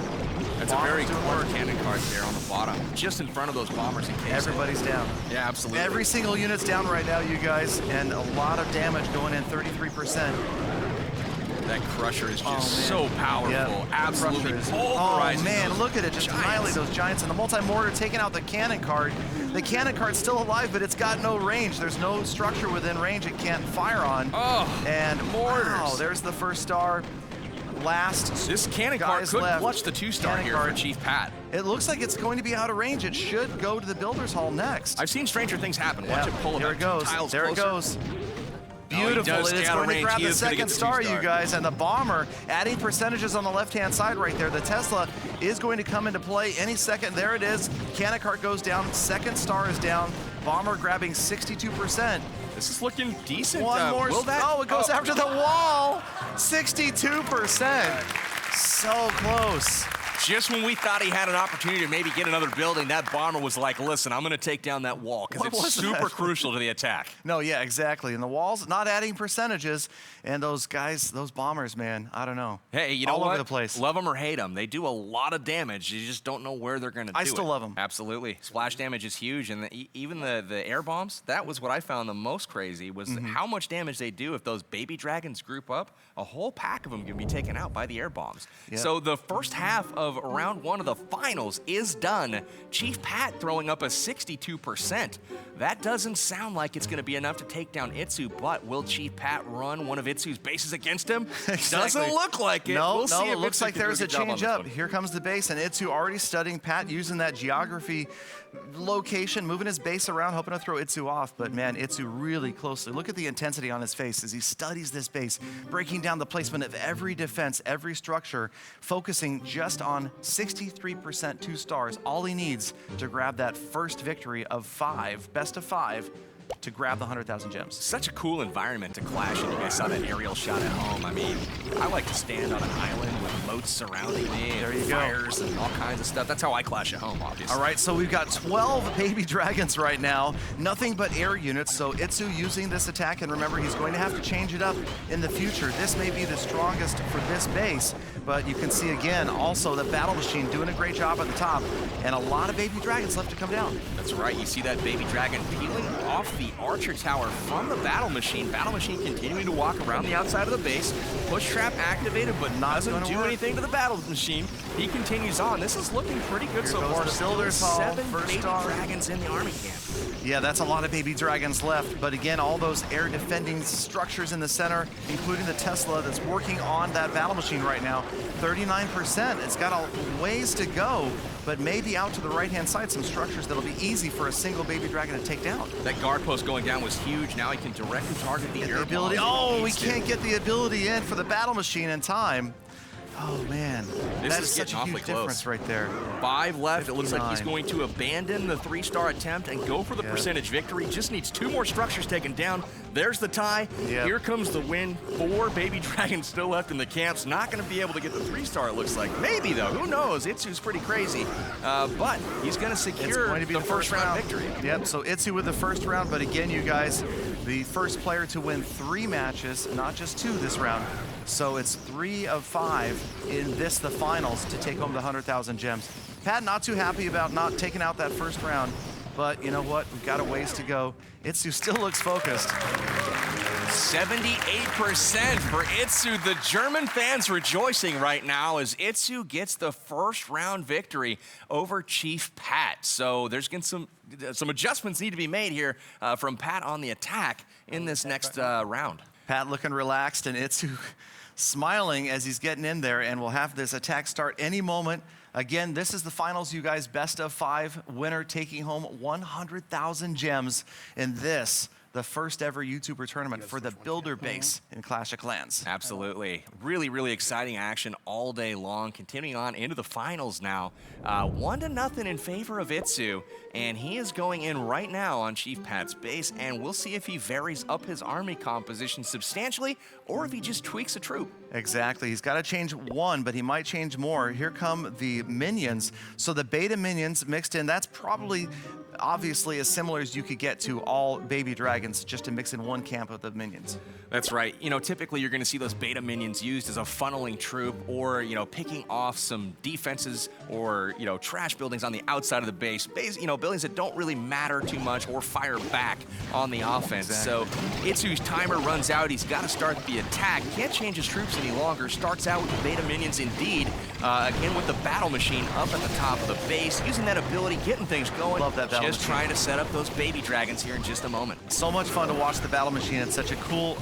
That's a very clever cannon cart there on the bottom, just in front of those bombers in case. Everybody's down. Yeah, absolutely. Every single unit's down right now, you guys, and a lot of damage going in, 33%. That crusher is just so powerful. Yep. Absolutely Oh pulverizing. man, look at it, just annihilate those giants. And the multi-mortar taking out the cannon cart. The cannon cart's still alive, but it's got no range. There's no structure within range it can't fire on. Oh, and mortars. Wow, there's the first star. Last this cannon cart could left. clutch the 2-star here for Chief Pat. It looks like it's going to be out of range. It should go to the Builder's Hall next. I've seen stranger things happen. Watch it pull him Here up it goes. 2 tiles There closer. it goes. Beautiful. Oh, It's going to grab the second star, you guys. And the bomber adding percentages on the left-hand side right there. The Tesla is going to come into play any second. There it is. Cannon cart goes down. Second star is down. Bomber grabbing 62%. This is looking decent. One more. Oh, it goes after the wall. 62%. So close. Just when we thought he had an opportunity to maybe get another building, that bomber was like, listen, I'm going to take down that wall because it's super crucial to the attack. No, yeah, exactly. And the walls not adding percentages. And those guys, those bombers, man, I don't know. Hey, you know all what? over the place. Love them or hate them. They do a lot of damage. You just don't know where they're going to do it. I still love them. Absolutely. Splash damage is huge. And even the air bombs, that was what I found the most crazy was how much damage they do if those baby dragons group up. A whole pack of them can be taken out by the air bombs. Yep. So the first half of round 1 of the finals is done. Chief Pat throwing up a 62%. That doesn't sound like it's going to be enough to take down Itsu, but will Chief Pat run one of Itsu's bases against him? Exactly. Doesn't look like it. No, we'll see it if looks Itsu like can do there's a good job on change this up. one. Here comes the base, and Itsu already studying Pat, using that geography location, moving his base around, hoping to throw Itsu off. But man, Itsu really closely. Look at the intensity on his face as he studies this base, breaking down the placement of every defense, every structure, focusing just on 63% 2 stars. All he needs to grab that first victory of 5, best of 5, to grab the 100,000 gems. Such a cool environment to clash in. You guys saw that aerial shot at home. I mean, I like to stand on an island with moats surrounding me, There you go. fires and all kinds of stuff. That's how I clash at home, obviously. All right, so we've got 12 baby dragons right now, nothing but air units. So Itsu using this attack, and remember, he's going to have to change it up in the future. This may be the strongest for this base, but you can see again, also the battle machine doing a great job at the top, and a lot of baby dragons left to come down. That's right. You see that baby dragon peeling off the archer tower from the battle machine. Battle machine continuing to walk around the outside of the base. Push trap activated, but doesn't do anything to the battle machine. He continues on. This is looking pretty good so far. The Builder's Hall, 7 first baby star. dragons in the army camp. Yeah, that's a lot of baby dragons left, but again, all those air defending structures in the center, including the Tesla that's working on that battle machine right now, 39%. It's got a ways to go, but maybe out to the right-hand side, some structures that'll be easy for a single baby dragon to take down. That guard post going down was huge. Now he can directly target the air Ability. bombs Oh, if he we needs to. can't get the ability in for the battle machine in time. Oh man, This that is is such getting a awfully huge close. difference right there. 5 left. It looks like he's 59. going to abandon the 3-star attempt and go for the Yeah. percentage victory. Just needs 2 more structures taken down. There's the tie. Yeah. Here comes the win. 4 baby dragons still left in the camps. Not going to be able to get the 3-star, it looks like. Maybe, though. Who knows? Itsu's pretty crazy. But he's going to It's secure going to be the first round victory. Yep, so Itsu with the first round, but again, you guys, the first player to win 3 matches, not just 2 this round. So it's 3 of 5 in this, the finals, to take home the 100,000 gems. Pat, not too happy about not taking out that first round, but you know what? We've got a ways to go. Itsu still looks focused. 78% for Itsu. The German fans rejoicing right now as Itsu gets the first round victory over Chief Pat. So there's going to some adjustments need to be made here from Pat on the attack in this next round. Pat looking relaxed and Itsu smiling as he's getting in there, and we'll have this attack start any moment. Again, this is the finals, you guys. Best of 5 winner taking home 100,000 gems in this, the first ever YouTuber tournament for the builder base in Clash of Clans. Absolutely. Really, really exciting action all day long. Continuing on into the finals now. 1-0 in favor of Itsu, and he is going in right now on Chief Pat's base, and we'll see if he varies up his army composition substantially or if he just tweaks a troop. Exactly. He's got to change 1, but he might change more. Here come the minions. So the beta minions mixed in, that's probably obviously as similar as you could get to all baby dragons, just to mix in 1 camp of the minions. That's right. You know, typically you're going to see those beta minions used as a funneling troop or, you know, picking off some defenses or, you know, trash buildings on the outside of the base. You know, buildings that don't really matter too much or fire back on the offense. Exactly. So Itsu's timer runs out. He's got to start the attack. Can't change his troops any longer. Starts out with the beta minions indeed. Again with the battle machine up at the top of the base. Using that ability, getting things going. Love that battle Just machine. trying to set up those baby dragons here in just a moment. So much fun to watch the battle machine. It's such a cool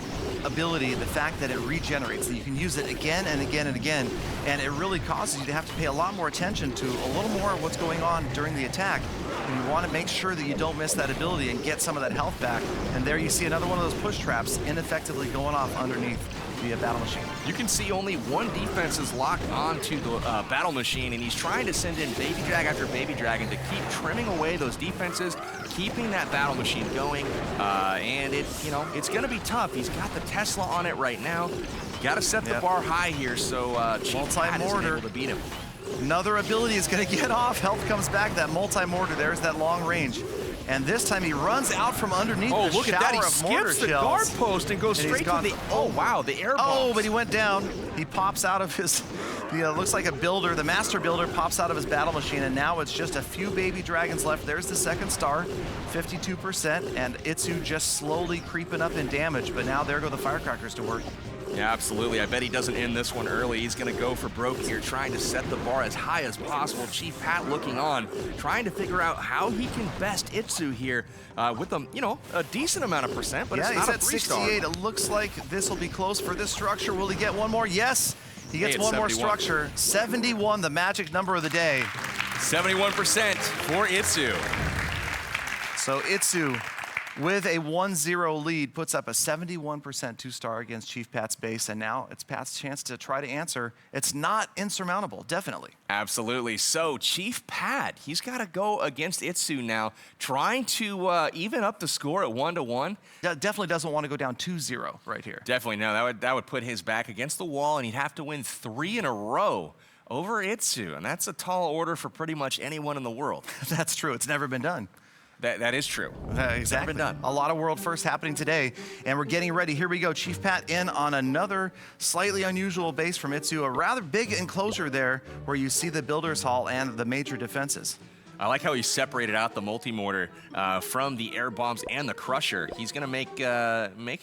ability, the fact that it regenerates, that you can use it again and again and again, and it really causes you to have to pay a lot more attention to a little more of what's going on during the attack. And you want to make sure that you don't miss that ability and get some of that health back. And there you see another one of those push traps ineffectively going off underneath the battle machine. You can see only 1 defense is locked onto the battle machine, and he's trying to send in baby drag after baby dragon to keep trimming away those defenses, keeping that battle machine going. And it's going to be tough. He's got the Tesla on it right now. Got to set the bar high here, so Chief Pat isn't able to beat him. Another ability is going to get off. Health comes back. That multi-mortar, there's that long range. And this time he runs out from underneath the look at that. He shower of mortar skips the shells. guard post and goes And he's straight to gone- the... Oh, wow, the air bombs. Oh, but he went down. He pops out of his, looks like a builder. The master builder pops out of his battle machine, and now it's just a few baby dragons left. There's the second star, 52%, and Itsu just slowly creeping up in damage, but now there go the firecrackers to work. Yeah, absolutely. I bet he doesn't end this one early. He's going to go for broke here, trying to set the bar as high as possible. Chief Pat looking on, trying to figure out how he can best Itsu here with a decent amount of percent, but yeah, it's not he's a at 3-star. 68. It looks like this will be close for this structure. Will he get one more? Yes, he gets one more 71. structure. 71, the magic number of the day. 71% for Itsu. So Itsu with a 1-0 lead, puts up a 71% two-star against Chief Pat's base, and now it's Pat's chance to try to answer. It's not insurmountable, definitely. Absolutely. So Chief Pat, he's got to go against Itsu now, trying to even up the score at 1-1. Definitely doesn't want to go down 2-0 right here. Definitely no. That would put his back against the wall, and he'd have to win 3 in a row over Itsu, and that's a tall order for pretty much anyone in the world. That's true. It's never been done. That is true. Exactly. Been done. A lot of world firsts happening today, and we're getting ready. Here we go. Chief Pat in on another slightly unusual base from Itsu. A rather big enclosure there where you see the Builder's Hall and the major defenses. I like how he separated out the multi-mortar from the air bombs and the crusher. He's going to make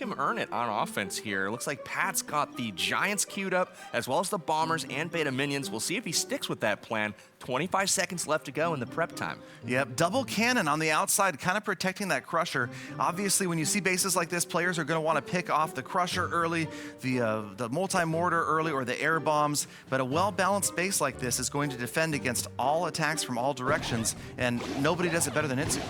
him earn it on offense here. Looks like Pat's got the Giants queued up, as well as the bombers and beta minions. We'll see if he sticks with that plan. 25 seconds left to go in the prep time. Yep, double cannon on the outside, kind of protecting that crusher. Obviously, when you see bases like this, players are going to want to pick off the crusher early, the multi-mortar early, or the air bombs. But a well-balanced base like this is going to defend against all attacks from all directions, and nobody does it better than Itsu.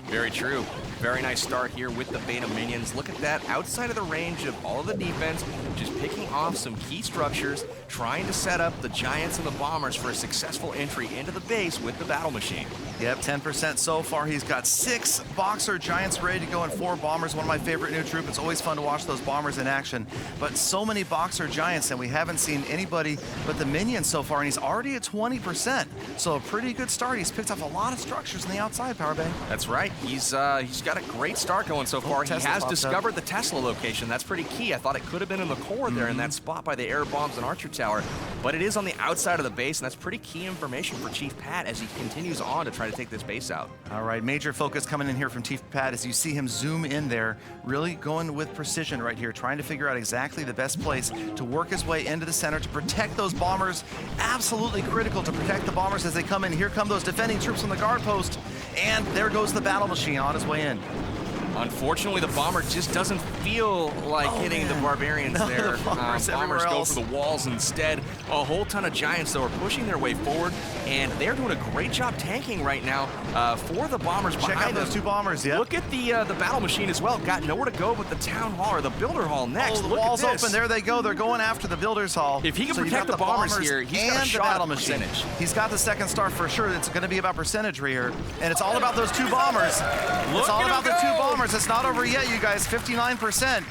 Very true. Very nice start here with the beta minions. Look at that, outside of the range of all of the defense, just picking off some key structures, trying to set up the Giants and the Bombers for a successful entry into the base with the battle machine. Yep, 10% so far. He's got 6 Boxer Giants ready to go and 4 Bombers. One of my favorite new troop. It's always fun to watch those Bombers in action. But so many Boxer Giants, and we haven't seen anybody but the minions so far, and he's already at 20%. So a pretty good start. He's picked up a lot of structures on the outside, Powerbang. That's right. He's got a great start going so far. He has discovered the Tesla location. That's pretty key. I thought it could have been in the core there in that spot by the air bombs and archer tower, but it is on the outside of the base, and that's pretty key information for Chief Pat as he continues on to try to take this base out. All right, major focus coming in here from Chief Pat as you see him zoom in there, really going with precision right here, trying to figure out exactly the best place to work his way into the center to protect those bombers. Absolutely critical to protect the bombers as they come in. Here come those defending troops on the guard post, and there goes the battle machine on his way in. Unfortunately, the bomber just doesn't feel like hitting the Barbarians there. The bombers go for the walls instead. A whole ton of Giants, though, are pushing their way forward, and they're doing a great job tanking right now for the bombers behind them. Check out those 2 bombers, yeah. Look at the battle machine as well. Got nowhere to go but the town hall or the builder hall next. Oh, the wall's open. There they go. They're going after the builder's hall. If he can protect the bombers here, he's got a shot at battle machine. He's got the second star for sure. It's going to be about percentage here, and it's all about those 2 bombers. It's all about the 2 bombers. It's not over yet, you guys. 59%.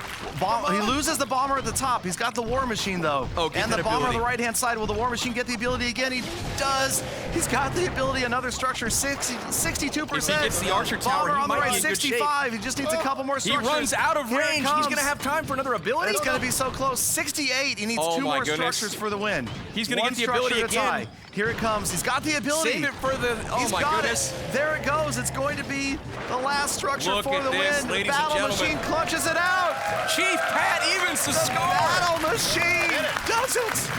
He loses the bomber at the top. He's got the war machine though. And the bomber on the right-hand side. Will the war machine get the ability again? He does. He's got the ability. Another structure. 62%. If he gets the archer tower, he on the might right, be in good 65. shape. He just needs a couple more structures. He runs out of range. He's going to have time for another ability. It's going to be so close. 68. He needs 2 more structures for the win. He's going to get the ability again. Here it comes. He's got the ability. Save it for the. Oh my goodness. There it goes. It's going to be the last structure for the win. The battle machine clutches it out. Chief Pat evens the score. Battle machine does it.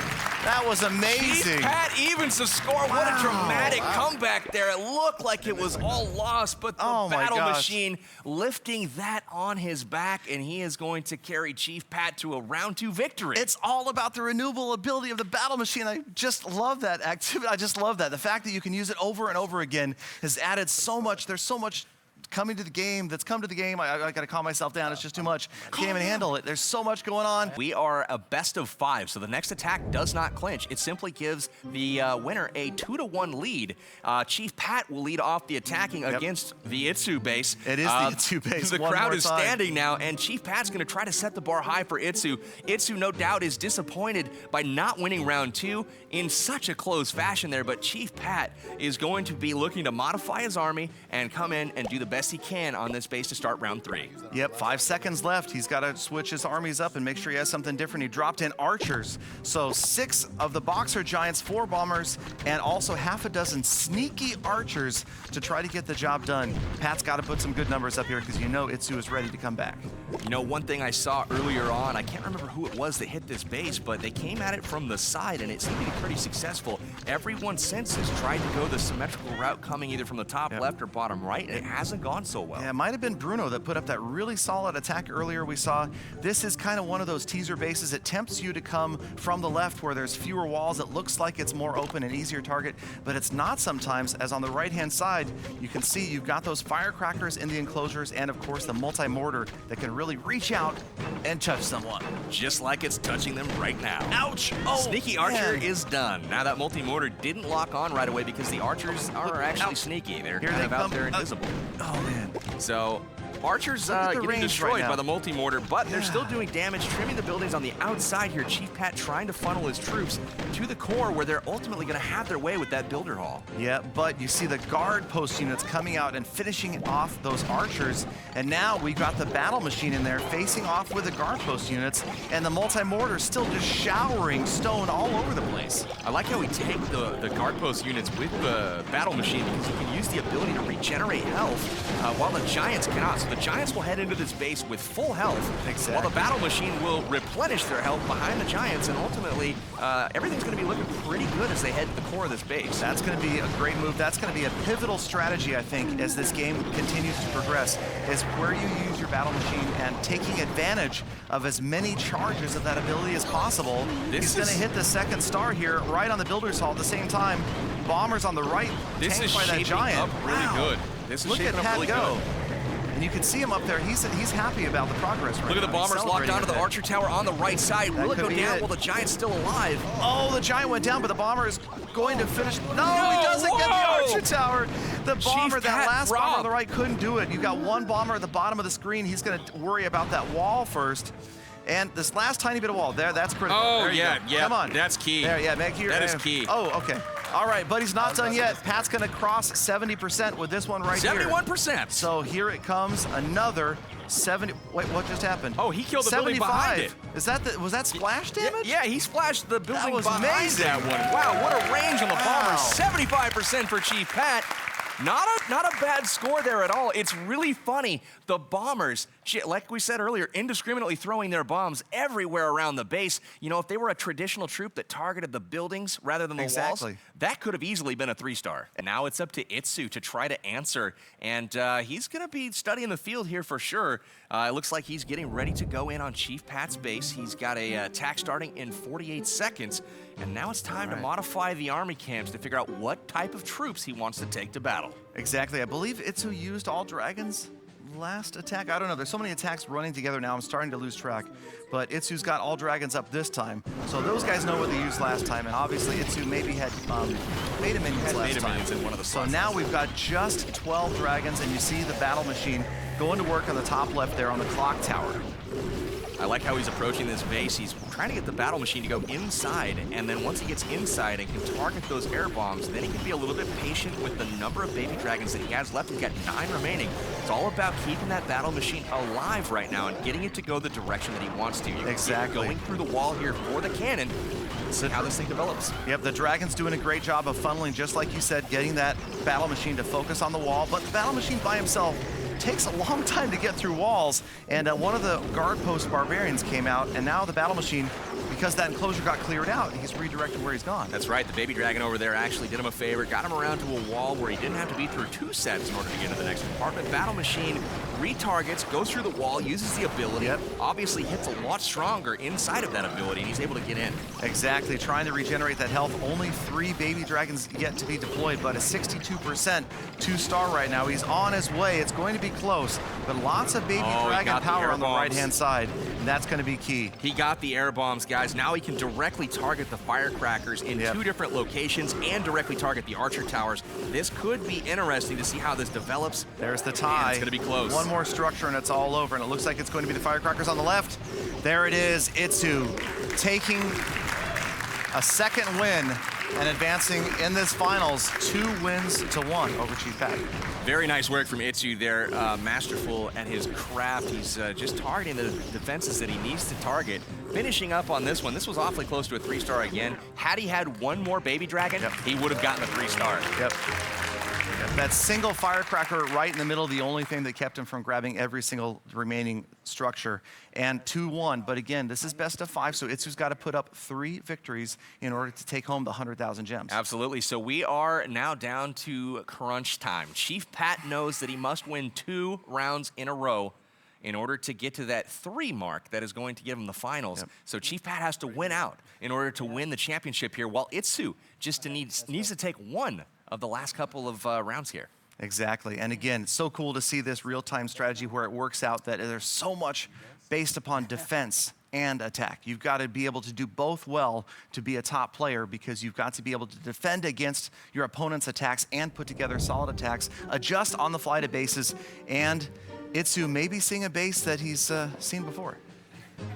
That was amazing. Chief Pat evens the score. What a dramatic comeback there. It looked like it was all lost, but the battle machine lifting that on his back, and he is going to carry Chief Pat to a round 2 victory. It's all about the renewable ability of the battle machine. I just love that activity. I just love that. The fact that you can use it over and over again has added so much. There's so much coming to the game that's come to the game. I got to calm myself down. It's just too much. Can't even handle it. There's so much going on. We are a best of 5, so the next attack does not clinch. It simply gives the winner a 2-1 lead. Chief Pat will lead off the attacking against the Itsu base. It is the Itsu base. The crowd is standing now, and Chief Pat's going to try to set the bar high for Itsu. Itsu, no doubt, is disappointed by not winning round 2 in such a close fashion there, but Chief Pat is going to be looking to modify his army and come in and do the best he can on this base to start round 3. Yep, 5 seconds left. He's got to switch his armies up and make sure he has something different. He dropped in archers. So 6 of the Boxer Giants, 4 bombers, and also half a dozen sneaky archers to try to get the job done. Pat's got to put some good numbers up here because you know Itsu is ready to come back. You know, one thing I saw earlier on, I can't remember who it was that hit this base, but they came at it from the side, and it seemed to be pretty successful. Everyone since has tried to go the symmetrical route coming either from the top left or bottom right, and it hasn't gone gone so well. Yeah, it might have been Bruno that put up that really solid attack earlier we saw. This is kind of one of those teaser bases. It tempts you to come from the left where there's fewer walls. It looks like it's more open and easier target, but it's not sometimes, as on the right-hand side, you can see you've got those firecrackers in the enclosures and, of course, the multi-mortar that can really reach out and touch someone. Just like it's touching them right now. Ouch! Oh, Sneaky Archer man. is done. Now that multi-mortar didn't lock on right away because the archers are actually sneaky. They're kind of out there invisible. Oh, man. So Archer's at the getting range destroyed right now. by the multi-mortar, but they're still doing damage, trimming the buildings on the outside here. Chief Pat trying to funnel his troops to the core where they're ultimately going to have their way with that builder hall. Yeah, but you see the guard post units coming out and finishing off those archers, and now we've got the battle machine in there facing off with the guard post units, and the multi-mortar still just showering stone all over the place. I like how we take the guard post units with the battle machine because you can use the ability to regenerate health while the Giants cannot. So the Giants will head into this base with full health, while the battle machine will replenish their health behind the Giants, and ultimately everything's going to be looking pretty good as they head to the core of this base. That's going to be a great move. That's going to be a pivotal strategy, I think, as this game continues to progress, is where you use your battle machine and taking advantage of as many charges of that ability as possible. He's going to hit the second star here right on the builder's hall at the same time. Bombers on the right, This is tanked by that shaping giant. up really good. This is Look at shaping up Pat really go. good. And you can see him up there. He's happy about the progress right now. Look at the He's bombers locked celebrating onto a the bit. archer tower on the right side. Will it could go be down it. while the Giant's still alive? Oh, the Giant went down, but the bomber is going to finish. No, he doesn't get the whoa! archer tower. The bomber, Chief that Pat last bomber on robbed. the right couldn't do it. You got one bomber at the bottom of the screen. He's going to worry about that wall first. And this last tiny bit of wall, that's critical. Oh, There you yeah, go. yeah. Come on. That's key. There, yeah, make your, That is key. Oh, okay. All right, but he's not done yet. Pat's going to cross 70% with this one right here. 71%. So here it comes, another 70. Wait, what just happened? Oh, he killed the building 75. behind it. Is that was that splash damage? Yeah, he splashed the building was behind amazing. that one. Wow, what a range on the bomber. Wow. 75% for Chief Pat. Not a bad score there at all. It's really funny. The bombers, like we said earlier, indiscriminately throwing their bombs everywhere around the base. You know, if they were a traditional troop that targeted the buildings rather than the walls, that could have easily been a 3-star. And now it's up to Itsu to try to answer. And he's going to be studying the field here for sure. It looks like he's getting ready to go in on Chief Pat's base. He's got a attack starting in 48 seconds. And now it's time to modify the army camps to figure out what type of troops he wants to take to battle. Exactly. I believe Itsu used all dragons last attack. I don't know. There's so many attacks running together now. I'm starting to lose track. But Itsu's got all dragons up this time. So those guys know what they used last time. And obviously Itsu maybe had beta minions last time. In one of the So now we've got just 12 dragons. And you see the battle machine going to work on the top left there on the clock tower. I like how he's approaching this base. He's trying to get the battle machine to go inside, and then once he gets inside and can target those air bombs, then he can be a little bit patient with the number of baby dragons that he has left. He's got 9 remaining. It's all about keeping that battle machine alive right now and getting it to go the direction that he wants to. You can see it going through the wall here for the cannon. See how this thing develops. Yep, the Dragon's doing a great job of funneling, just like you said, getting that battle machine to focus on the wall. But the battle machine by himself takes a long time to get through walls. And one of the guard post Barbarians came out, and now the battle machine, because that enclosure got cleared out, he's redirected where he's gone. That's right. The baby dragon over there actually did him a favor, got him around to a wall where he didn't have to be through 2 sets in order to get into the next compartment. Battle machine retargets, goes through the wall, uses the ability, obviously hits a lot stronger inside of that ability, and he's able to get in. Exactly, trying to regenerate that health. Only 3 baby dragons yet to be deployed, but a 62% 2-star right now. He's on his way. It's going to be close, but lots of baby dragon power on the right-hand side, and that's going to be key. He got the air bombs, guys. Now he can directly target the firecrackers in 2 different locations and directly target the archer towers. This could be interesting to see how this develops. There's the tie. Man, it's going to be close. One more structure and it's all over, and it looks like it's going to be the firecrackers on the left. There it is, Itsu taking a second win and advancing in this finals 2 wins to 1 over Chief Pat. Very nice work from Itsu there, masterful at his craft. He's just targeting the defenses that he needs to target. Finishing up on this one, this was awfully close to a 3-star again. Had he had one more baby dragon, he would have gotten a 3-star. Yep. That single firecracker right in the middle, the only thing that kept him from grabbing every single remaining structure. And 2-1, but again, this is best of 5, so Itsu's got to put up 3 victories in order to take home the 100,000 gems. Absolutely. So we are now down to crunch time. Chief Pat knows that he must win 2 rounds in a row in order to get to that 3 mark that is going to give him the finals. Yep. So Chief Pat has to win out in order to win the championship here, while Itsu just needs to take 1 of the last couple of rounds here. Exactly. And again, it's so cool to see this real-time strategy where it works out that there's so much based upon defense and attack. You've got to be able to do both well to be a top player, because you've got to be able to defend against your opponent's attacks and put together solid attacks, adjust on the fly to bases, and Itsu may be seeing a base that he's seen before.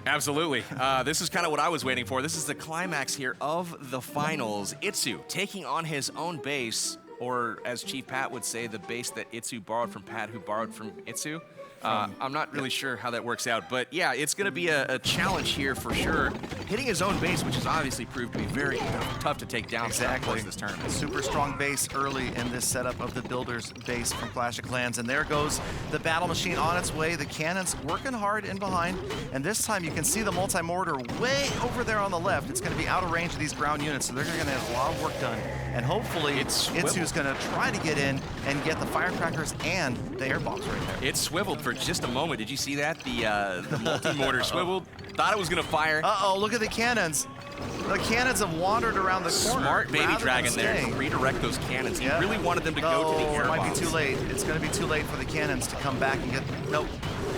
Absolutely. This is kind of what I was waiting for. This is the climax here of the finals. Itsu taking on his own base, or as Chief Pat would say, the base that Itsu borrowed from Pat, who borrowed from Itsu. I'm not really sure how that works out, but yeah, it's going to be a challenge here for sure. Hitting his own base, which has obviously proved to be very tough to take down. Exactly. This tournament. Super strong base early in this setup of the Builders base from Clash of Clans, and there goes the battle machine on its way. The cannons working hard in behind, and this time you can see the multi-mortar way over there on the left. It's going to be out of range of these ground units, so they're going to have a lot of work done, and hopefully Itsu's going to try to get in and get the firecrackers and the air bombs right there. It swiveled for just a moment. Did you see that? The multi-mortar swiveled. Thought it was going to fire. Uh-oh, look at the cannons. The cannons have wandered around the corner. Smart baby dragon there to redirect those cannons. He really wanted them to go to the air bombs. It might bombs. be too late. It's going to be too late for the cannons to come back and get... Nope.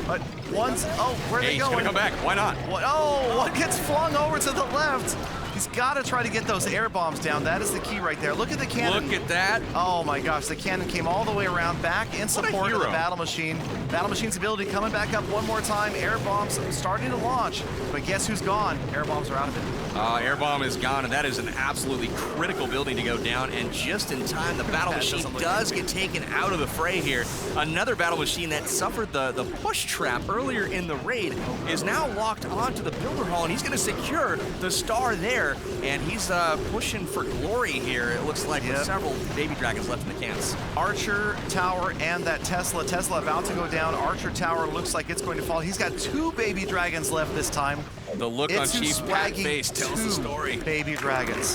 But one's... Oh, where are they going? He's going to come back. Why not? What? Oh, one gets flung over to the left. He's got to try to get those air bombs down. That is the key right there. Look at the cannon. Look at that. Oh my gosh, the cannon came all the way around, back in support of the battle machine. Battle machine's ability coming back up one more time. Air bombs starting to launch, but guess who's gone? Air bombs are out of it. Air bomb is gone, and that is an absolutely critical building to go down. And just in time, the battle machine does get taken out of the fray here. Another battle machine that suffered the push trap earlier in the raid is now locked onto the builder hall, and he's going to secure the star there. And he's pushing for glory here, it looks like, with several baby dragons left in the cans. Archer Tower and that Tesla. Tesla about to go down. Archer Tower looks like it's going to fall. He's got 2 baby dragons left this time. The look on Chief Pat's face tells the story. Baby dragons.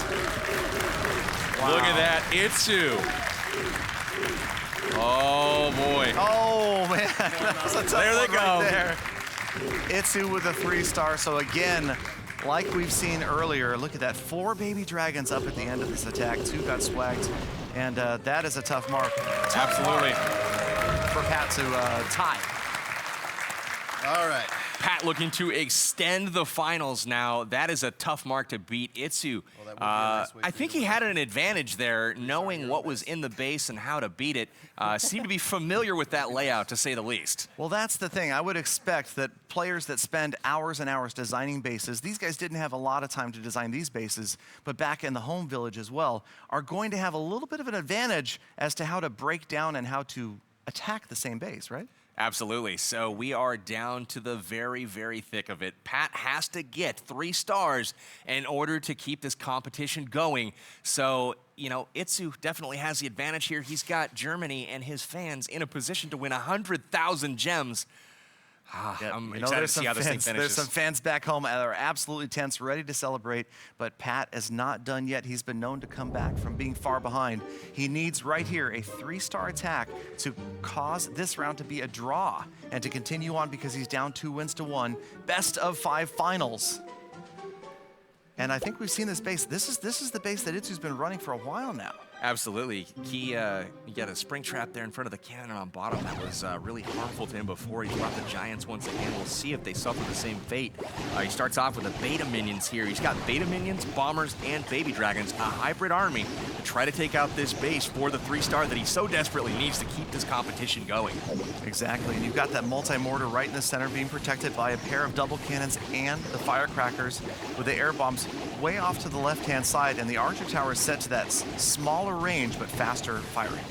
Wow. Look at that, Itsu. Oh boy. Oh man, that was a tough there they one go. Right there. Itsu with a 3-star. So again, like we've seen earlier, look at that, 4 baby dragons up at the end of this attack. 2 got swagged, and that is a tough mark. Absolutely. For Pat to tie. All right. Pat looking to extend the finals now. That is a tough mark to beat. Itsu, I think he had an advantage there, knowing what was in the base and how to beat it. Seemed to be familiar with that layout, to say the least. Well, that's the thing. I would expect that players that spend hours and hours designing bases, these guys didn't have a lot of time to design these bases, but back in the home village as well, are going to have a little bit of an advantage as to how to break down and how to attack the same base, right? Absolutely. So we are down to the very, very thick of it. Pat has to get 3 stars in order to keep this competition going. So, you know, Itsu definitely has the advantage here. He's got Germany and his fans in a position to win 100,000 gems. I'm excited to see how this thing finishes. There's some fans back home that are absolutely tense, ready to celebrate, but Pat is not done yet. He's been known to come back from being far behind. He needs right here a 3-star attack to cause this round to be a draw and to continue on, because he's down 2 wins to 1. Best of 5 finals. And I think we've seen this base. This is the base that Itsu's been running for a while now. Absolutely. He got a spring trap there in front of the cannon on bottom that was really harmful to him before. He brought the Giants once again. We'll see if they suffer the same fate. He starts off with the beta minions here. He's got beta minions, bombers, and baby dragons, a hybrid army to try to take out this base for the 3-star that he so desperately needs to keep this competition going. Exactly, and you've got that multi-mortar right in the center being protected by a pair of double cannons and the firecrackers with the air bombs way off to the left-hand side, and the Archer Tower is set to that smaller range but faster firing.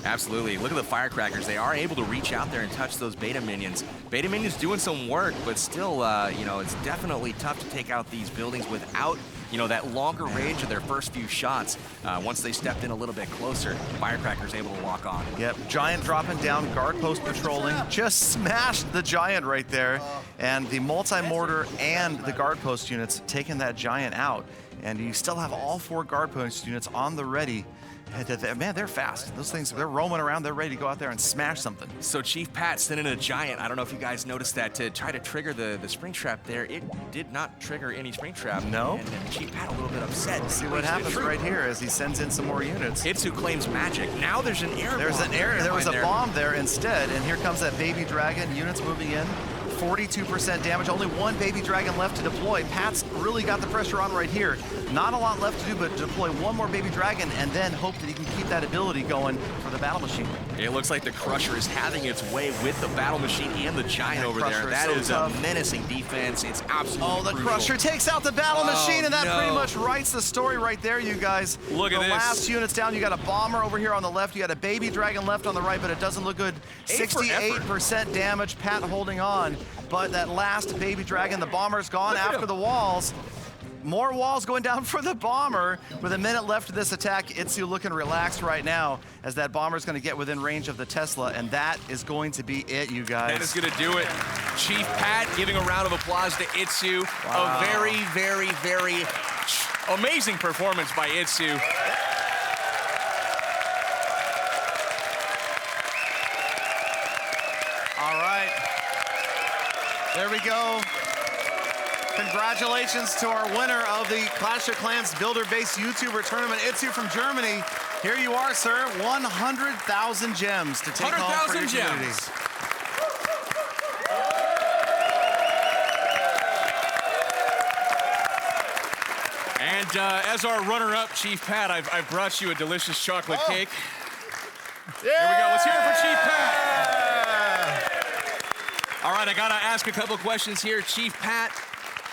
Absolutely. Look at the firecrackers. They are able to reach out there and touch those beta minions. Beta minions doing some work, but still, you know, it's definitely tough to take out these buildings without you know, that longer range of their first few shots. Once they stepped in a little bit closer, Firecracker's able to lock on. Yep, Giant dropping down, guard post patrolling, just smashed the Giant right there. And the multi-mortar and the guard post units taking that Giant out. And you still have all 4 guard post units on the ready. And man, they're fast. Those things, they're roaming around. They're ready to go out there and smash something. So Chief Pat sending a Giant. I don't know if you guys noticed that to try to trigger the spring trap there. It did not trigger any spring trap. No. And then Chief Pat a little bit upset. We'll see what happens right here as he sends in some more units. Itsu claims magic. Now there's an air bomb. There was a bomb there instead, and here comes that baby dragon. Units moving in. 42% damage, only 1 baby dragon left to deploy. Pat's really got the pressure on right here. Not a lot left to do, but deploy 1 more baby dragon and then hope that he can keep that ability going for the battle machine. It looks like the Crusher is having its way with the battle machine and the Giant over there. That is a menacing defense. It's absolutely the crucial. Crusher takes out the battle machine, and that pretty much writes the story right there, you guys. Look at the this. last unit's down. You got a bomber over here on the left. You got a baby dragon left on the right, but it doesn't look good. 68% damage. Pat holding on, but that last baby dragon, the bomber's gone after the walls. More walls going down for the bomber. With a minute left of this attack, Itsu looking relaxed right now as that bomber's going to get within range of the Tesla, and that is going to be it, you guys. That is going to do it. Chief Pat giving a round of applause to Itsu. Wow. A very, very, very amazing performance by Itsu. All right. There we go. Congratulations to our winner of the Clash of Clans builder-based YouTuber tournament, Itsu from Germany. Here you are, sir. 100,000 gems to take home for your community. And as our runner-up, Chief Pat, I've brought you a delicious chocolate cake. Here we go. Let's hear it for Chief Pat. All right, I gotta ask a couple questions here, Chief Pat.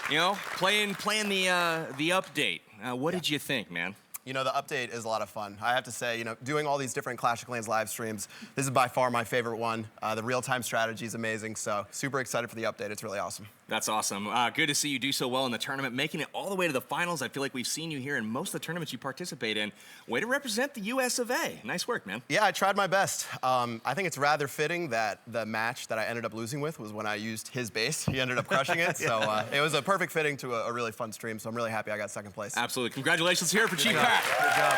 You know, playing the update. What did you think, man? You know, the update is a lot of fun. I have to say, you know, doing all these different Clash of Clans live streams, this is by far my favorite one. The real-time strategy is amazing, so super excited for the update. It's really awesome. That's awesome. Good to see you do so well in the tournament, making it all the way to the finals. I feel like we've seen you here in most of the tournaments you participate in. Way to represent the US of A. Nice work, man. Yeah, I tried my best. I think it's rather fitting that the match that I ended up losing with was when I used his base. He ended up crushing it, so it was a perfect fitting to a really fun stream, so I'm really happy I got second place. Absolutely. Congratulations here for Chief Pat. Good job.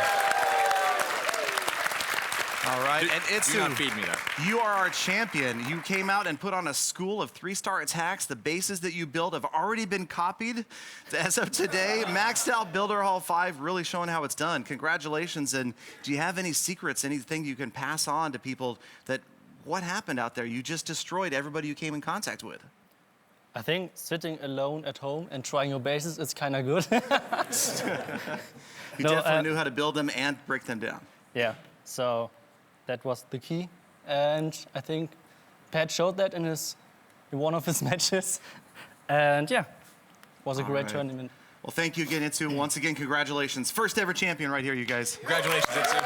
All right, and Itsu, do not feed me that. You are our champion. You came out and put on a school of 3-star attacks. The bases that you built have already been copied as of today. Maxed out Builder Hall 5, really showing how it's done. Congratulations, and do you have any secrets, anything you can pass on to people that what happened out there? You just destroyed everybody you came in contact with. I think sitting alone at home and trying your bases is kind of good. You definitely knew how to build them and break them down. Yeah, so that was the key. And I think Pat showed that in one of his matches. And yeah, it was a great tournament. Well, thank you again, Itsu. Once again, congratulations. First ever champion right here, you guys. Congratulations, Itsu.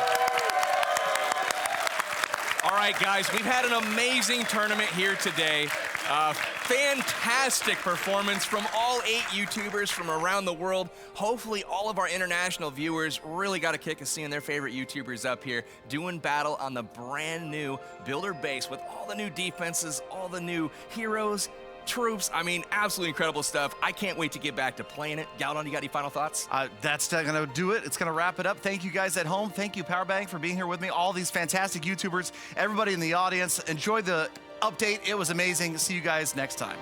All right, guys, we've had an amazing tournament here today. Fantastic performance from all 8 YouTubers from around the world. Hopefully all of our international viewers really got a kick of seeing their favorite YouTubers up here doing battle on the brand new builder base with all the new defenses, all the new heroes, troops. I mean, absolutely incredible stuff. I can't wait to get back to playing it. Galadon, you got any final thoughts? That's going to do it. It's going to wrap it up. Thank you guys at home. Thank you, Powerbang, for being here with me. All these fantastic YouTubers, everybody in the audience. Enjoy the update. It was amazing. See you guys next time.